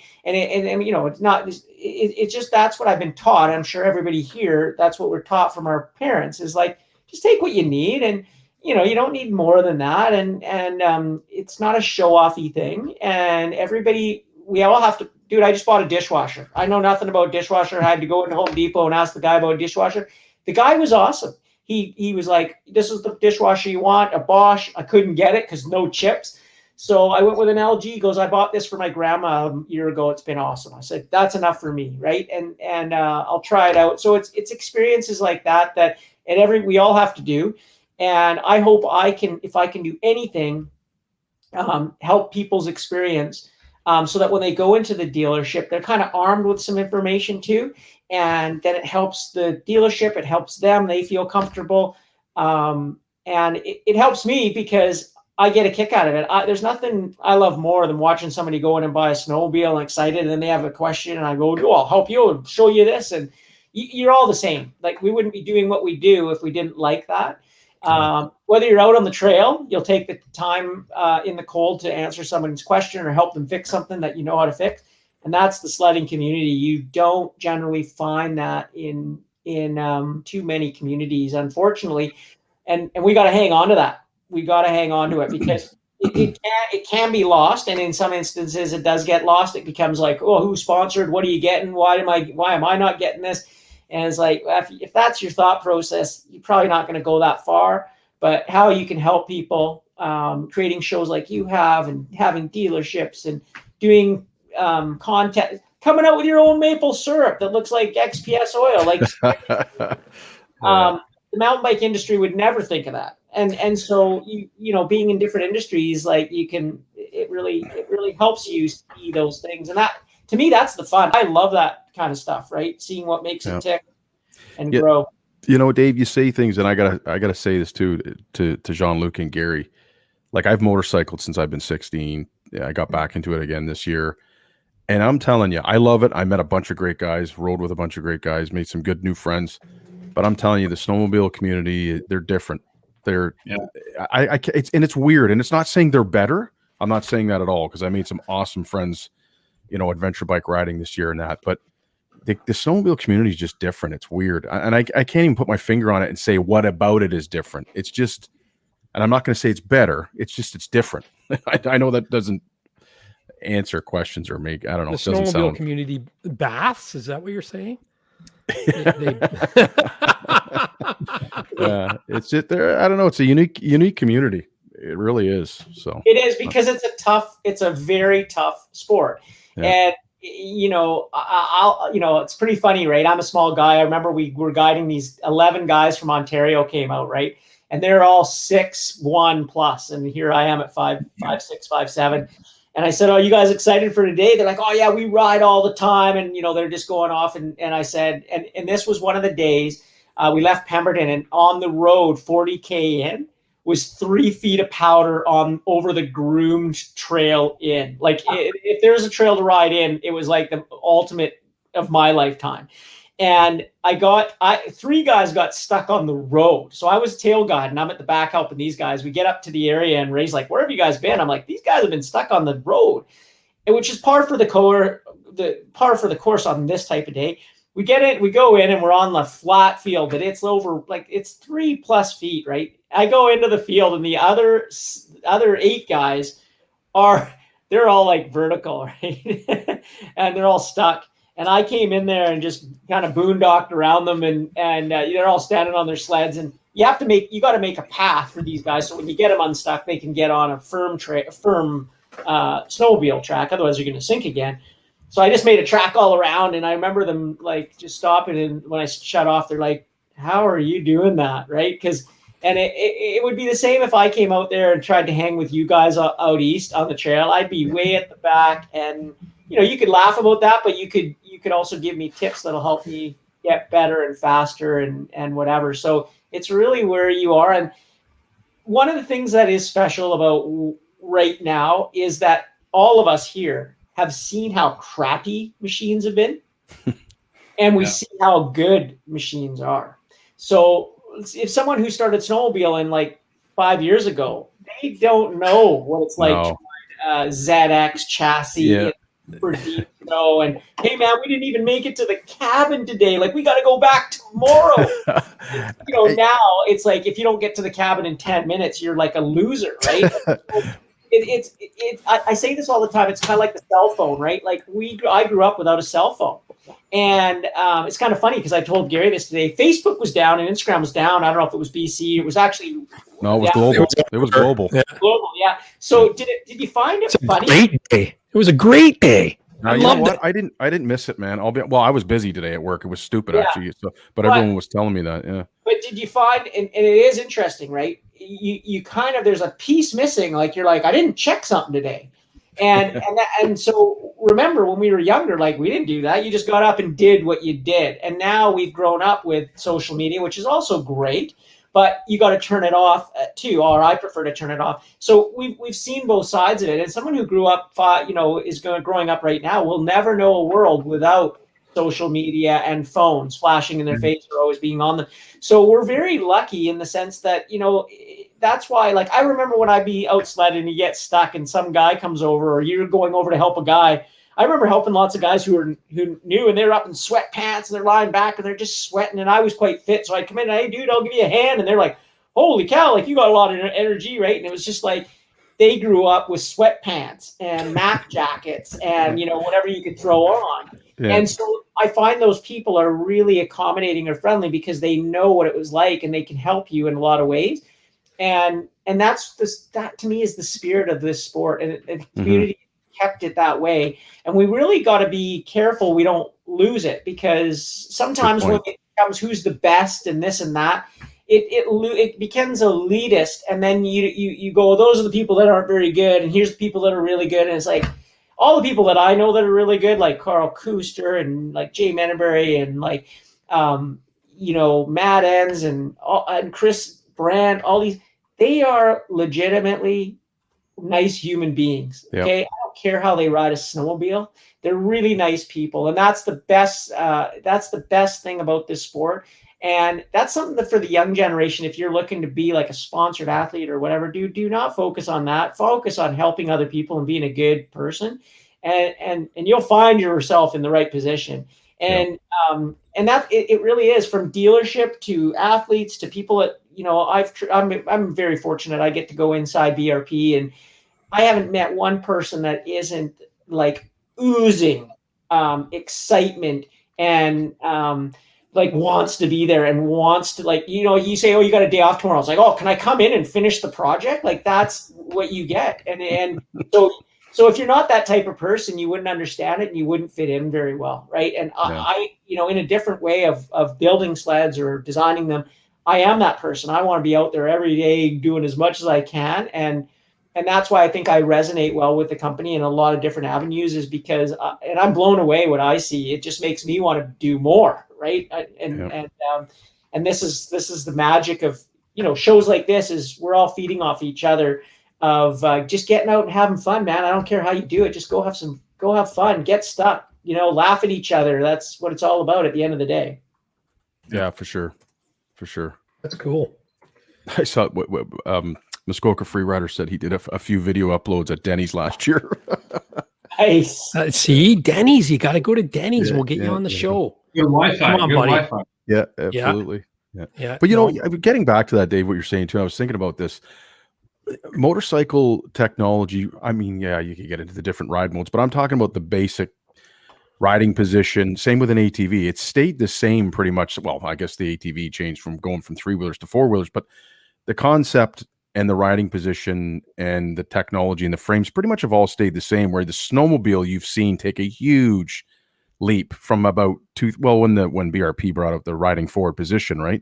you know, it's not, it's just, that's what I've been taught. I'm sure everybody here, that's what we're taught from our parents, is like, just take what you need. And, you know, you don't need more than that. And it's not a show-offy thing. And everybody, we all have to, dude, I just bought a dishwasher. I know nothing about dishwasher. I had to go into Home Depot and ask the guy about a dishwasher. The guy was awesome. He was like, this is the dishwasher you want, a Bosch. I couldn't get it because no chips. So I went with an LG. He goes, I bought this for my grandma a year ago. It's been awesome. I said, that's enough for me, right? And I'll try it out. So it's experiences like that we all have to do. And I hope if I can do anything, help people's experience, so that when they go into the dealership, they're kind of armed with some information too. And then it helps the dealership, it helps them, they feel comfortable. And it helps me, because I get a kick out of it. There's nothing I love more than watching somebody go in and buy a snowmobile and excited, and then they have a question, and I go, "Oh, I'll help you and show you this." And you're all the same. Like, we wouldn't be doing what we do if we didn't like that. Whether you're out on the trail, you'll take the time in the cold to answer someone's question or help them fix something that you know how to fix. And that's the sledding community. You don't generally find that in too many communities, unfortunately. And we got to hang on to that. We got to hang on to it, because it can be lost. And in some instances, it does get lost. It becomes like, oh, who's sponsored? What are you getting? Why am I not getting this? And it's like, if that's your thought process, you're probably not going to go that far. But how you can help people, creating shows like you have, and having dealerships, and doing content, coming out with your own maple syrup that looks like XPS oil. Like, the mountain bike industry would never think of that. And so you know, being in different industries, like, it really helps you see those things. And that, to me, that's the fun. I love that kind of stuff, right? Seeing what makes it tick and grow. You know, Dave, you say things, and I gotta say this too to Jean-Luc and Gary. Like, I've motorcycled since I've been 16. I got back into it again this year. And I'm telling you, I love it. I met a bunch of great guys, rode with a bunch of great guys, made some good new friends. But I'm telling you, the snowmobile community, they're different. They're, it's weird. And it's not saying they're better. I'm not saying that at all, because I made some awesome friends, you know, adventure bike riding this year and that. But the snowmobile community is just different. It's weird. And I can't even put my finger on it and say what about it is different. It's just, and I'm not going to say it's better. It's just, it's different. I know that doesn't answer questions or make, I don't know. The it doesn't snowmobile sound... community baths. Is that what you're saying? Yeah, it's just there. I don't know. It's a unique community. It really is. So it is, because it's a very tough sport. Yeah. And you know, it's pretty funny, right? I'm a small guy. I remember we were guiding these 11 guys from Ontario came out, right? And they're all 6'1" plus, and here I am at 5'6", 5'7". And I said, "Oh, you guys excited for today?" They're like, "Oh yeah, we ride all the time." And, you know, they're just going off. And I said, and this was one of the days we left Pemberton, and on the road, 40K in, was 3 feet of powder over the groomed trail in. Like, if there's a trail to ride in, it was like the ultimate of my lifetime. And 3 guys got stuck on the road. So I was tail guiding. I'm at the back helping these guys. We get up to the area, and Ray's like, "Where have you guys been?" I'm like, "These guys have been stuck on the road," and which is par for the course on this type of day. We get in, we go in, and we're on the flat field, but it's over, like, it's 3+ feet, right? I go into the field, and the other 8 guys they're all like vertical, right? And they're all stuck. And I came in there and just kind of boondocked around them, and they're all standing on their sleds. And you got to make a path for these guys, so when you get them unstuck, they can get on a firm snowmobile track. Otherwise, you're going to sink again. So I just made a track all around, and I remember them like just stopping. And when I shut off, they're like, "How are you doing that?" Right? And it would be the same if I came out there and tried to hang with you guys out east on the trail. I'd be way at the back, and you know, you could laugh about that, but you could also give me tips that'll help me get better and faster and whatever. So it's really where you are. And one of the things that is special about right now is that all of us here have seen how crappy machines have been, and we see how good machines are. So if someone who started snowmobiling like 5 years ago, they don't know what it's like to ride a ZX chassis for deep snow. And hey man, we didn't even make it to the cabin today. Like, we got to go back tomorrow. You know, now it's like, if you don't get to the cabin in 10 minutes, you're like a loser, right? I say this all the time. It's kind of like the cell phone, right? Like, I grew up without a cell phone. And it's kind of funny, because I told Gary this today. Facebook was down and Instagram was down. I don't know if it was BC. It was actually... No, it was global. It was global. Yeah. Global, yeah. So did you find it funny? Great day. It was a great day. I loved it. I didn't miss it, man. I was busy today at work. It was stupid, actually. So, but everyone was telling me that, yeah. But did you find, and it is interesting, right? You kind of, there's a piece missing. Like, you're like, I didn't check something today. And so remember, when we were younger, like, we didn't do that. You just got up and did what you did. And now we've grown up with social media, which is also great. but you got to turn it off too, or I prefer to turn it off. So we've seen both sides of it. And someone who grew up, growing up right now will never know a world without social media and phones flashing in their face or always being on them. So we're very lucky in the sense that, that's why, like, I remember when I'd be out sledding and you get stuck and some guy comes over, or you're going over to help a guy. I remember helping lots of guys who knew, and they're up in sweatpants and they're lying back and they're just sweating. And I was quite fit. So I'd come in, hey dude, I'll give you a hand. And they're like, holy cow, like you got a lot of energy, right? And it was just like, they grew up with sweatpants and Mac jackets and, whatever you could throw on. Yeah. And so I find those people are really accommodating or friendly because they know what it was like and they can help you in a lot of ways. And that to me is the spirit of this sport, and the community kept it that way. And we really got to be careful we don't lose it, because sometimes when it becomes who's the best and this and that, it becomes elitist. And then you go, those are the people that aren't very good, and here's the people that are really good. And it's like all the people that I know that are really good, like Carl Kuster and like Jay Menenberry and like Matt Enns and Chris Brandt, all these, they are legitimately nice human beings. Okay. Yep. I don't care how they ride a snowmobile. They're really nice people. And that's the best thing about this sport. And that's something that for the young generation, if you're looking to be like a sponsored athlete or whatever, do not focus on that. Focus on helping other people and being a good person. And you'll find yourself in the right position. And, and that it really is, from dealership to athletes to people that, I'm very fortunate. I get to go inside BRP, and I haven't met one person that isn't like oozing excitement and like wants to be there and wants to, like, you say, oh, you got a day off tomorrow. It's like, oh, can I come in and finish the project? Like, that's what you get. And so if you're not that type of person, you wouldn't understand it and you wouldn't fit in very well. Right. And I in a different way of building sleds or designing them, I am that person. I want to be out there every day doing as much as I can. And that's why I think I resonate well with the company in a lot of different avenues, is because, and I'm blown away what I see. It just makes me want to do more. Right. And this is the magic of, shows like this, is we're all feeding off each other, of just getting out and having fun, man. I don't care how you do it. Just go have fun, get stuck, laugh at each other. That's what it's all about at the end of the day. Yeah, for sure. That's cool. I saw Muskoka Freerider said he did a few video uploads at Denny's last year. Nice. See, Denny's, you got to go to Denny's. Yeah, we'll get you on the show. Good Wi-Fi. Come on, good buddy. Wi-Fi. Yeah, absolutely. Yeah. But getting back to that, Dave, what you're saying too, I was thinking about this motorcycle technology. I mean, you could get into the different ride modes, but I'm talking about the basic riding position. Same with an ATV. It stayed the same pretty much. Well, I guess the ATV changed from going from 3-wheelers to 4-wheelers, but the concept and the riding position and the technology and the frames pretty much have all stayed the same, where the snowmobile you've seen take a huge leap from about when BRP brought up the riding forward position, right?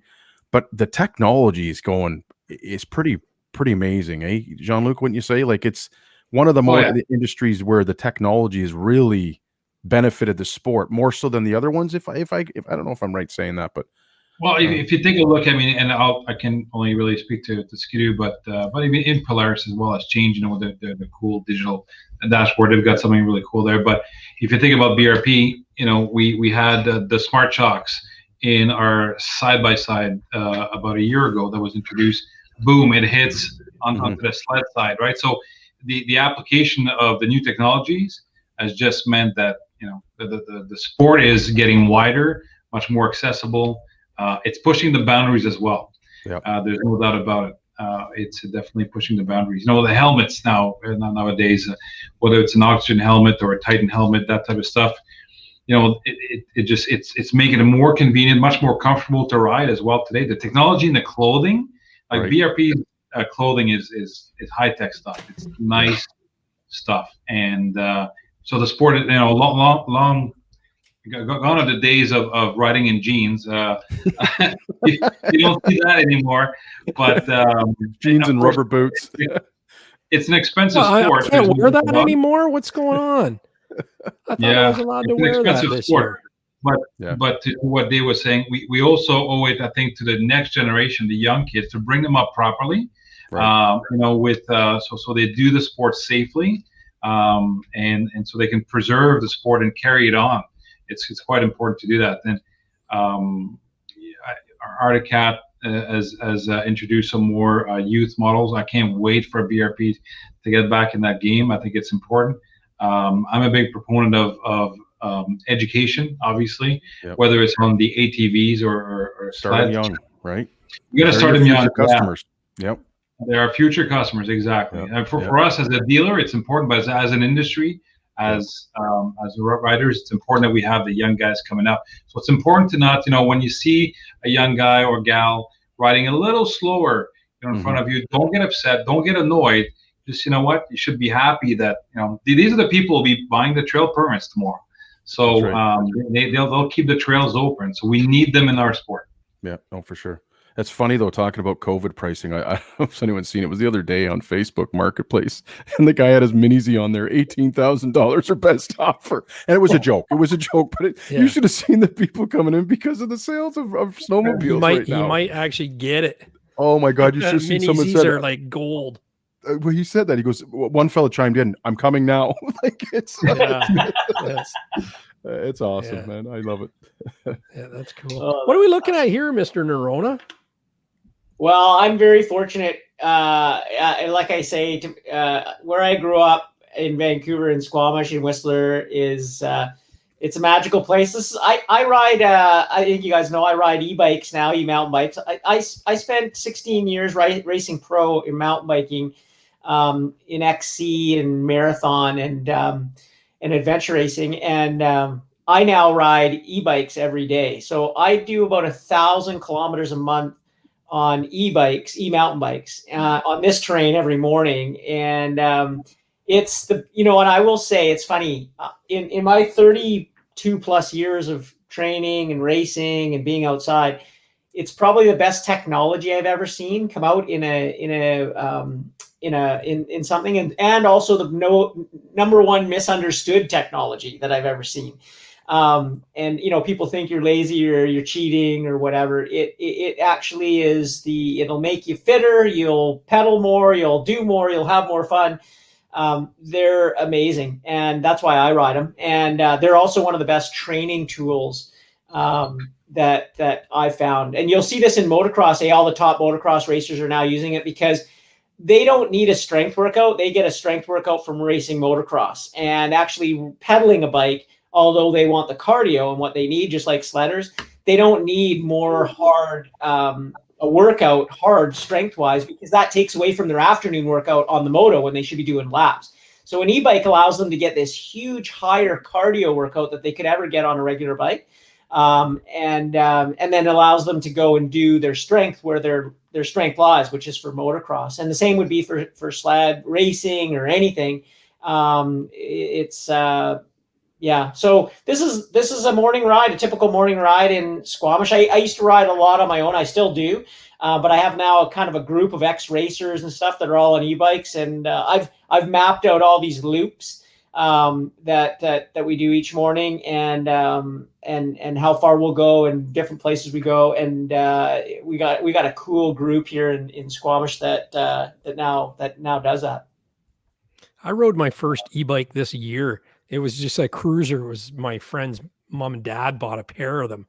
But the technology is pretty amazing, eh, Jean-Luc? Wouldn't you say? Like, it's one of the more industries where the technology has really benefited the sport more so than the other ones. If I don't know if I'm right saying that, but if you take a look, I mean, and I can only really speak to skidoo, but I mean, in Polaris as well has changed. The cool digital dashboard, they've got something really cool there. But if you think about BRP, we had the Smart Shocks in our side-by-side about a year ago that was introduced. Boom, it hits onto the sled side, right? So the application of the new technologies has just meant that the sport is getting wider, much more accessible. It's pushing the boundaries as well. Yep. There's no doubt about it. It's definitely pushing the boundaries. The helmets nowadays, whether it's an oxygen helmet or a Titan helmet, that type of stuff, it's making it more convenient, much more comfortable to ride as well today. The technology and the clothing, like BRP clothing is high tech stuff. It's nice stuff, and so the sport, long gone are the days of riding in jeans. You don't see that anymore. But jeans and rubber boots. It's an expensive sport. I can't wear that anymore. What's going on? I thought I was allowed to wear that this year. But to what Dave was saying, we also owe it, I think, to the next generation, the young kids, to bring them up properly. Right. With so they do the sport safely, and so they can preserve the sport and carry it on. It's quite important to do that. And Arctic Cat has introduced some more youth models. I can't wait for BRP to get back in that game. I think it's important. I'm a big proponent of education, obviously, whether it's on the ATVs or starting young, right? You got to start them young. Customers. Yep. There are future customers, exactly. And for us as a dealer, it's important, but as an industry, as riders, it's important that we have the young guys coming up. So it's important to not, when you see a young guy or gal riding a little slower in front of you, don't get upset, don't get annoyed. Just, you should be happy that, these are the people who will be buying the trail permits tomorrow. So they'll keep the trails open. So we need them in our sport. Yeah, no, for sure. That's funny though, talking about COVID pricing. I don't know if anyone's seen it. It was the other day on Facebook Marketplace, and the guy had his Mini Z on there, $18,000 or best offer, and it was a joke. It was a joke, but you should have seen the people coming in because of the sales of snowmobiles. You might actually get it. Oh my God, you should have seen someone said are like gold. Well, he said that. He goes, one fella chimed in, "I'm coming now." Like it's it's awesome, man. I love it. Yeah, that's cool. What are we looking at here, Mr. Norona? Well, I'm very fortunate. Like I say, where I grew up in Vancouver and Squamish and Whistler is it's a magical place. I ride. I think you guys know I ride e-bikes now, e-mountain bikes. I spent 16 years racing pro in mountain biking, in XC and marathon and adventure racing, and I now ride e-bikes every day. So I do about 1,000 kilometers a month on e-bikes, e-mountain bikes, on this terrain every morning. And it's and I will say it's funny, in my 32 plus years of training and racing and being outside, it's probably the best technology I've ever seen come out in something, and also the number one misunderstood technology that I've ever seen. People think you're lazy or you're cheating or whatever. It actually is it'll make you fitter. You'll pedal more, you'll do more, you'll have more fun. They're amazing. And that's why I ride them. And they're also one of the best training tools that I found. And you'll see this in motocross. All the top motocross racers are now using it because they don't need a strength workout. They get a strength workout from racing motocross and actually pedaling a bike. Although they want the cardio and what they need, just like sledders, they don't need more hard strength wise, because that takes away from their afternoon workout on the moto when they should be doing laps. So an e-bike allows them to get this huge higher cardio workout that they could ever get on a regular bike, and then allows them to go and do their strength where their strength lies, which is for motocross. And the same would be for sled racing or anything. So this is a morning ride, a typical morning ride in Squamish. I used to ride a lot on my own. I still do, but I have now kind of a group of ex-racers and stuff that are all on e-bikes, and I've mapped out all these loops that we do each morning, and how far we'll go and different places we go, and we got a cool group here in Squamish that now does that. I rode my first e-bike this year. It was just a cruiser. It was my friend's mom and dad bought a pair of them,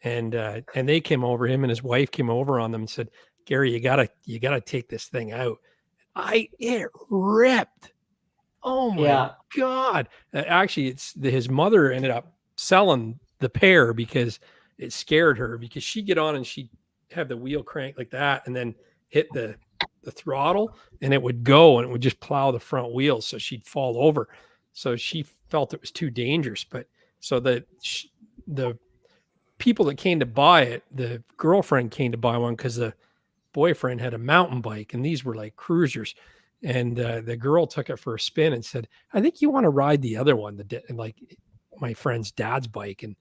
and they came over. Him and his wife came over on them and said, "Gary, you gotta take this thing out." It ripped. Oh my God! Actually, his mother ended up selling the pair because it scared her, because she'd get on and she'd have the wheel crank like that and then hit the throttle and it would go and it would just plow the front wheels, so she'd fall over. So she felt it was too dangerous. But so the people that came to buy it, the girlfriend came to buy one because the boyfriend had a mountain bike, and these were like cruisers. And the girl took it for a spin and said, "I think you want to ride the other one, like my friend's dad's bike." And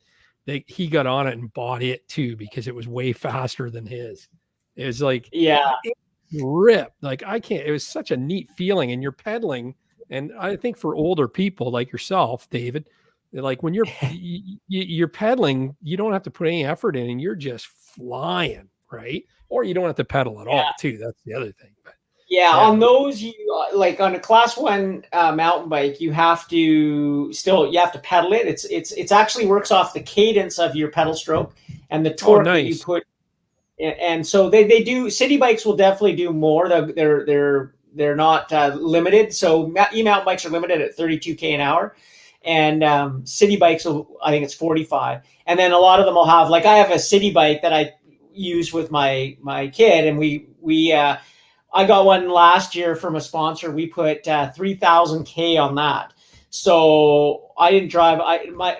he got on it and bought it too because it was way faster than his. It was like, it ripped. Like it was such a neat feeling, and you're pedaling. And I think for older people like yourself, David, Like when you're pedaling, you don't have to put any effort in and you're just flying, right? Or you don't have to pedal at all too. That's the other thing. But on those, you like on a class 1 mountain bike, you have to pedal it. It's actually works off the cadence of your pedal stroke and the torque that you put. And so they do. City bikes will definitely do more. They're not limited. So e-mountain bikes are limited at 32K an hour, and city bikes I think it's 45. And then a lot of them will have, like, I have a city bike that I use with my kid, and I got one last year from a sponsor. We put 3,000K on that. So I didn't drive.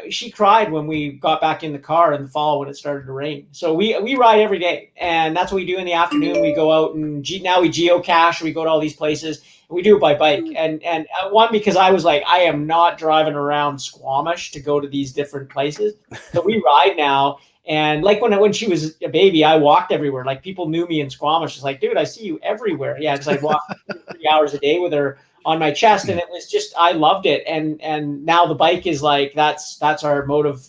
She cried when we got back in the car in the fall when it started to rain. So we ride every day, and that's what we do in the afternoon. We go out and now we geocache. We go to all these places, and we do it by bike. And one, because I was like, I am not driving around Squamish to go to these different places. So we ride now. And like when she was a baby, I walked everywhere. Like people knew me in Squamish. It's like, dude, I see you everywhere. Yeah, because I walked 3 hours a day with her on my chest, and it was just, I loved it. And now the bike is like, that's our mode of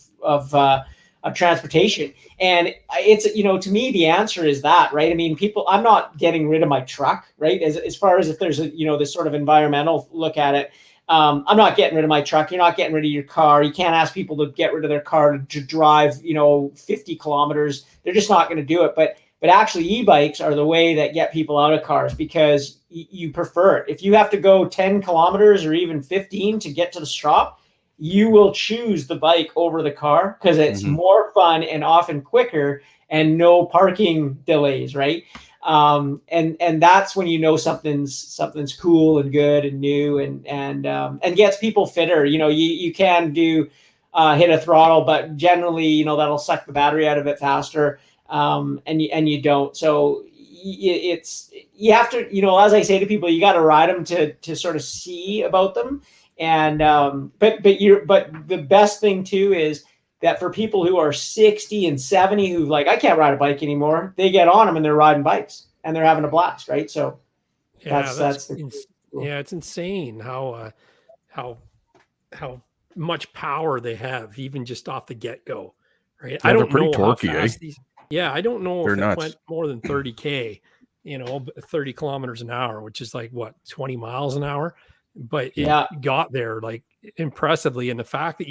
transportation. And it's, to me, the answer is that, right? I mean, I'm not getting rid of my truck, right? As far as if there's this sort of environmental look at it. I'm not getting rid of my truck. You're not getting rid of your car. You can't ask people to get rid of their car to drive, 50 kilometers. They're just not going to do it. But actually, e-bikes are the way that get people out of cars because you prefer it. If you have to go 10 kilometers or even 15 to get to the stop, you will choose the bike over the car because it's more fun and often quicker and no parking delays, right? And that's when something's cool and good and new and gets people fitter. You can do hit a throttle, but generally, that'll suck the battery out of it faster. And you don't. So you have to, as I say to people, you got to ride them to sort of see about them. And but the best thing too is that for people who are 60 and 70 who like, I can't ride a bike anymore, they get on them and they're riding bikes and they're having a blast, right? So it's insane how much power they have even just off the get-go, right? Yeah, I don't pretty know torquey, how fast these. Yeah, I don't know if it went more than 30K, 30 kilometers an hour, which is like what, 20 miles an hour. But it got there like impressively. And the fact that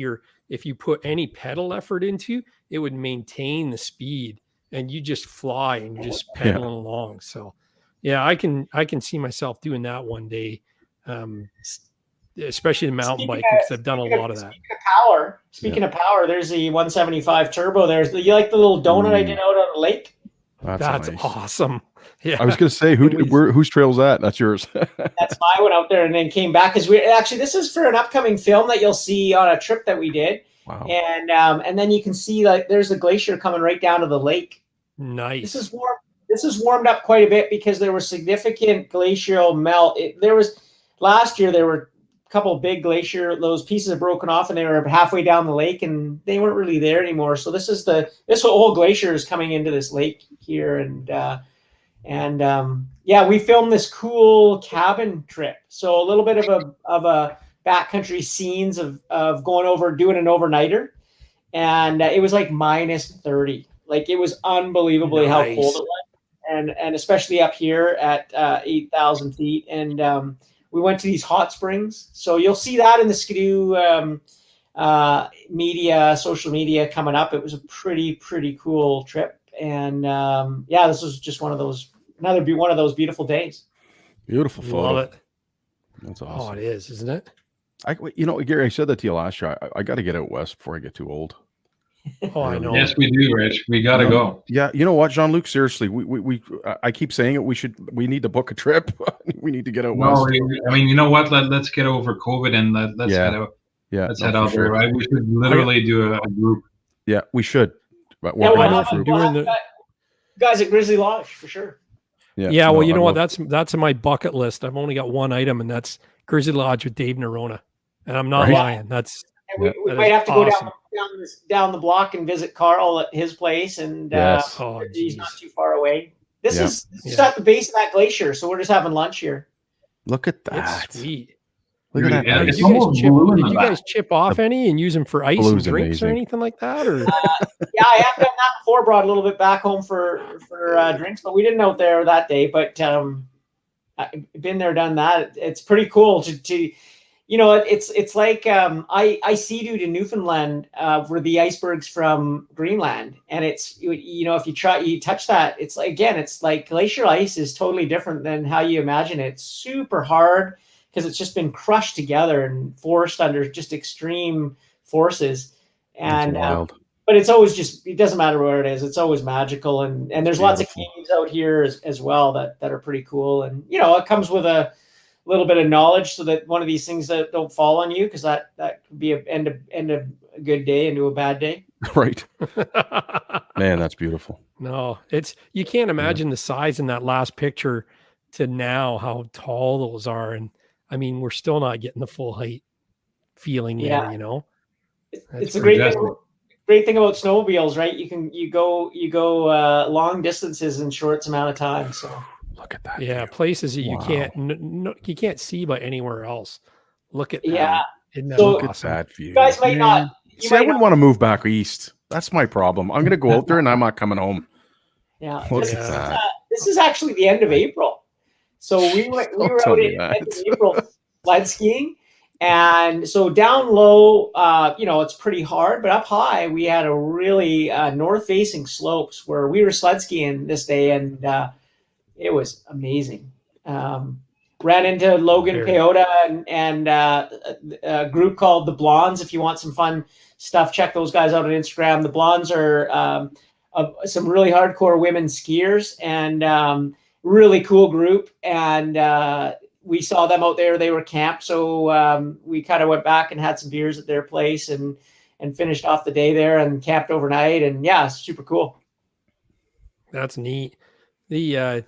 if you put any pedal effort into, it would maintain the speed and you just fly and you're just pedaling along. So yeah, I can see myself doing that one day. Especially the mountain bike, because I've done a lot of that. Speaking of power, there's the 175 turbo. You like the little donut I did out on the lake? That's nice. Awesome. Yeah, I was going to say, whose trail's that? That's yours. That's my one out there, and then came back because this is for an upcoming film that you'll see on a trip that we did. Wow. And then you can see like there's a glacier coming right down to the lake. Nice. This is warmed up quite a bit because there was significant glacial melt. Last year there were a couple of big glacier, those pieces have broken off and they were halfway down the lake and they weren't really there anymore. So this whole glacier is coming into this lake here. And we filmed this cool cabin trip. So a little bit of a backcountry scenes of going over, doing an overnighter. And it was like minus 30. Like it was unbelievably how cold it was. And especially up here at 8,000 feet. And we went to these hot springs. So you'll see that in the skidoo social media coming up. It was a pretty cool trip. And this was just one of those beautiful days. Beautiful photo. Love it. That's awesome. Oh, it is, isn't it? Gary, I said that to you last year. I got to get out west before I get too old. Oh, I know. Yes, we do, Rich. We got to go. Yeah, you know what, Jean-Luc? Seriously, I keep saying it. We need to book a trip. We need to get out west. I mean, you know what? Let's get over COVID and let's head out. Yeah, let's head out there. Right? We should literally do a group. Yeah, we should. Guys at Grizzly Lodge for sure. Yeah. Well, you know what? That's on my bucket list. I've only got one item, and that's Grizzly Lodge with Dave NORONA. And I'm not lying. That's. And we might have to go down the block and visit Carl at his place, and he's not too far away. This is at the base of that glacier, so we're just having lunch here. Look at that! It's sweet. Look at that. Yeah, Did it's you guys almost chip, blue in did the you back. guys chip off any and use them for ice and Blue's drinks or amazing. anything like that? Or Yeah, I have done that before. Brought a little bit back home for drinks, but we didn't out there that day. But I've been there, done that. It's pretty cool to it's like I sea-dooed in Newfoundland for the icebergs from Greenland, and it's if you touch that, it's like glacier ice is totally different than how you imagine it. It's super hard because it's just been crushed together and forced under just extreme forces. And That's wild. but it's always it doesn't matter where it is. It's always magical. And there's lots of caves out here as well that are pretty cool. And, it comes with a little bit of knowledge so that one of these things that don't fall on you, because that could be end of a good day into a bad day. Right. Man, that's beautiful. no, you can't imagine the size in that last picture to now how tall those are. And I mean, we're still not getting the full height feeling there, It's a great thing about snowmobiles, right? You go long distances in short amount of time. So look at that. Yeah, places that you can't see by anywhere else. Look at that. Yeah. Isn't that Look awesome? at that view. you guys might not. See, I wouldn't want to move back east. That's my problem. I'm going to go out there and I'm not coming home. Yeah. Look This at that. this is actually the end of April. So we were tell out me in that. end of April sled skiing. And so down low, it's pretty hard, but up high, we had a really north-facing slopes where we were sled skiing this day, and it was amazing. Ran into Logan Peyoda and a group called the Blondes. If you want some fun stuff, check those guys out on Instagram. The Blondes are some really hardcore women skiers, and really cool group. And we saw them out there. They were camped. So we kind of went back and had some beers at their place and finished off the day there and camped overnight. And yeah, super cool. That's neat. Is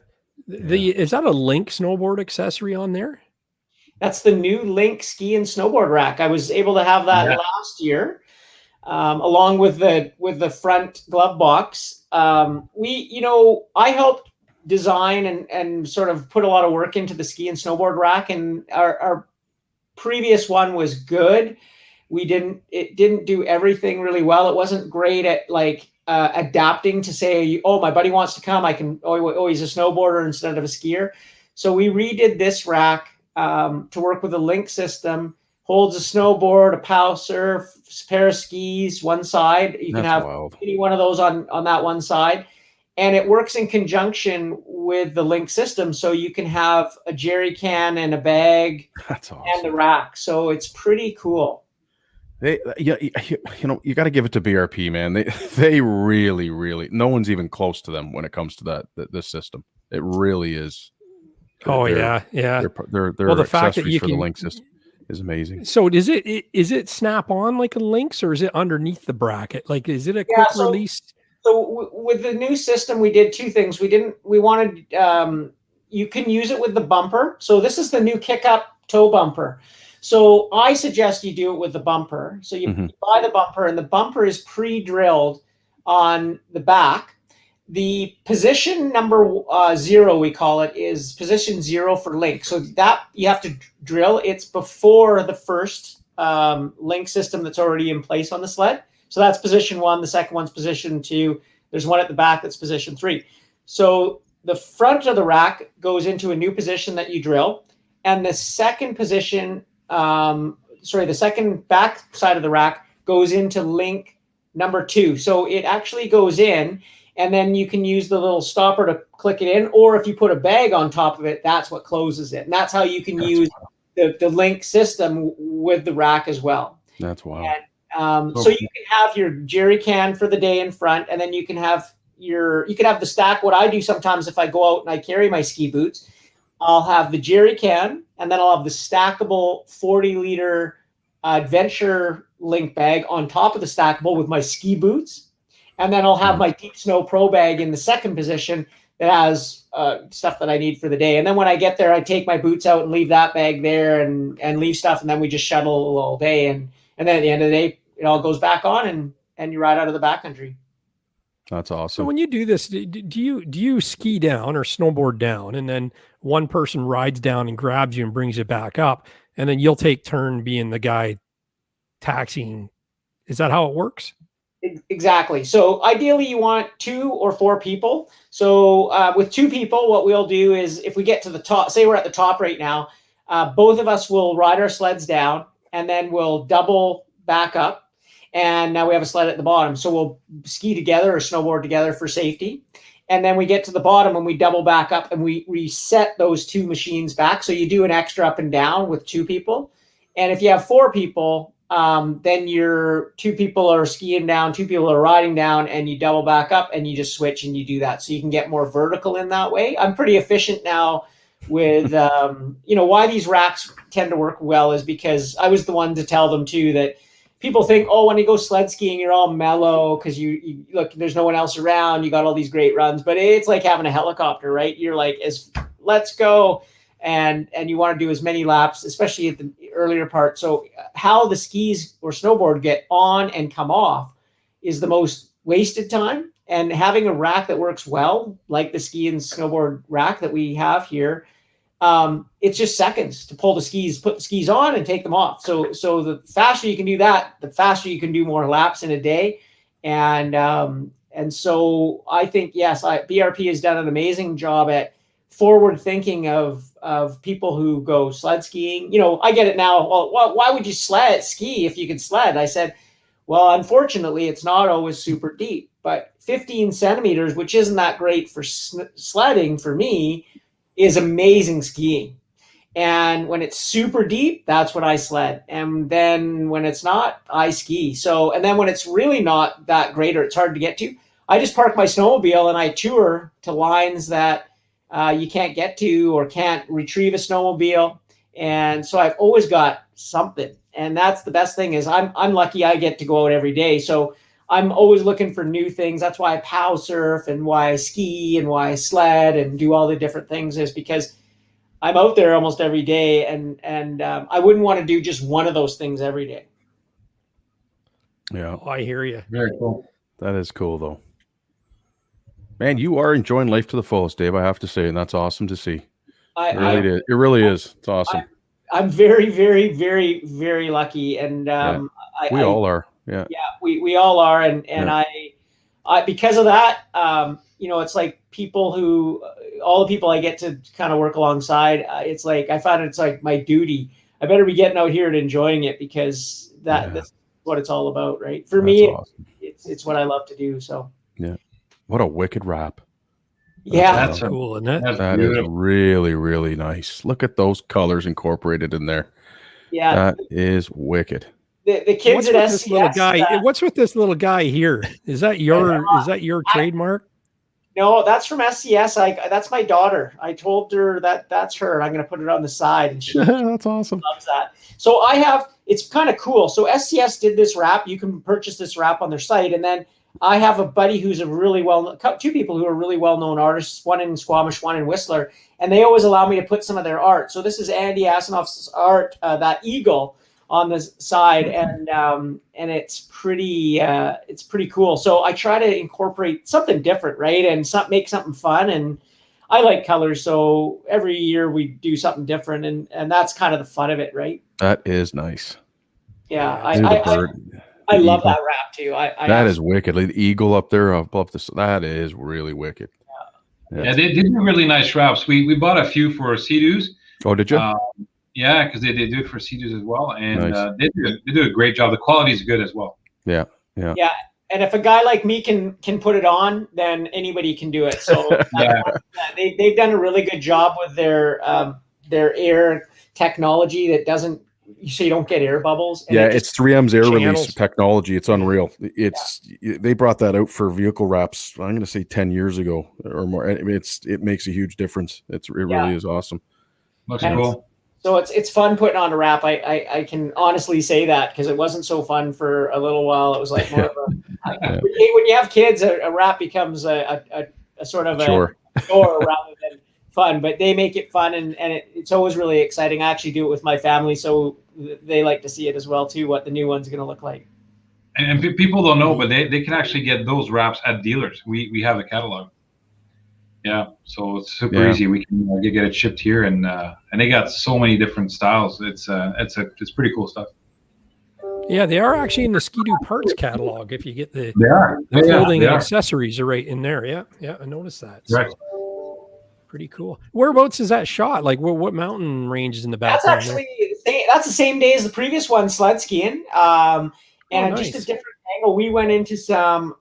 that a Link snowboard accessory on there? That's the new Link ski and snowboard rack. I was able to have that last year, along with the front glove box. I helped design and sort of put a lot of work into the ski and snowboard rack, and our previous one was good. It didn't do everything really well. It wasn't great at adapting to say, oh, my buddy wants to come, I can, he's a snowboarder instead of a skier. So we redid this rack to work with a Link system. Holds a snowboard, a pow surf, pair of skis, one side. You can have any one of those on that one side. And it works in conjunction with the Link system. So you can have a jerry can and a bag and the rack. So it's pretty cool. You got to give it to BRP, man. They really, really, no one's even close to them when it comes to this system. It really is. Yeah. Their the fact that you for can, the Link system is amazing. So is it snap on like a Lynx, or is it underneath the bracket? Like, is it a quick release? So with the new system, we did two things. We wanted, you can use it with the bumper. So this is the new kick up toe bumper. So I suggest you do it with the bumper. So you buy the bumper, and the bumper is pre-drilled on the back. The position number 0, we call it, is position 0 for Link. So that you have to drill. It's before the first Link system that's already in place on the sled. So that's position 1. The second one's position 2. There's one at the back that's position 3. So the front of the rack goes into a new position that you drill, and the second position, the second back side of the rack goes into Link number 2. So it actually goes in, and then you can use the little stopper to click it in, or if you put a bag on top of it, that's what closes it. And that's how you can use the Link system with the rack as well. That's wild. And, so you can have your jerry can for the day in front, and then you can have the stack. What I do sometimes, if I go out and I carry my ski boots, I'll have the jerry can, and then I'll have the stackable 40-liter Adventure Link bag on top of the stackable with my ski boots. And then I'll have my Deep Snow Pro bag in the second position that has stuff that I need for the day. And then when I get there, I take my boots out and leave that bag there and leave stuff. And then we just shuttle all day. And then at the end of the day, it all goes back on and you ride out of the backcountry. That's awesome. So when you do this, do you ski down or snowboard down, and then one person rides down and grabs you and brings you back up? and then you'll take turn being the guy taxiing. Is that how it works? Exactly. So ideally you want 2 or 4 people. So with 2 people, what we'll do is if we get to the top, say we're at the top right now, both of us will ride our sleds down and then we'll double back up. And now we have a sled at the bottom. So we'll ski together or snowboard together for safety. And then we get to the bottom and we double back up and we reset those 2 machines back. So you do an extra up and down with 2 people. And if you have 4 people, then your 2 people are skiing down, 2 people are riding down, and you double back up and you just switch and you do that. So you can get more vertical in that way. I'm pretty efficient now with, why these racks tend to work well is because I was the one to tell them too that people think, oh, when you go sled skiing, you're all mellow because you look, there's no one else around. You got all these great runs, but it's like having a helicopter, right? You're like, let's go. And you want to do as many laps, especially at the earlier part. So how the skis or snowboard get on and come off is the most wasted time. And having a rack that works well, like the ski and snowboard rack that we have here, it's just seconds to pull the skis, put the skis on and take them off. So the faster you can do that, the faster you can do more laps in a day. And so I think, yes, BRP has done an amazing job at forward thinking of people who go sled skiing. I get it now. Well, why would you ski if you can sled? I said, well, unfortunately, it's not always super deep, but 15 centimeters, which isn't that great for sledding for me, is amazing skiing. And when it's super deep, that's when I sled. And then when it's not, I ski. So, and then when it's really not that great or it's hard to get to, I just park my snowmobile and I tour to lines that you can't get to or can't retrieve a snowmobile. And so I've always got something. And that's the best thing is I'm lucky I get to go out every day. So I'm always looking for new things. That's why I pow surf and why I ski and why I sled and do all the different things is because I'm out there almost every day. And I wouldn't want to do just one of those things every day. Yeah. Oh, I hear you. Very cool. That is cool though. Man, you are enjoying life to the fullest, Dave, I have to say, and that's awesome to see. It really is. It's awesome. I'm very, very, very, very lucky. And we all are. Yeah. Yeah, we all are. And I because of that, it's like all the people I get to kind of work alongside, it's like, I find it's like my duty. I better be getting out here and enjoying it because that's what it's all about, right? For me, awesome. It's what I love to do. So, yeah. What a wicked wrap. Yeah. That's cool, isn't it? That is really, really nice. Look at those colors incorporated in there. Yeah. That is wicked. The kids at SCS. What's with this little guy here? Is that your trademark? No, that's from SCS. That's my daughter. I told her that's her. I'm going to put it on the side. And she that's awesome. Loves that. So it's kind of cool. So SCS did this wrap. You can purchase this wrap on their site. And then I have a buddy who's a really two people who are really well-known artists, one in Squamish, one in Whistler, and they always allow me to put some of their art. So this is Andy Asanoff's art, that eagle on the side, and it's pretty cool. So I try to incorporate something different, right, and make something fun. And I like colors, so every year we do something different, and that's kind of the fun of it, right? That is nice. Yeah, I love that wrap too. That is wicked. The eagle up there above this. That is really wicked. Yeah, they do really nice wraps. We bought a few for skidoos. Oh, did you? Yeah, because they do it for skidoos as well, and nice. They do a great job. The quality is good as well. Yeah. And if a guy like me can put it on, then anybody can do it. So they've done a really good job with their air technology that doesn't. So you don't get air bubbles. And it's 3M's air release technology. It's unreal. They brought that out for vehicle wraps. I'm going to say 10 years ago or more. I mean, it makes a huge difference. It really is awesome. Looks cool. So it's fun putting on a wrap. I can honestly say that because it wasn't so fun for a little while. It was like more of a when you have kids, a wrap becomes a sort of a chore rather than fun, but they make it fun and it's always really exciting. I actually do it with my family, so they like to see it as well too, what the new one's going to look like. And people don't know, but they can actually get those wraps at dealers. We have a catalog. Yeah, so it's super easy. We can get it shipped here, and they got so many different styles. It's pretty cool stuff. Yeah, they are actually in the Skidoo parts catalog. If you get the clothing and accessories are right in there. Yeah, I noticed that. Right. So, pretty cool. Whereabouts is that shot? Like, what mountain range is in the background? That's the same day as the previous one, sled skiing. And nice. Just a different angle. We went into some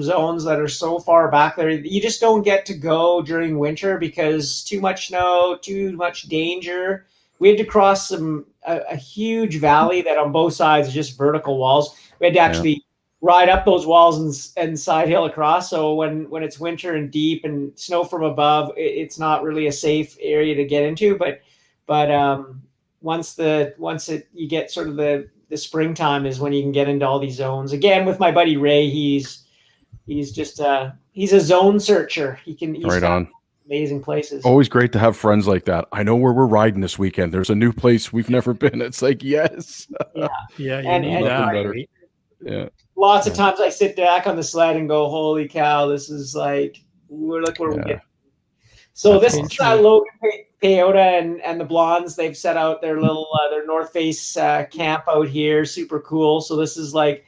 zones that are so far back there. You just don't get to go during winter because too much snow, too much danger. We had to cross a huge valley that on both sides is just vertical walls. We had to actually ride up those walls and side hill across. So when it's winter and deep and snow from above, it's not really a safe area to get into. But once you get sort of the springtime is when you can get into all these zones. Again, with my buddy Ray, he's just he's a zone searcher. He's right on. Amazing places. Always great to have friends like that. I know where we're riding this weekend. There's a new place we've never been. It's like, yes. Yeah. And better. Yeah. Lots of times I sit back on the sled and go, holy cow, this is like, look where we're getting. So this is Logan Peyote and the Blondes. They've set out their little, their North Face camp out here. Super cool. So this is like,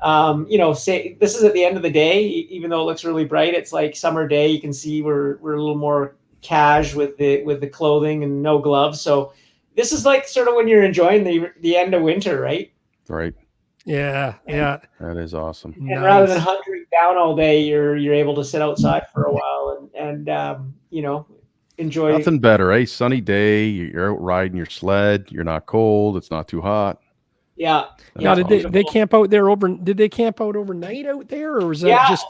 this is at the end of the day, even though it looks really bright, it's like summer day. You can see we're a little more cash with the clothing and no gloves. So this is like sort of when you're enjoying the end of winter, right? Right. Yeah. That is awesome. And rather than hunkering down all day, you're able to sit outside for a while and enjoy. Nothing better, eh? Sunny day, you're out riding your sled, you're not cold, it's not too hot. Yeah. Now, did they camp out there did they camp out overnight out there, or was that just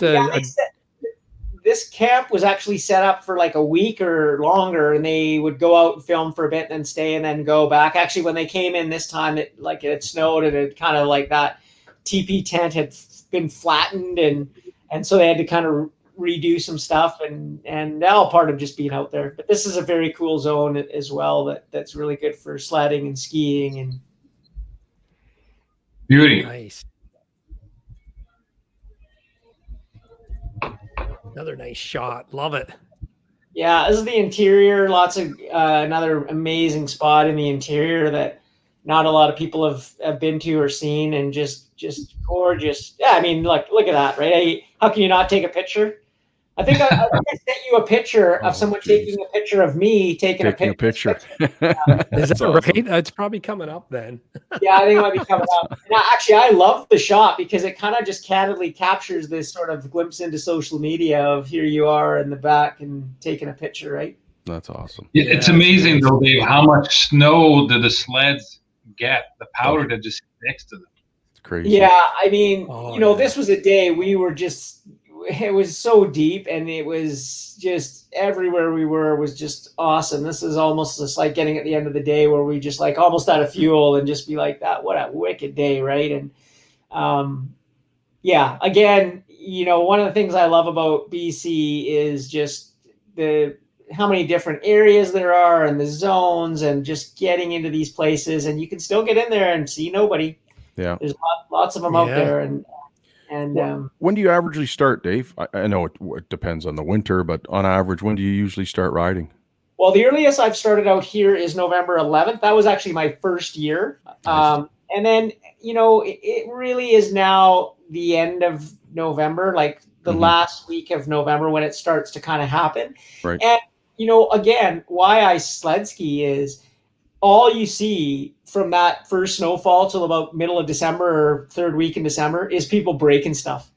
this camp was actually set up for like a week or longer, and they would go out and film for a bit and then stay and then go back. Actually, when they came in this time, it had snowed and it kind of like that teepee tent had been flattened and so they had to kind of redo some stuff and all part of just being out there. But this is a very cool zone as well that's really good for sledding and skiing and beauty. Nice. Another nice shot. Love it. Yeah, this is the interior. Lots of another amazing spot in the interior that not a lot of people have been to or seen, and just gorgeous. Yeah, I mean, look at that, right? How can you not take a picture? I think I sent you a picture of someone taking a picture of me taking a picture. Is that right? It's probably coming up then. Yeah, I think it might be coming up. And I love the shot because it kind of just candidly captures this sort of glimpse into social media of here you are in the back and taking a picture, right? That's awesome. It's amazing though, Dave, how much snow do the sleds get? The powder that just sticks to them. It's crazy. Yeah, I mean, this was a day we were just. It was so deep and it was just everywhere we were was just awesome. This is almost just like getting at the end of the day where we just like almost out of fuel and just be like that. What a wicked day. Right. And again, one of the things I love about BC is just how many different areas there are and the zones and just getting into these places, and you can still get in there and see nobody. Yeah. There's lots of them out there. And when do you averagely start, Dave? I know it depends on the winter, but on average, when do you usually start riding? Well, the earliest I've started out here is November 11th. That was actually my first year. Nice. And then, it really is now the end of November, like the last week of November when it starts to kind of happen. Right. And, again, why I sled ski is all you see from that first snowfall till about middle of December or third week in December is people breaking stuff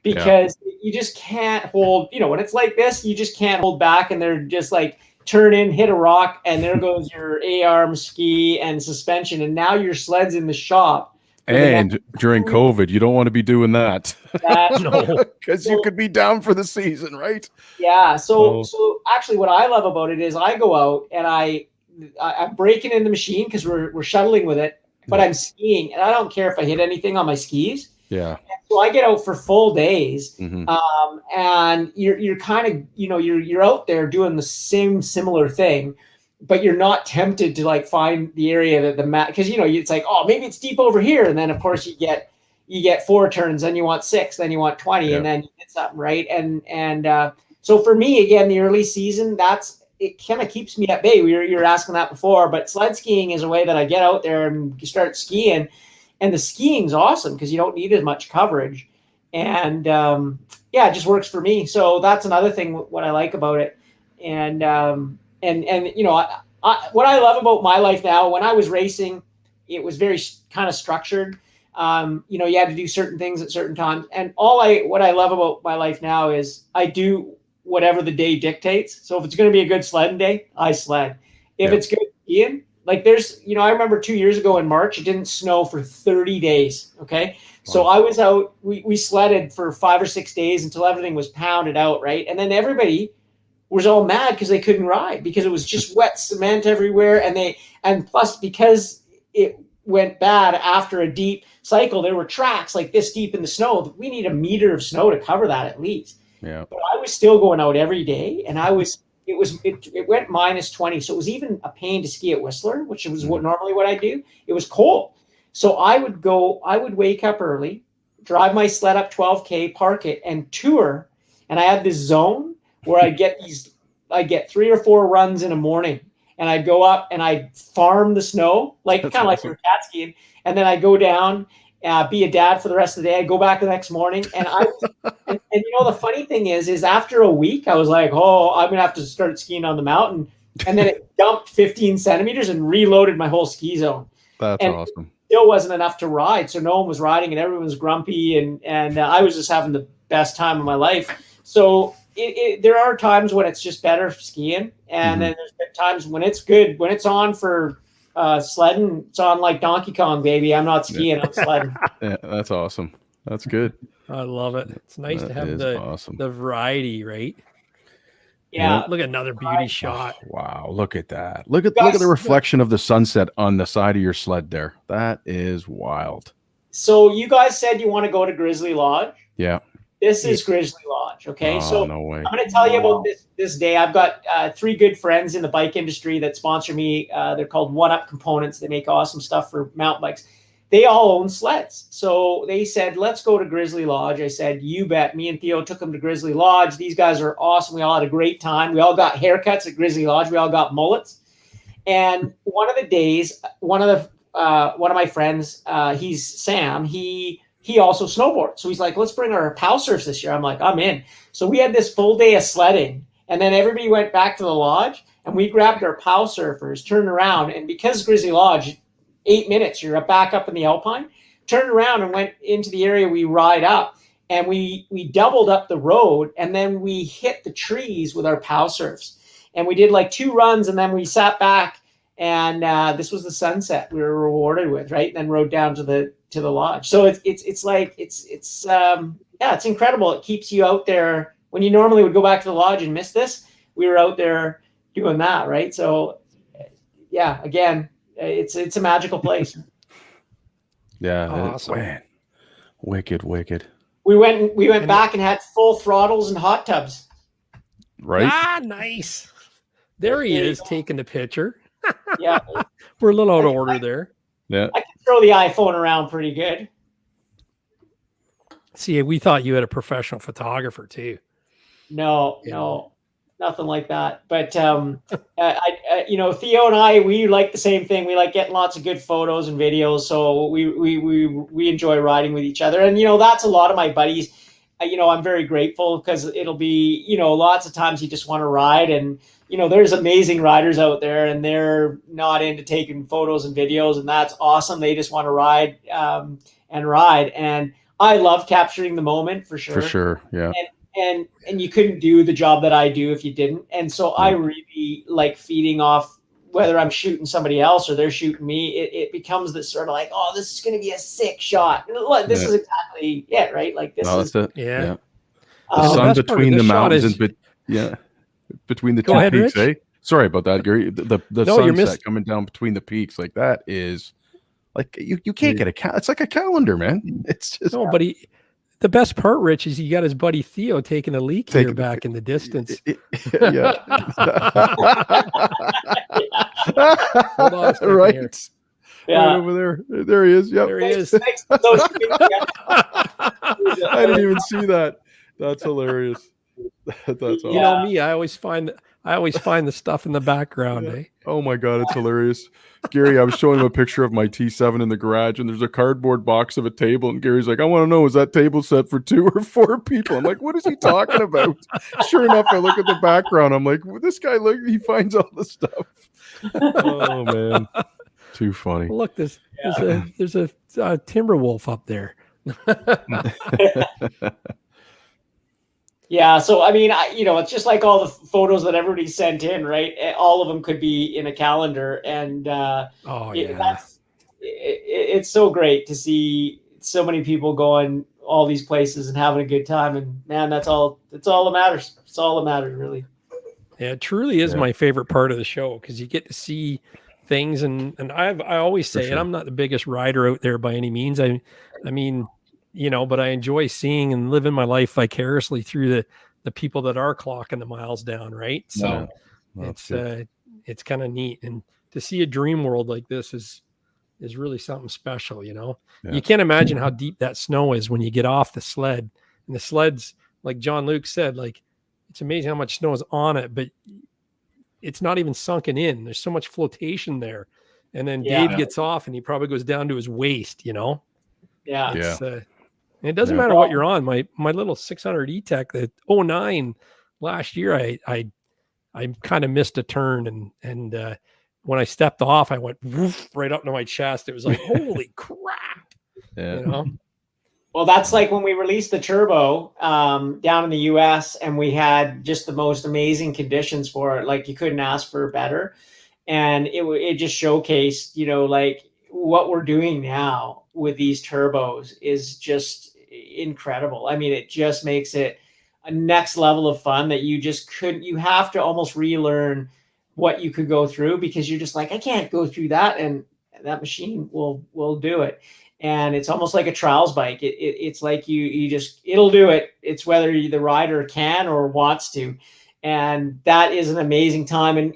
because you just can't hold, when it's like this, you just can't hold back, and they're just like turn in, hit a rock, and there goes your A-arm, ski, and suspension, and now your sled's in the shop. And during COVID, you don't want to be doing that. Because you could be down for the season, right? Yeah. So actually what I love about it is I go out and I'm breaking in the machine because we're shuttling with it, but I'm skiing and I don't care if I hit anything on my skis. Yeah. And so I get out for full days, and you're kind of you're out there doing the similar thing, but you're not tempted to like find the area that the mat because it's like, oh, maybe it's deep over here, and then of course you get 4 turns, then you want 6, then you want 20, and then you get something, right. And So for me, again, the early season, it kind of keeps me at bay. You're asking that before, but sled skiing is a way that I get out there and start skiing, and the skiing's awesome because you don't need as much coverage, and it just works for me. So that's another thing what I like about it, and you know, what I love about my life now. When I was racing, it was very kind of structured. You know, you had to do certain things at certain times, and what I love about my life now is I do whatever the day dictates. So if it's going to be a good sledding day, I sled. If it's good skiing, like there's, you know, I remember 2 years ago in March, it didn't snow for 30 days. Okay. Wow. So I was out, we sledded for 5 or 6 days until everything was pounded out. Right. And then everybody was all mad because they couldn't ride because it was just wet cement everywhere. And plus because it went bad after a deep cycle, there were tracks like this deep in the snow. We need a meter of snow to cover that at least. Yeah. But I was still going out every day, and it went -20, so it was even a pain to ski at Whistler, which was normally what I do. It was cold, so I would wake up early, drive my sled up 12K, park it, and tour. And I had this zone where I get 3 or 4 runs in a morning, and I'd go up and I'd farm the snow, like kind of like you're cat skiing, and then I'd go down. Be a dad for the rest of the day. I'd go back the next morning, and and you know the funny thing is after a week I was like, oh, I'm gonna have to start skiing on the mountain, and then it dumped 15 centimeters and reloaded my whole ski zone. That's awesome. Still wasn't enough to ride, so no one was riding, and everyone was grumpy, and I was just having the best time of my life. So there are times when it's just better skiing, and then there's times when it's good, when it's on for sledding. It's on like Donkey Kong, baby. I'm not skiing, I'm sledding. Yeah, that's awesome. That's good. I love it. It's nice to have the variety, right? Yeah. Look at another beauty shot. Wow, look at that. Look at the reflection of the sunset on the side of your sled there. That is wild. So you guys said you want to go to Grizzly Lodge. Yeah. This is Grizzly Lodge, okay? Oh, no way. I'm going to tell you about this day. I've got 3 good friends in the bike industry that sponsor me. They're called One Up Components. They make awesome stuff for mountain bikes. They all own sleds. So they said, let's go to Grizzly Lodge. I said, you bet. Me and Theo took them to Grizzly Lodge. These guys are awesome. We all had a great time. We all got haircuts at Grizzly Lodge. We all got mullets. And one of the days, one of my friends, he's Sam, he also snowboards. So he's like, let's bring our POW surfs this year. I'm like, I'm in. So we had this full day of sledding, and then everybody went back to the lodge, and we grabbed our POW surfers, turned around, and because Grizzly Lodge, 8 minutes, you're back up in the Alpine, turned around and went into the area we ride up, and we doubled up the road, and then we hit the trees with our POW surfs. And we did like 2 runs, and then we sat back, and this was the sunset we were rewarded with, right? And then rode down to the lodge. So it's incredible. It keeps you out there when you normally would go back to the lodge and miss this. We were out there doing that, right? So yeah, again, it's a magical place. Yeah, awesome. Man. Wicked. We went back and had full throttles and hot tubs. Right? Ah, nice. There he is taking the picture. Yeah. We're a little out of order there. Yeah. I can throw the iPhone around pretty good. See, we thought you had a professional photographer too. No, nothing like that. But you know, Theo and I, we like the same thing. We like getting lots of good photos and videos. So we enjoy riding with each other. And you know, that's a lot of my buddies. You know, I'm very grateful because it'll be, you know, lots of times you just want to ride, and you know, there's amazing riders out there, and they're not into taking photos and videos, and that's awesome. They just want to ride and ride. And I love capturing the moment for sure. For sure, yeah. And you couldn't do the job that I do if you didn't. And so I really like feeding off, whether I'm shooting somebody else or they're shooting me. It becomes this sort of like, oh, this is going to be a sick shot. This is exactly it, right? Like this is it. Yeah. The sun between the mountains is... between the two ahead, peaks, Rich. Sorry about that, Gary. The sunset coming down between the peaks, like that is like you can't get it's like a calendar, man. It's just but the best part, Rich, is he got his buddy Theo taking a leak here back in the distance. Yeah. Hold on a second right. here. Yeah. Right over there. There he is. Yep. There he is. I didn't even see that. That's hilarious. That's awesome. You know me, I always find the stuff in the background. Eh? Oh my God, it's hilarious. Gary, I was showing him a picture of my T7 in the garage, and there's a cardboard box of a table, and Gary's like, I want to know, is that table set for 2 or 4 people? I'm like, what is he talking about? Sure enough, I look at the background. I'm like, well, this guy, look, he finds all the stuff. Oh man, too funny. Look, there's a timber wolf up there. Yeah, so I mean, it's just like all the photos that everybody sent in, right? All of them could be in a calendar, and it's so great to see so many people going all these places and having a good time. And man, that's all that matters. It's all that matters, really. Yeah, it truly is my favorite part of the show, because you get to see things, and I always say, and I'm not the biggest rider out there by any means. I mean. But I enjoy seeing and living my life vicariously through the people that are clocking the miles down, right? So it's kind of neat, and to see a dream world like this is really something special. You can't imagine how deep that snow is when you get off the sled, and the sleds, like John Luke said, like it's amazing how much snow is on it, but it's not even sunken in. There's so much flotation there, and then Dave gets off, and he probably goes down to his waist. It doesn't matter what you're on. My little 600 E-Tech, the 09 last year, I kind of missed a turn, and when I stepped off, I went woof, right up to my chest. It was like, holy crap! Well, that's like when we released the turbo down in the US, and we had just the most amazing conditions for it. Like, you couldn't ask for better, and it just showcased, like what we're doing now with these turbos is just incredible. I mean, it just makes it a next level of fun that you have to almost relearn what you could go through, because you're just like, I can't go through that, and that machine will do it. And it's almost like a trials bike. It's like it'll do it. It's whether the rider can or wants to. And that is an amazing time. And,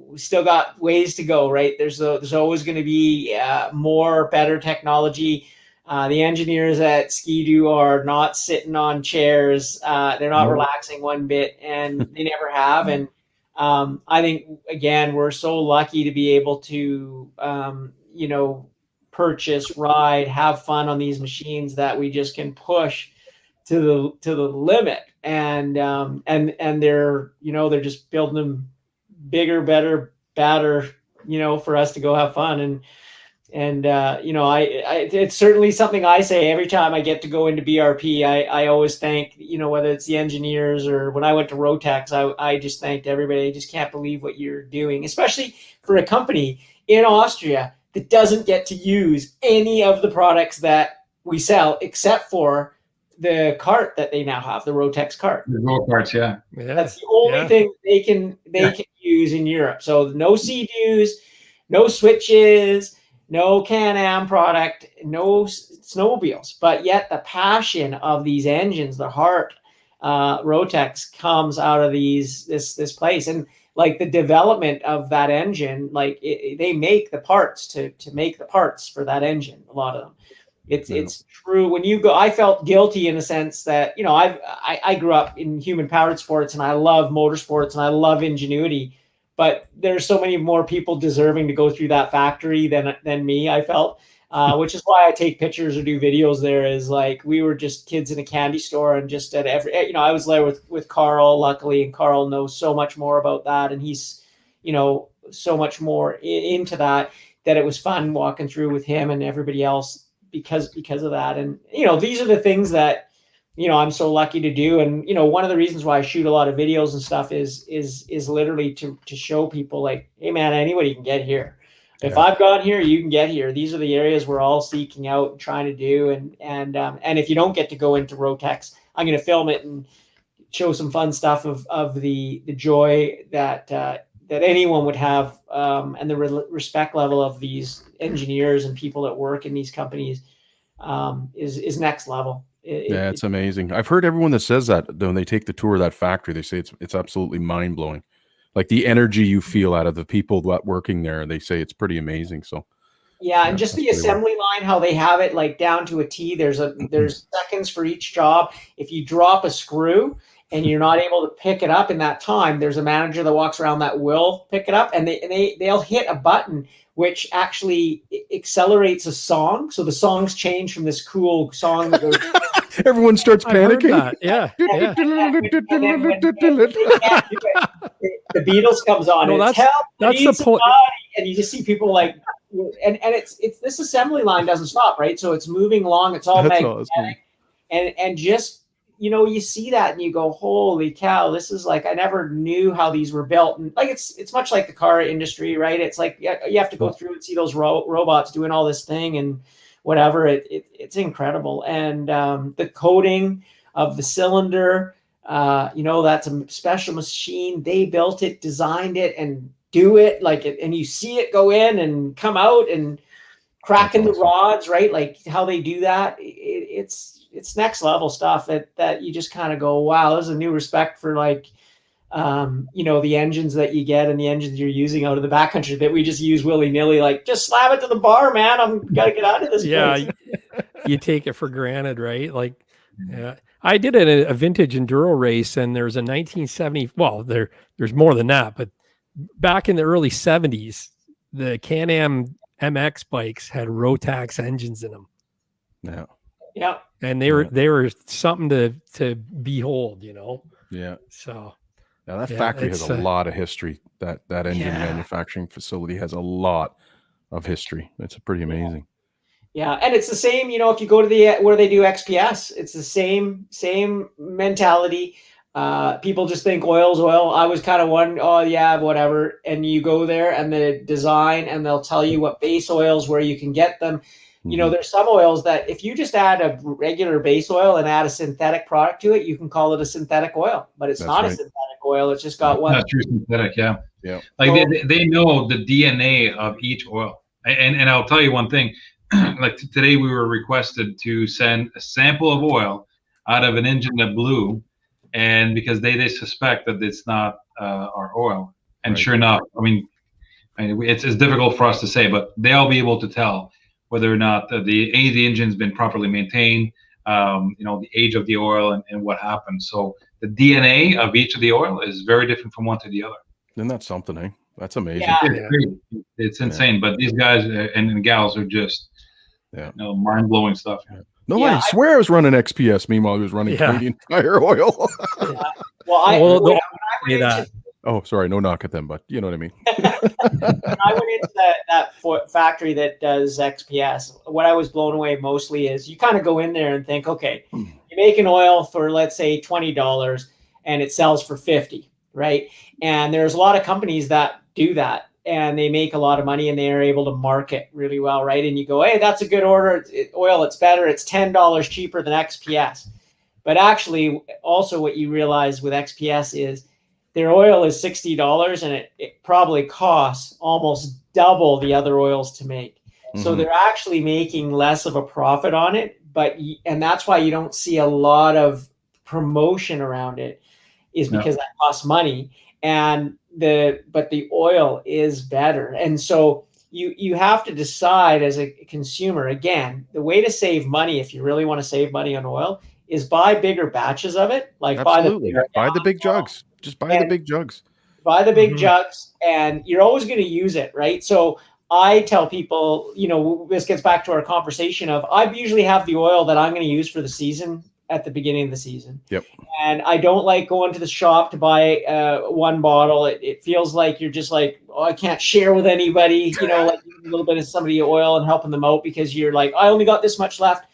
we still got ways to go, right? There's always going to be more, better technology. The engineers at Skidoo are not sitting on chairs. They're not relaxing one bit, and they never have. And I think, again, we're so lucky to be able to, purchase, ride, have fun on these machines that we just can push to the limit. And they're just building them bigger, better, badder, for us to go have fun. And it's certainly something I say every time I get to go into BRP. I always thank, whether it's the engineers or when I went to Rotex, I just thanked everybody. I just can't believe what you're doing, especially for a company in Austria that doesn't get to use any of the products that we sell, except for the cart that they now have, the Rotex cart. The road carts, yeah. That's the only thing they can use in Europe. So no Sea-Doos, no switches, no Can-Am product, no snowmobiles. But yet the passion of these engines, the heart, Rotex, comes out of this place. And like the development of that engine, like they make the parts to make the parts for that engine, a lot of them. It's true. When you go, I felt guilty in the sense that, I grew up in human powered sports, and I love motorsports, and I love ingenuity, but there's so many more people deserving to go through that factory than me, I felt, which is why I take pictures or do videos there. Is like, we were just kids in a candy store, and just at I was there with Carl, luckily, and Carl knows so much more about that. And he's, so much more into that it was fun walking through with him and everybody else because of that. And, these are the things that, I'm so lucky to do. And, one of the reasons why I shoot a lot of videos and stuff is literally to show people, like, hey man, anybody can get here. If I've gone here, you can get here. These are the areas we're all seeking out and trying to do. And if you don't get to go into Rotex, I'm going to film it and show some fun stuff of the joy that anyone would have, and the respect level of these engineers and people that work in these companies is next level. It's amazing. I've heard everyone that says that when they take the tour of that factory, they say it's absolutely mind blowing. Like the energy you feel out of the people that working there, they say it's pretty amazing. So yeah, and just the assembly line, how they have it like down to a T. There's seconds for each job. If you drop a screw and you're not able to pick it up in that time, there's a manager that walks around that will pick it up, and they'll hit a button which actually accelerates a song. So the songs change from this cool song that goes. Everyone starts panicking. Yeah. And then when they can't do it, the Beatles comes on. No, and that's the point. And you just see people like, and it's this assembly line doesn't stop, right? So it's moving along. It's all magnetic, and just you see that and you go, holy cow, this is like, I never knew how these were built. And like it's much like the car industry, right? It's like you have to go through and see those robots doing all this thing and whatever. It's incredible. And the coating of the cylinder, that's a special machine. They built it, designed it, and do it like it, and you see it go in and come out and cracking the rods, right? Like how they do that. It's next level stuff that you just kind of go, wow, there's a new respect for like, the engines that you get and the engines you're using out of the backcountry that we just use willy nilly. Like, just slap it to the bar, man. I'm gotta get out of this place. You take it for granted, right? Like, yeah. I did a vintage enduro race, and there's a 1970. Well, there's more than that, but back in the early 70s, the Can-Am MX bikes had Rotax engines in them. Yeah. And they were something to behold, Yeah. So now that factory has a lot of history. That engine manufacturing facility has a lot of history. It's pretty amazing. Yeah, and it's the same, if you go to where they do XPS, it's the same mentality. People just think oil's oil. I was kind of one, oh yeah, whatever. And you go there and the design, and they'll tell you what base oils, where you can get them. There's some oils that if you just add a regular base oil and add a synthetic product to it, you can call it a synthetic oil, but it's not a synthetic oil. It's just got one. Not true synthetic, yeah. Like they know the DNA of each oil, and I'll tell you one thing. Like today, we were requested to send a sample of oil out of an engine that blew, and because they suspect that it's not our oil, and sure enough, I mean, it's difficult for us to say, but they'll be able to tell whether or not the engine's been properly maintained, the age of the oil and what happened. So the DNA of each of the oil is very different from one to the other. Isn't that something, eh? That's amazing. Yeah. It's insane, but these guys and gals are just mind-blowing stuff. No, I swear I was running XPS. Meanwhile, he was running Canadian Tire oil. Well, oh, sorry, no knock at them, but you know what I mean. When I went into that factory that does XPS, what I was blown away mostly is you kind of go in there and think, okay, you make an oil for, let's say, $20 and it sells for $50, right? And there's a lot of companies that do that, and they make a lot of money and they are able to market really well, right? And you go, hey, that's a good order. Oil, it's better. It's $10 cheaper than XPS. But actually, also what you realize with XPS is their oil is $60, and it probably costs almost double the other oils to make. So they're actually making less of a profit on it, and that's why you don't see a lot of promotion around it, is because that costs money, but the oil is better. And so you have to decide as a consumer, again, the way to save money, if you really want to save money on oil, is buy bigger batches of it. Like buy the big jugs. Just buy the big jugs. Buy the big jugs, and you're always going to use it, right? So I tell people, this gets back to our conversation of, I usually have the oil that I'm going to use for the season at the beginning of the season. Yep. And I don't like going to the shop to buy one bottle. It feels like you're just like, oh, I can't share with anybody, like a little bit of somebody oil and helping them out, because you're like, I only got this much left.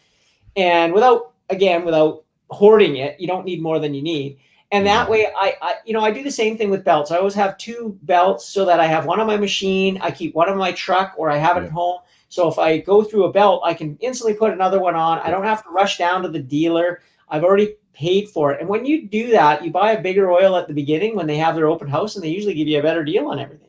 And without hoarding it, you don't need more than you need. And that way, I do the same thing with belts. I always have 2 belts so that I have one on my machine, I keep one on my truck, or I have it at home. So if I go through a belt, I can instantly put another one on. I don't have to rush down to the dealer. I've already paid for it. And when you do that, you buy a bigger oil at the beginning when they have their open house, and they usually give you a better deal on everything.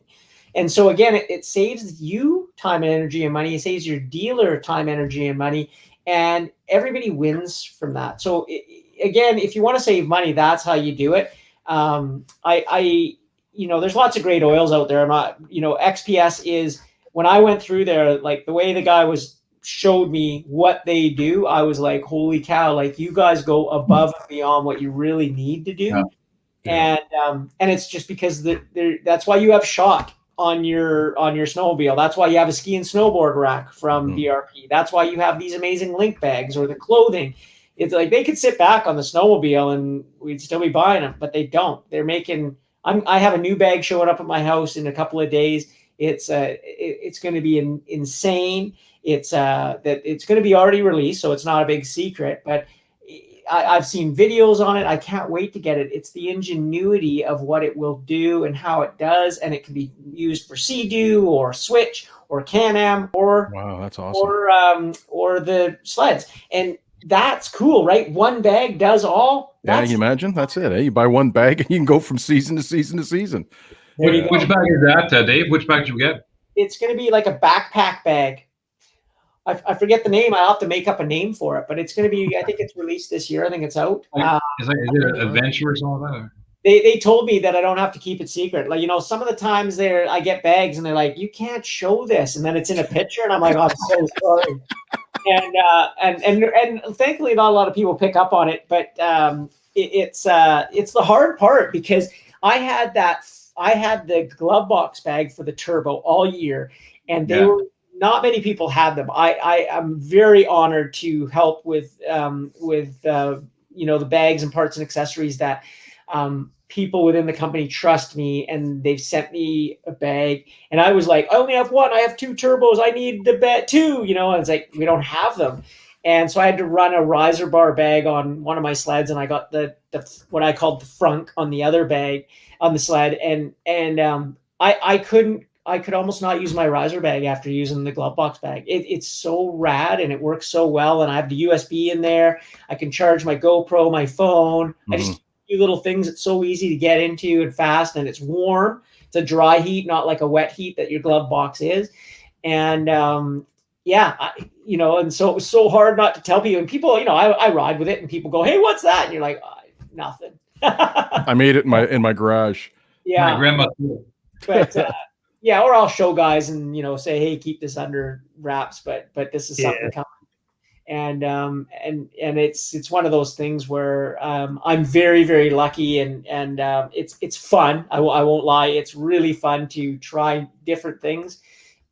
And so again, it saves you time and energy and money. It saves your dealer time, energy, and money. And everybody wins from that. So again, if you want to save money, that's how you do it. There's lots of great oils out there. I'm not, XPS is, when I went through there, like the way the guy was showed me what they do, I was like, holy cow, like you guys go above and beyond what you really need to do. Yeah. And it's just because that's why you have shot on your snowmobile. That's why you have a ski and snowboard rack from BRP. That's why you have these amazing link bags or the clothing. It's like they could sit back on the snowmobile and we'd still be buying them, but they don't. They're making. I have a new bag showing up at my house in a couple of days. It's going to be insane. It's going to be already released, so it's not a big secret, but I've seen videos on it. I can't wait to get it. It's the ingenuity of what it will do and how it does, and it can be used for skidoo or switch or Can-Am or wow, that's awesome. or the sleds, and that's cool, right? One bag does all. Yeah, you imagine that's it. You buy one bag and you can go from season to season to season. Which bag is that, Dave? Which bag did you get? It's going to be like a backpack bag. I forget the name. I'll have to make up a name for it, but it's going to be, I think it's released this year. I think it's out. Is it an adventure or something like that? They told me that I don't have to keep it secret. Like, some of the times I get bags and they're like, you can't show this. And then it's in a picture and I'm like, oh, I'm so sorry. And thankfully not a lot of people pick up on it, but it's the hard part because I had the glove box bag for the turbo all year and they were, not many people had them. I am very honored to help with the bags and parts and accessories that people within the company trust me, and they've sent me a bag. And I was like, I only have one. I have 2 turbos. I need the two. And it's like we don't have them, and so I had to run a riser bar bag on one of my sleds, and I got the what I called the frunk on the other bag on the sled, and I could almost not use my riser bag after using the glove box bag. It's so rad and it works so well. And I have the USB in there. I can charge my GoPro, my phone. I just do little things. It's so easy to get into and fast, and it's warm. It's a dry heat, not like a wet heat that your glove box is. And and so it was so hard not to tell people. And people, I ride with it, and people go, "Hey, what's that?" And you're like, "Nothing." I made it in my garage. Yeah, my grandma too. But or I'll show guys and say, "Hey, keep this under wraps," but this is something coming. And it's one of those things where I'm very, very lucky, and it's fun. I won't lie, it's really fun to try different things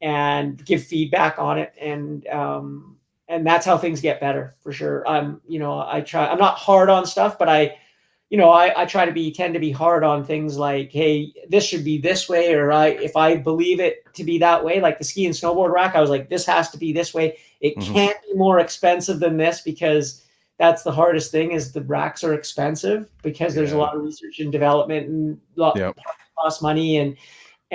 and give feedback on it, and that's how things get better for sure. I try. I'm not hard on stuff, but I try to tend to be hard on things like, hey, this should be this way, or if I believe it to be that way, like the ski and snowboard rack, I was like, this has to be this way. It can't be more expensive than this, because that's the hardest thing is the racks are expensive because there's a lot of research and development and cost money. And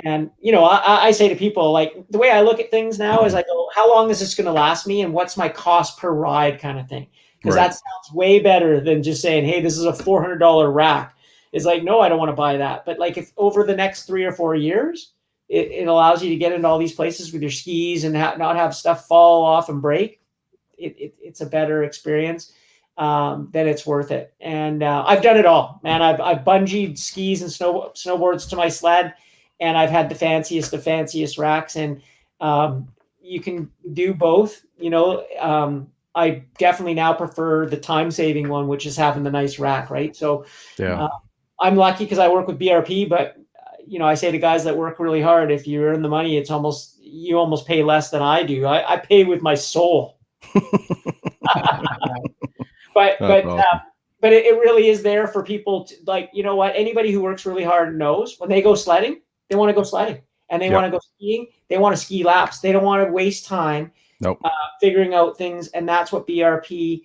I say to people, like, the way I look at things now is I go, how long is this going to last me? And what's my cost per ride kind of thing? Because that sounds way better than just saying, hey, this is a $400 rack. It's like, no, I don't want to buy that. But like, if over the next 3 or 4 years, it allows you to get into all these places with your skis and not have stuff fall off and break, it's a better experience. Then it's worth it. And I've done it all, man. I've bungeed skis and snowboards to my sled, and I've had the fanciest racks. And you can do both, I definitely now prefer the time-saving one, which is having the nice rack, right? So I'm lucky because I work with BRP, but I say to guys that work really hard, if you earn the money, you almost pay less than I do. I pay with my soul. But it really is there for people to, like, anybody who works really hard knows when they go sledding, they want to go sledding, and they want to go skiing. They want to ski laps. They don't want to waste time. Nope. Figuring out things, and that's what BRP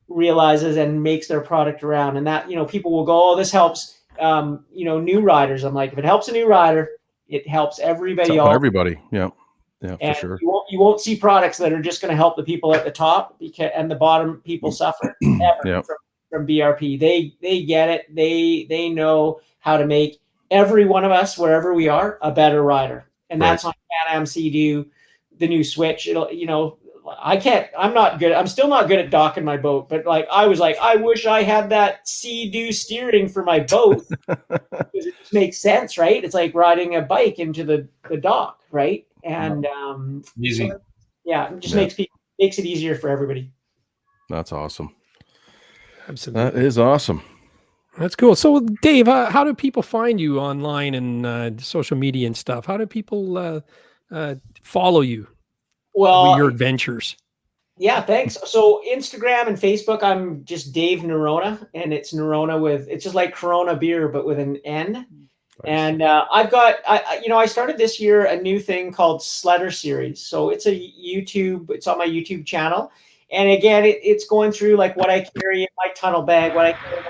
realizes and makes their product around. And that, people will go, oh, this helps, new riders. I'm like, if it helps a new rider, it helps everybody. Everybody. Yeah, and for sure. You won't see products that are just going to help the people at the top and the bottom people suffer ever from BRP. They get it. They know how to make every one of us, wherever we are, a better rider. And that's on Can-Am, Sea-Doo, the new Switch. I'm still not good at docking my boat, but like, I was like, I wish I had that Sea-Doo steering for my boat, because it just makes sense, right? It's like riding a bike into the dock, right? And easy. it just makes people makes it easier for everybody. That's awesome. Absolutely. That is awesome. That's cool. So, Dave, how do people find you online and social media and stuff? How do people follow you? Well, your adventures. Yeah, thanks. So Instagram and Facebook, I'm just Dave Norona, and it's Norona it's just like Corona beer, but with an N. Nice. And I've got, I started this year a new thing called Sledder Series. So it's it's on my YouTube channel. And again, it's going through like what I carry in my tunnel bag, what I carry in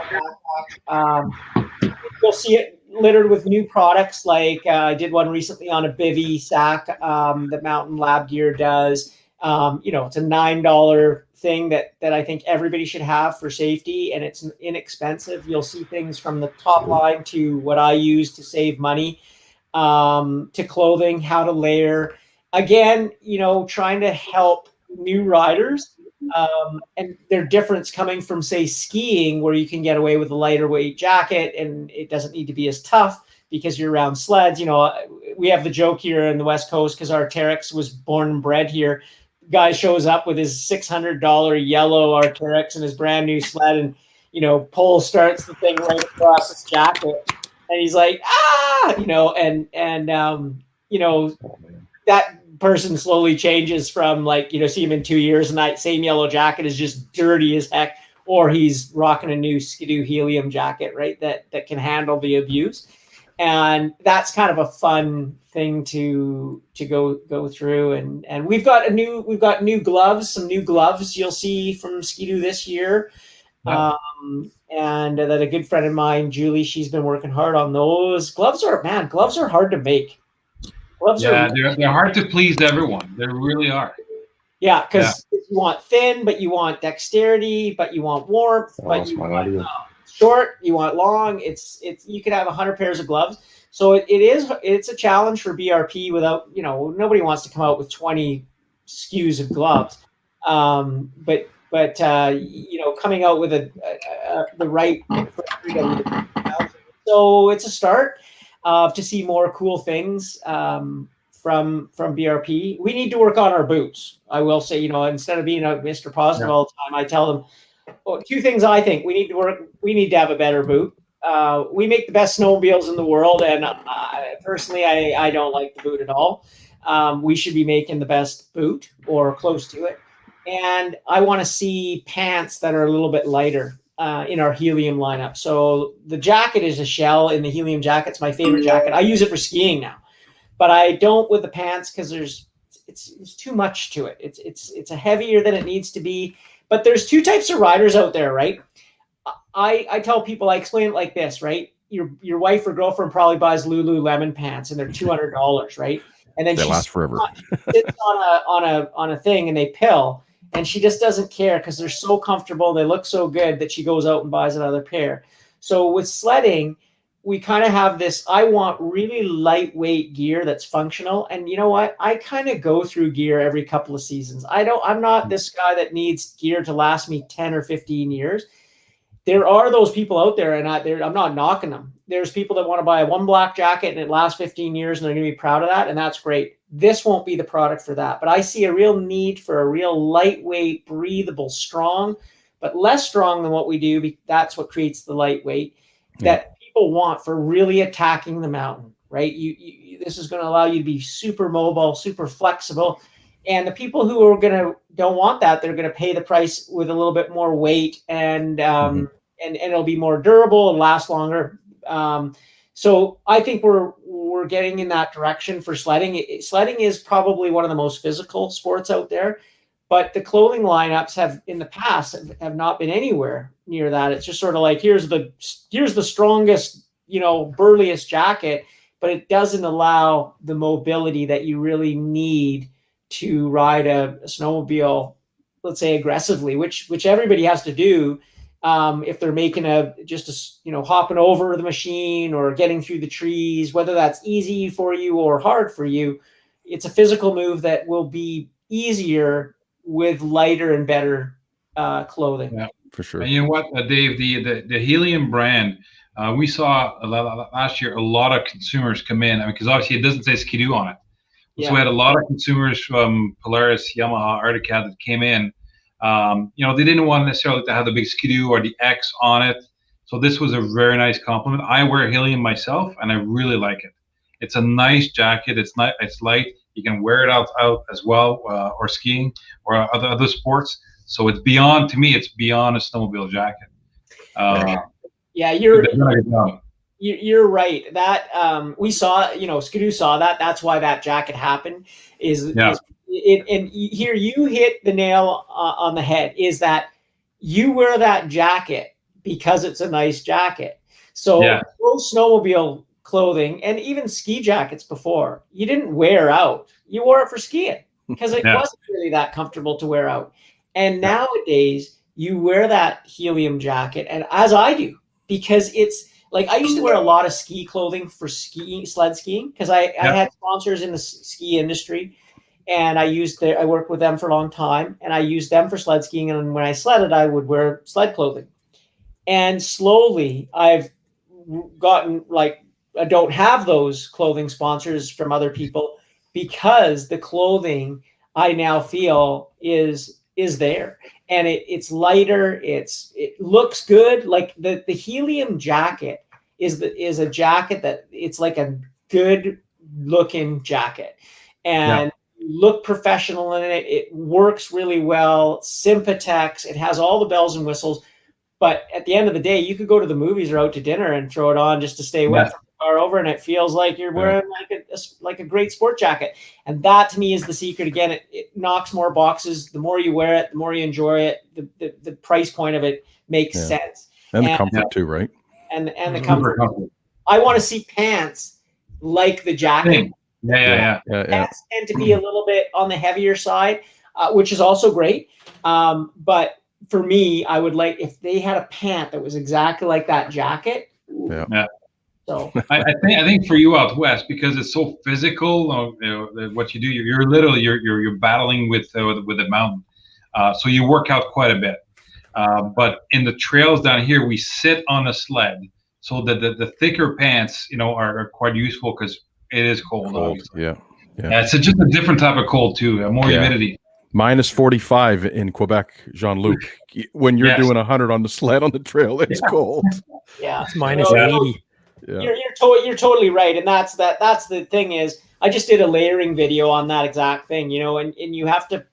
my backpack. You'll see it littered with new products. Like I did one recently on a bivy sack that Mountain Lab Gear does. It's a $9 thing that I think everybody should have for safety, and it's inexpensive. You'll see things from the top line to what I use to save money, to clothing, how to layer. Again, trying to help new riders, and their difference coming from, say, skiing, where you can get away with a lighter weight jacket and it doesn't need to be as tough because you're around sleds. We have the joke here in the West Coast because our Terex was born and bred here. Guy shows up with his $600 yellow Arc'teryx and his brand new sled, and Pole starts the thing right across his jacket, and he's like, that person slowly changes from see him in 2 years and that same yellow jacket is just dirty as heck, or he's rocking a new Skidoo helium jacket, right? That can handle the abuse. And that's kind of a fun thing to go through. And we've got new gloves, some new gloves you'll see from Skidoo this year. Wow. And that a good friend of mine, Julie, she's been working hard on those. Gloves are hard to make. They're hard to please everyone. They really are. Yeah, because you want thin, but you want dexterity, but you want warmth, but you want short, you want long. It's you could have 100 pairs of gloves. So it's a challenge for BRP without, nobody wants to come out with 20 SKUs of gloves. But coming out with the right, so it's a start to see more cool things from BRP. We need to work on our boots. I will say, instead of being a Mr. Positive all the time, I tell them, two things I think we need to have a better boot. We make the best snowmobiles in the world, and personally, I don't like the boot at all. We should be making the best boot or close to it. And I want to see pants that are a little bit lighter in our helium lineup. So the jacket is a shell in the helium jacket. It's my favorite jacket. I use it for skiing now, but I don't with the pants because it's too much to it. It's a heavier than it needs to be. But there's two types of riders out there, right? I tell people, I explain it like this, right? Your wife or girlfriend probably buys Lululemon pants and they're $200, right? And then they she last forever. sits on a thing and they pill, and she just doesn't care because they're so comfortable, they look so good that she goes out and buys another pair. So with sledding, we kind of have this, I want really lightweight gear that's functional. And you know what? I kind of go through gear every couple of seasons. I'm not this guy that needs gear to last me 10 or 15 years. There are those people out there, and I'm not knocking them. There's people that want to buy one black jacket and it lasts 15 years and they're going to be proud of that, and that's great. This won't be the product for that. But I see a real need for a real lightweight, breathable, strong, but less strong than what we do. That's what creates the lightweight that people want for really attacking the mountain, right? This is going to allow you to be super mobile, super flexible. And the people who are don't want that, they're going to pay the price with a little bit more weight, and it'll be more durable and last longer. So I think we're getting in that direction for sledding. Sledding is probably one of the most physical sports out there, but the clothing lineups have in the past have not been anywhere near that. It's just sort of like, here's the strongest, burliest jacket, but it doesn't allow the mobility that you really need to ride a snowmobile, let's say aggressively, which everybody has to do. If they're making hopping over the machine or getting through the trees, whether that's easy for you or hard for you, it's a physical move that will be easier with lighter and better clothing. Yeah, for sure. And you know what, Dave, the Helium brand, we saw last year a lot of consumers come in, because obviously it doesn't say Skidoo on it. So we had a lot of consumers from Polaris, Yamaha, Arctic Cat that came in. They didn't want necessarily to have the big skidoo or the X on it. So this was a very nice compliment. I wear Helium myself, and I really like it. It's a nice jacket. It's light. You can wear it out as well, or skiing or other sports. So it's beyond, to me, it's beyond a snowmobile jacket. You're right. That we saw, Skidoo saw that. That's why that jacket happened. And here you hit the nail on the head. Is that you wear that jacket because it's a nice jacket. So most snowmobile clothing and even ski jackets before, you didn't wear out. You wore it for skiing because it wasn't really that comfortable to wear out. And nowadays you wear that Helium jacket, and as I do, because it's like I used to wear a lot of ski clothing for sled skiing, because I had sponsors in the ski industry, and I worked with them for a long time, and I used them for sled skiing. And when I sledded, I would wear sled clothing. And slowly I've gotten I don't have those clothing sponsors from other people, because the clothing I now feel is there, and it's lighter. It looks good. Like the Helium jacket is a jacket that it's like a good looking jacket, and you look professional in it. It works really well. Sympatex. It has all the bells and whistles. But at the end of the day, you could go to the movies or out to dinner and throw it on just to stay wet from the car over, and it feels like you're wearing like a great sport jacket. And that to me is the secret. Again, it knocks more boxes. The more you wear it, the more you enjoy it. The price point of it makes sense. And the comfort too, right? And the comfort. I want to see pants like the jacket. Pants tend to be a little bit on the heavier side, which is also great. But for me, I would like if they had a pant that was exactly like that jacket. So I think for you out west, because it's so physical, what you do, you're literally you're battling with the mountain, so you work out quite a bit. But in the trails down here, we sit on a sled, so that the thicker pants, are quite useful because it is cold. Obviously. It's just a different type of cold too, more humidity. Minus 45 in Quebec, Jean-Luc. When you're doing 100 on the sled on the trail, it's cold. It's minus 80. You're totally right, and that's the thing is I just did a layering video on that exact thing, and you have to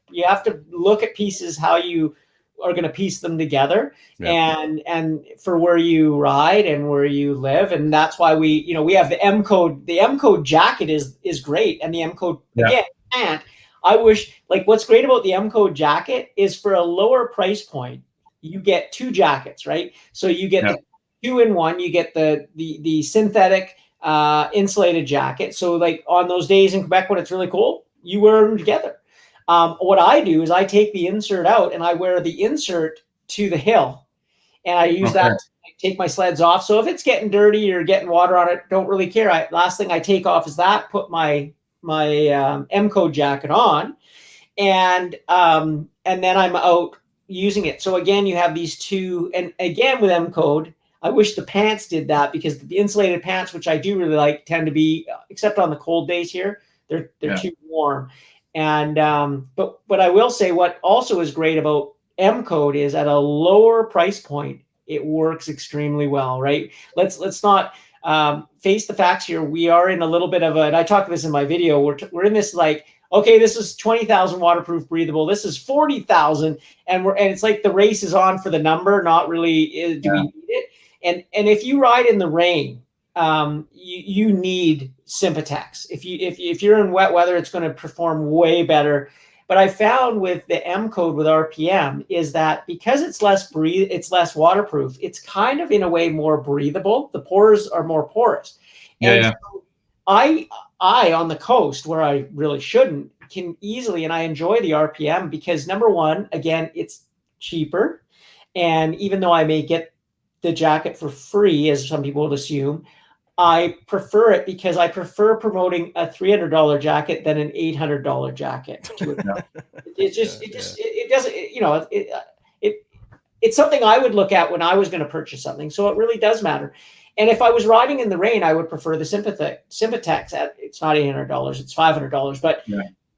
look at pieces how you are going to piece them together, and for where you ride and where you live, and that's why we have the M code. The M code jacket is great, and the M code again pant. I wish, what's great about the M code jacket is for a lower price point, you get two jackets, right? So you get the 2-in-1, you get the synthetic insulated jacket. So on those days in Quebec when it's really cold, you wear them together. What I do is I take the insert out and I wear the insert to the hill, and I use that to take my sleds off. So if it's getting dirty or getting water on it, don't really care. Last thing I take off is that, put my M code jacket on, and then I'm out using it. So again, you have these two, and again with M code, I wish the pants did that, because the insulated pants, which I do really like, tend to be, except on the cold days here, they're too warm. And but I will say what also is great about M code is at a lower price point, it works extremely well, right? Let's not face the facts here. We are in a little bit of and I talked about this in my video. We're in this okay, this is 20,000 waterproof breathable. This is 40,000, and it's like the race is on for the number, not really do we need it. And if you ride in the rain, you need Sympatex. If you're in wet weather, it's going to perform way better. But I found with the M code with RPM is that because it's less waterproof, it's kind of in a way more breathable. The pores are more porous. So I on the coast where I really shouldn't can easily, and I enjoy the RPM because number one, again, it's cheaper. And even though I may get the jacket for free, as some people would assume, I prefer it because I prefer promoting a $300 jacket than an $800 jacket. It's something I would look at when I was going to purchase something. So it really does matter. And if I was riding in the rain, I would prefer the Sympatex. It's not $800, it's $500,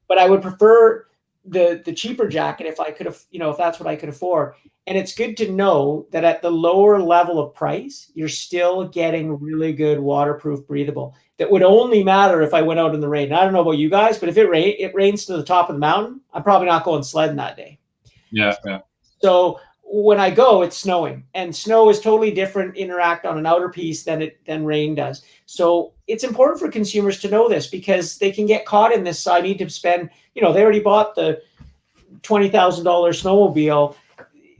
but I would prefer the cheaper jacket if I could have, if that's what I could afford. And it's good to know that at the lower level of price, you're still getting really good waterproof, breathable. That would only matter if I went out in the rain. I don't know about you guys, but if it rains to the top of the mountain, I'm probably not going sledding that day. Yeah. So when I go, it's snowing, and snow is totally different interact on an outer piece than rain does. So it's important for consumers to know this, because they can get caught in this. I need to spend, they already bought the $20,000 snowmobile.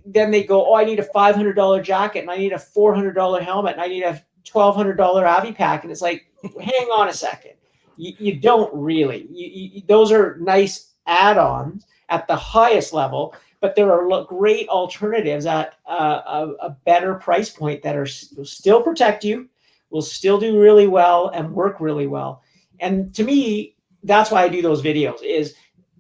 Then they go, oh, I need a $500 jacket, and I need a $400 helmet, and I need a $1,200 Avi pack. And it's like, hang on a second. You don't really. Those are nice add-ons at the highest level, but there are great alternatives at a better price point that will still protect you, will still do really well, and work really well. And to me, that's why I do those videos, is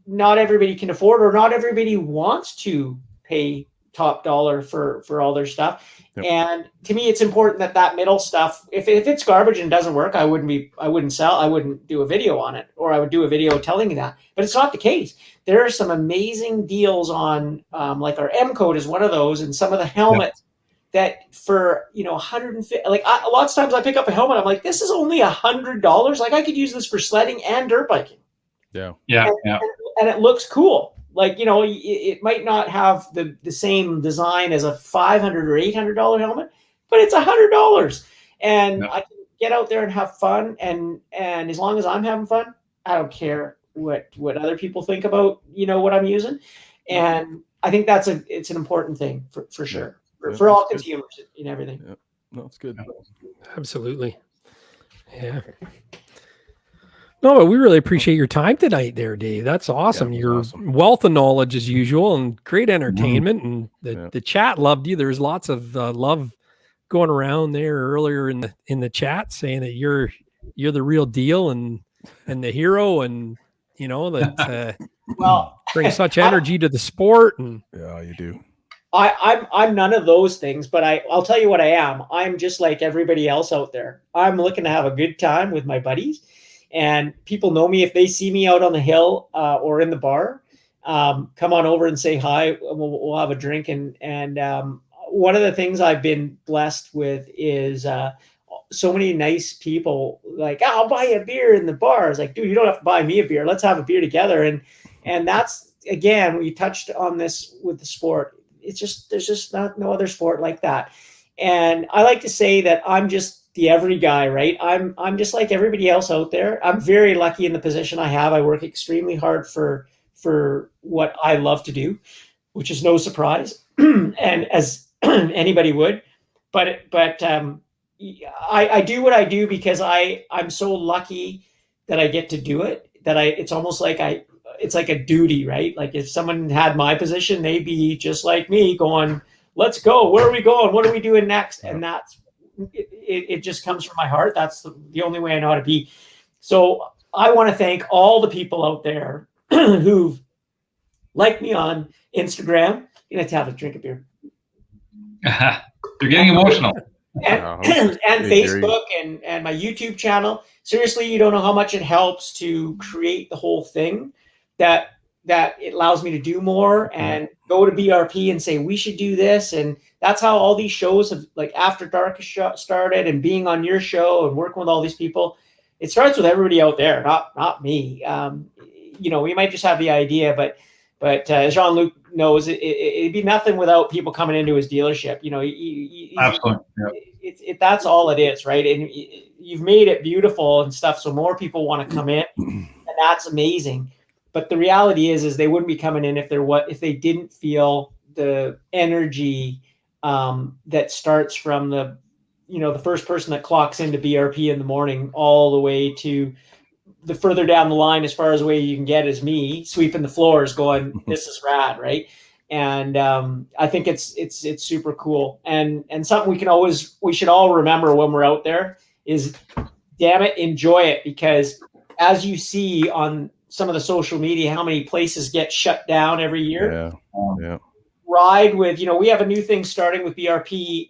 not everybody can afford, or not everybody wants to pay top dollar for all their stuff. Yep. And to me, it's important that middle stuff, if it's garbage and doesn't work, I wouldn't do a video on it, or I would do a video telling you that. But it's not the case. There are some amazing deals on, like our M Code is one of those, and some of the helmets that for, 150, like lots of times I pick up a helmet, I'm like, this is only $100. Like I could use this for sledding and dirt biking. Yeah. And it looks cool. Like, it might not have the same design as a $500 or $800 helmet, but it's $100. And I can get out there and have fun. And as long as I'm having fun, I don't care what other people think about, what I'm using. And I think it's an important thing for sure, for all consumers and everything. Yeah. No, it's good. Absolutely. Yeah. No, but we really appreciate your time tonight there, Dave. That's awesome. Your wealth of knowledge as usual, and great entertainment. And the chat loved you. There's lots of love going around there earlier in the chat, saying that you're the real deal and the hero, and that brings such energy to the sport. And yeah, you do. I'm none of those things, but I'll tell you what I am. I'm just like everybody else out there. I'm looking to have a good time with my buddies. And people know me if they see me out on the hill or in the bar. Come on over and say hi. We'll have a drink. And one of the things I've been blessed with is so many nice people. Like, I'll buy you a beer in the bar. It's like, dude, you don't have to buy me a beer. Let's have a beer together. And that's, again, we touched on this with the sport. It's just, there's just no other sport like that. And I like to say that I'm just the every guy, right? I'm just like everybody else out there. I'm very lucky in the position I have. I work extremely hard for what I love to do, which is no surprise, and as anybody would. But I do what I do because I'm so lucky that I get to do it. It's almost like it's like a duty, right? Like if someone had my position, they'd be just like me, going, "Let's go. Where are we going? What are we doing next?" And that's. It just comes from my heart. That's the only way I know how to be. So I want to thank all the people out there who've liked me on Instagram. You're going to have a drink of beer. You're getting emotional. And Facebook and my YouTube channel. Seriously, you don't know how much it helps to create the whole thing, that it allows me to do more and go to BRP and say, we should do this. And that's how all these shows have, like After Dark started, and being on your show and working with all these people. It starts with everybody out there, not me. We might just have the idea, but as Jean-Luc knows, it'd be nothing without people coming into his dealership. Absolutely. That's all it is, right? And you've made it beautiful and stuff, so more people want to come in, and that's amazing. But the reality is they wouldn't be coming in if they didn't feel the energy that starts from the first person that clocks into BRP in the morning all the way to the further down the line, as far as way you can get, is me sweeping the floors going, this is rad, right? And I think it's super cool. And something we should all remember when we're out there is, damn it, enjoy it. Because as you see on some of the social media, how many places get shut down every year. Yeah. Ride with, we have a new thing starting with BRP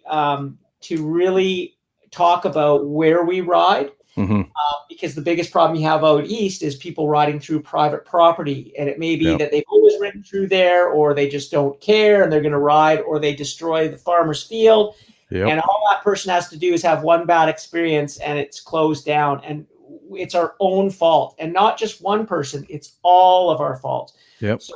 to really talk about where we ride. Mm-hmm. Because the biggest problem you have out east is people riding through private property, and it may be Yep. that they've always ridden through there, or they just don't care and they're going to ride, or they destroy the farmer's field. Yep. And all that person has to do is have one bad experience and it's closed down, and it's our own fault, and not just one person, it's all of our fault. Yep. So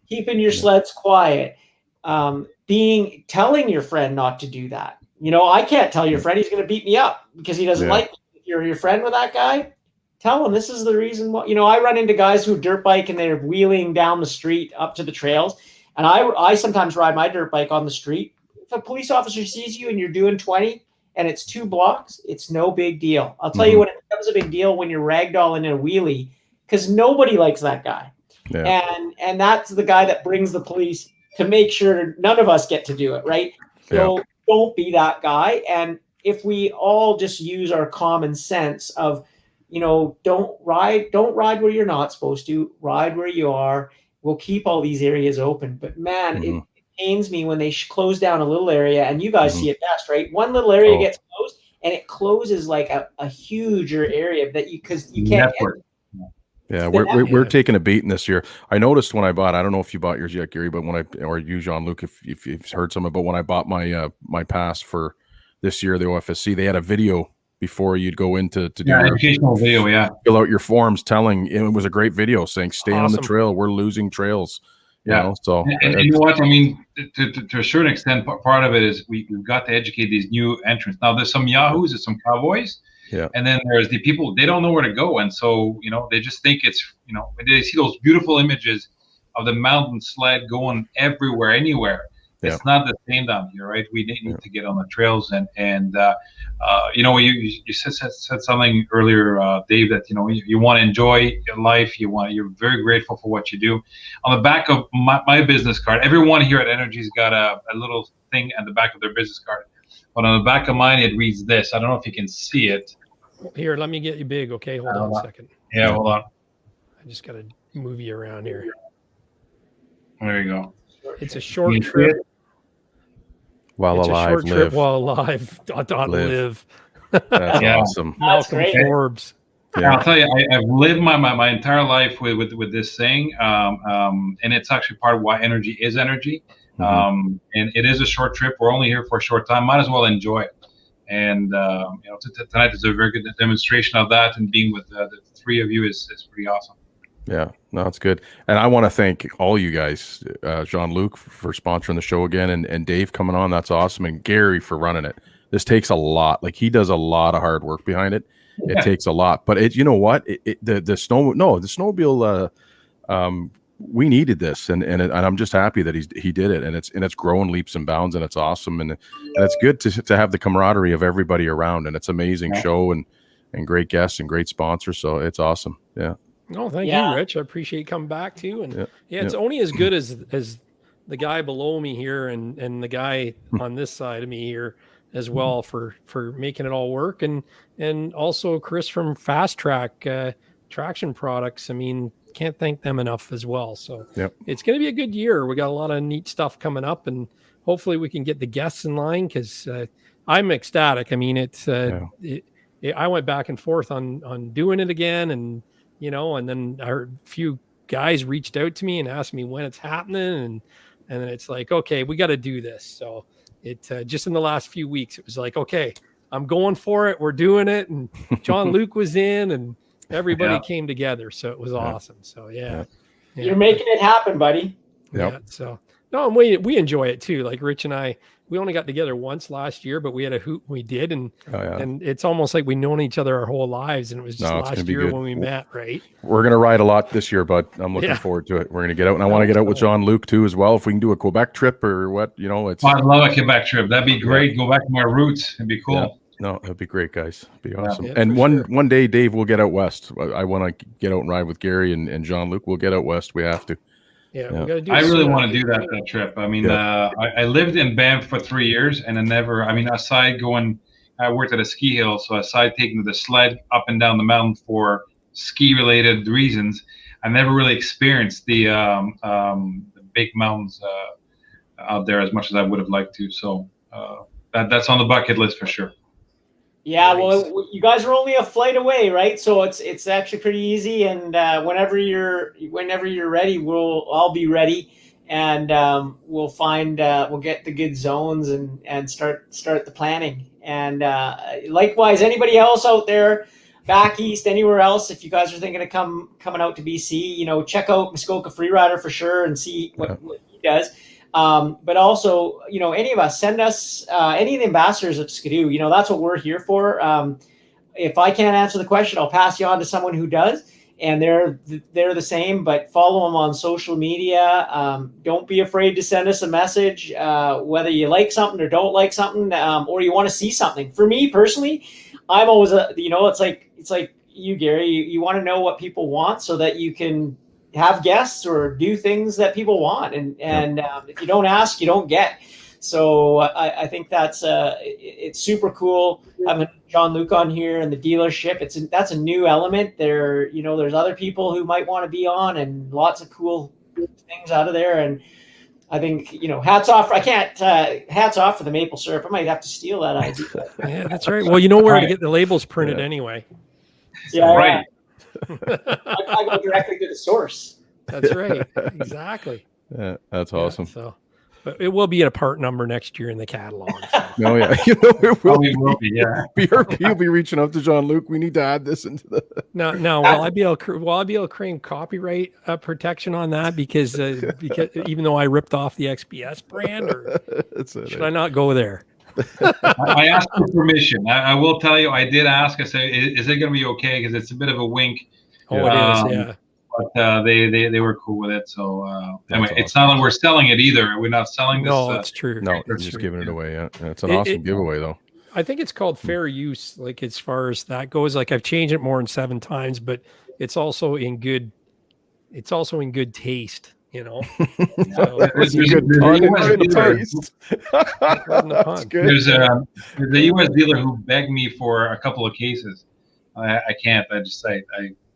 keeping your sleds quiet, telling your friend not to do that. I can't tell your friend he's going to beat me up because he doesn't like me. You're your friend with that guy, tell him this is the reason why. I run into guys who dirt bike and they're wheeling down the street up to the trails. And I sometimes ride my dirt bike on the street. If a police officer sees you and you're doing 20 and it's 2 blocks, it's no big deal. I'll tell you when it becomes a big deal, when you're ragdolling in a wheelie, because nobody likes that guy. Yeah. And that's the guy that brings the police to make sure none of us get to do it, right? So don't be that guy. And if we all just use our common sense of, don't ride where you're not supposed to, ride where you are. We'll keep all these areas open. But man, it pains me when they close down a little area, and you guys see it best, right? One little area gets closed and it closes like a huger area because you can't get. Yeah, we're taking a beating this year. I noticed when I bought, I don't know if you bought yours yet, Gary, but or you, Jean-Luc, if you've heard some, but when I bought my pass for this year, the OFSC, they had a video before you'd go into do your educational video, fill out your forms, telling, it was a great video saying, stay on the trail. We're losing trails. You know, so and you know what I mean, to a certain extent, part of it is we've got to educate these new entrants. Now there's some yahoos, there's some cowboys, and then there's the people, they don't know where to go, and so they just think it's they see those beautiful images of the mountain sled going everywhere, anywhere. It's not the same down here, right? We need to get on the trails, and you said something earlier, Dave, that you want to enjoy your life. You're very grateful for what you do. On the back of my business card, everyone here at Energy's got a little thing at the back of their business card, but on the back of mine it reads this. I don't know if you can see it. Here, let me get you big. Okay, hold on a second. Yeah, hold on. I just got to move you around here. There you go. It's a short trip. While it's alive, a short live. Trip while alive. Live. That's awesome. Malcolm Forbes. Yeah. I'll tell you, I've lived my entire life with this saying, and it's actually part of why energy is energy. And it is a short trip. We're only here for a short time. Might as well enjoy it. And tonight is a very good demonstration of that. And being with the 3 of you is pretty awesome. Yeah, no, it's good. And I want to thank all you guys, Jean-Luc for sponsoring the show again, and Dave coming on. That's awesome. And Gary for running it. This takes a lot. Like, he does a lot of hard work behind it. It takes a lot, but the snowmobile, we needed this, and I'm just happy that he did it, and it's growing leaps and bounds, and it's awesome. And it's good to have the camaraderie of everybody around, and it's an amazing show and great guests and great sponsors. So it's awesome. Yeah. No, thank you, Rich. I appreciate you coming back too. And it's only as good as the guy below me here and the guy on this side of me here as well for making it all work. And also Chris from Fast Track Traction Products. I mean, can't thank them enough as well. So it's going to be a good year. We got a lot of neat stuff coming up, and hopefully we can get the guests in line, because I'm ecstatic. I mean, I went back and forth on doing it again, and and then a few guys reached out to me and asked me when it's happening. And then it's like, okay, we got to do this. So it just in the last few weeks, it was like, okay, I'm going for it. We're doing it. And Jean-Luc was in, and everybody came together. So it was awesome. So you're making it happen, buddy. Yeah. So no, and we enjoy it too. Like Rich and I, we only got together once last year, but we had a hoot when we did. And and it's almost like we've known each other our whole lives. And it was just last year when we met, right? We're going to ride a lot this year, bud. I'm looking forward to it. We're going to get out, and I want to get out with Jean-Luc too as well. If we can do a Quebec trip or what, it's. I'd love a Quebec trip. That'd be great. Go back to my roots. It'd be cool. Yeah. No, that'd be great, guys. It'd be awesome. Yeah, and one day, Dave, we'll get out west. I want to get out and ride with Gary and Jean-Luc. We'll get out west. We have to. Yeah, we got to do. I really want to do that trip. I mean, I lived in Banff for 3 years, and aside going, I worked at a ski hill, so aside taking the sled up and down the mountain for ski-related reasons, I never really experienced the big mountains out there as much as I would have liked to. So that's on the bucket list for sure. Yeah, Nice. well, you guys are only a flight away, right? So it's actually pretty easy. And whenever you're ready, I'll be ready, and we'll get the good zones and start the planning. And likewise, anybody else out there, back east, anywhere else, if you guys are thinking of coming out to BC, check out Muskoka Freerider for sure and see what he does. But also, any of us, send us any of the ambassadors of Skidoo. That's what we're here for. If I can't answer the question, I'll pass you on to someone who does, and they're the same. But follow them on social media. Don't be afraid to send us a message, whether you like something or don't like something, or you want to see something. For me personally, I'm always it's like you, Gary. You want to know what people want so that you can have guests or do things that people want, and if you don't ask, you don't get. So I think that's it's super cool having Jean-Luc on here and the dealership. That's a new element there. There's other people who might want to be on, and lots of cool things out of there. And I think hats off. I can't hats off for the maple syrup. I might have to steal that idea. Yeah, that's right. Well, you know where to get the labels printed anyway. Yeah, Right. I go directly to the source. That's right. Exactly. Yeah, that's awesome. So, but it will be a part number next year in the catalog. So. No, yeah, it will Probably will be, yeah. BRP will be reaching out to Jean-Luc. We need to add this into the. No. Will I be able to claim copyright protection on that because even though I ripped off the XPS brand, or should I not go there? I asked for permission. I will tell you, I did ask. I said, "Is it going to be okay?" Because it's a bit of a wink. Oh, it is. Yeah. But they were cool with it. So anyway, awesome. It's not like we're selling it either. We're not selling this. No, it's true. No, you're just giving it away. Yeah, it's an awesome giveaway though. I think it's called fair use. Like as far as that goes, like I've changed it more than 7 times, but it's also in good. It's also in good taste. So, There's a U.S. dealer who begged me for a couple of cases. I can't.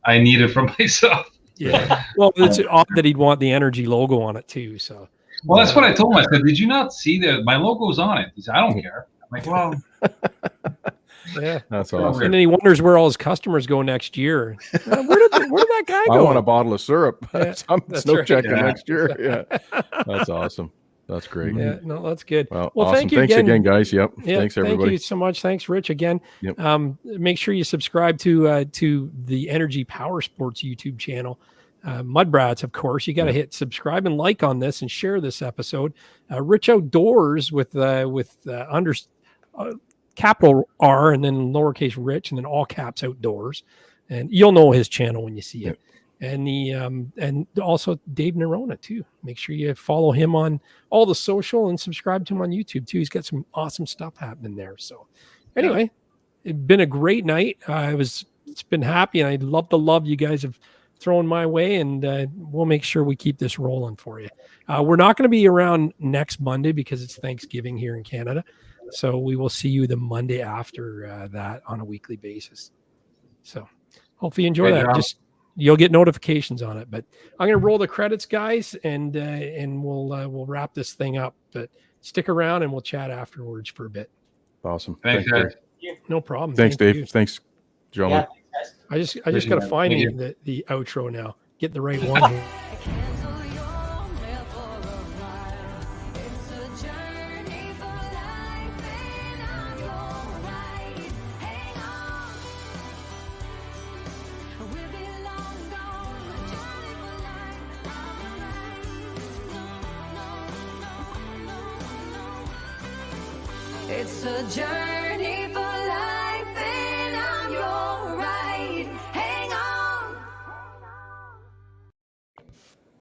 I need it for myself. Yeah. Well, it's odd that he'd want the Energy logo on it too. So. Well, that's what I told him. I said, "Did you not see my logo's on it?" He said, "I don't care." I'm like, "Well." Yeah, that's awesome. And then he wonders where all his customers go next year. Where did that guy go? I want a bottle of syrup. Yeah, I'm snow checking Yeah. next year. Yeah, that's awesome. That's great. Yeah, no, that's good. Well, awesome. Thank you again, guys. Yep. Yeah, thanks everybody. Thank you so much. Thanks, Rich. Again. Yep. Make sure you subscribe to the Energy Power Sports YouTube channel. MUDBRATS, of course. You got to hit subscribe and like on this and share this episode. Rich Outdoors with capital R and then lowercase Rich and then all caps Outdoors, and you'll know his channel when you see it. And and also Dave NORONA too. Make sure you follow him on all the social and subscribe to him on YouTube too. He's got some awesome stuff happening there. So anyway, it's been a great night. It's been happy, and I love the love you guys have thrown my way, and we'll make sure we keep this rolling for you. We're not going to be around next Monday because it's Thanksgiving here in Canada. So we will see you the Monday after that on a weekly basis. So hopefully you enjoy that. You'll get notifications on it. But I'm going to roll the credits, guys, and we'll wrap this thing up. But stick around and we'll chat afterwards for a bit. Awesome. Thanks, guys. No problem. Thanks, Dave. You. Thanks, John. Yeah, I just got to find the outro now. Get the right one here. It's a journey for life.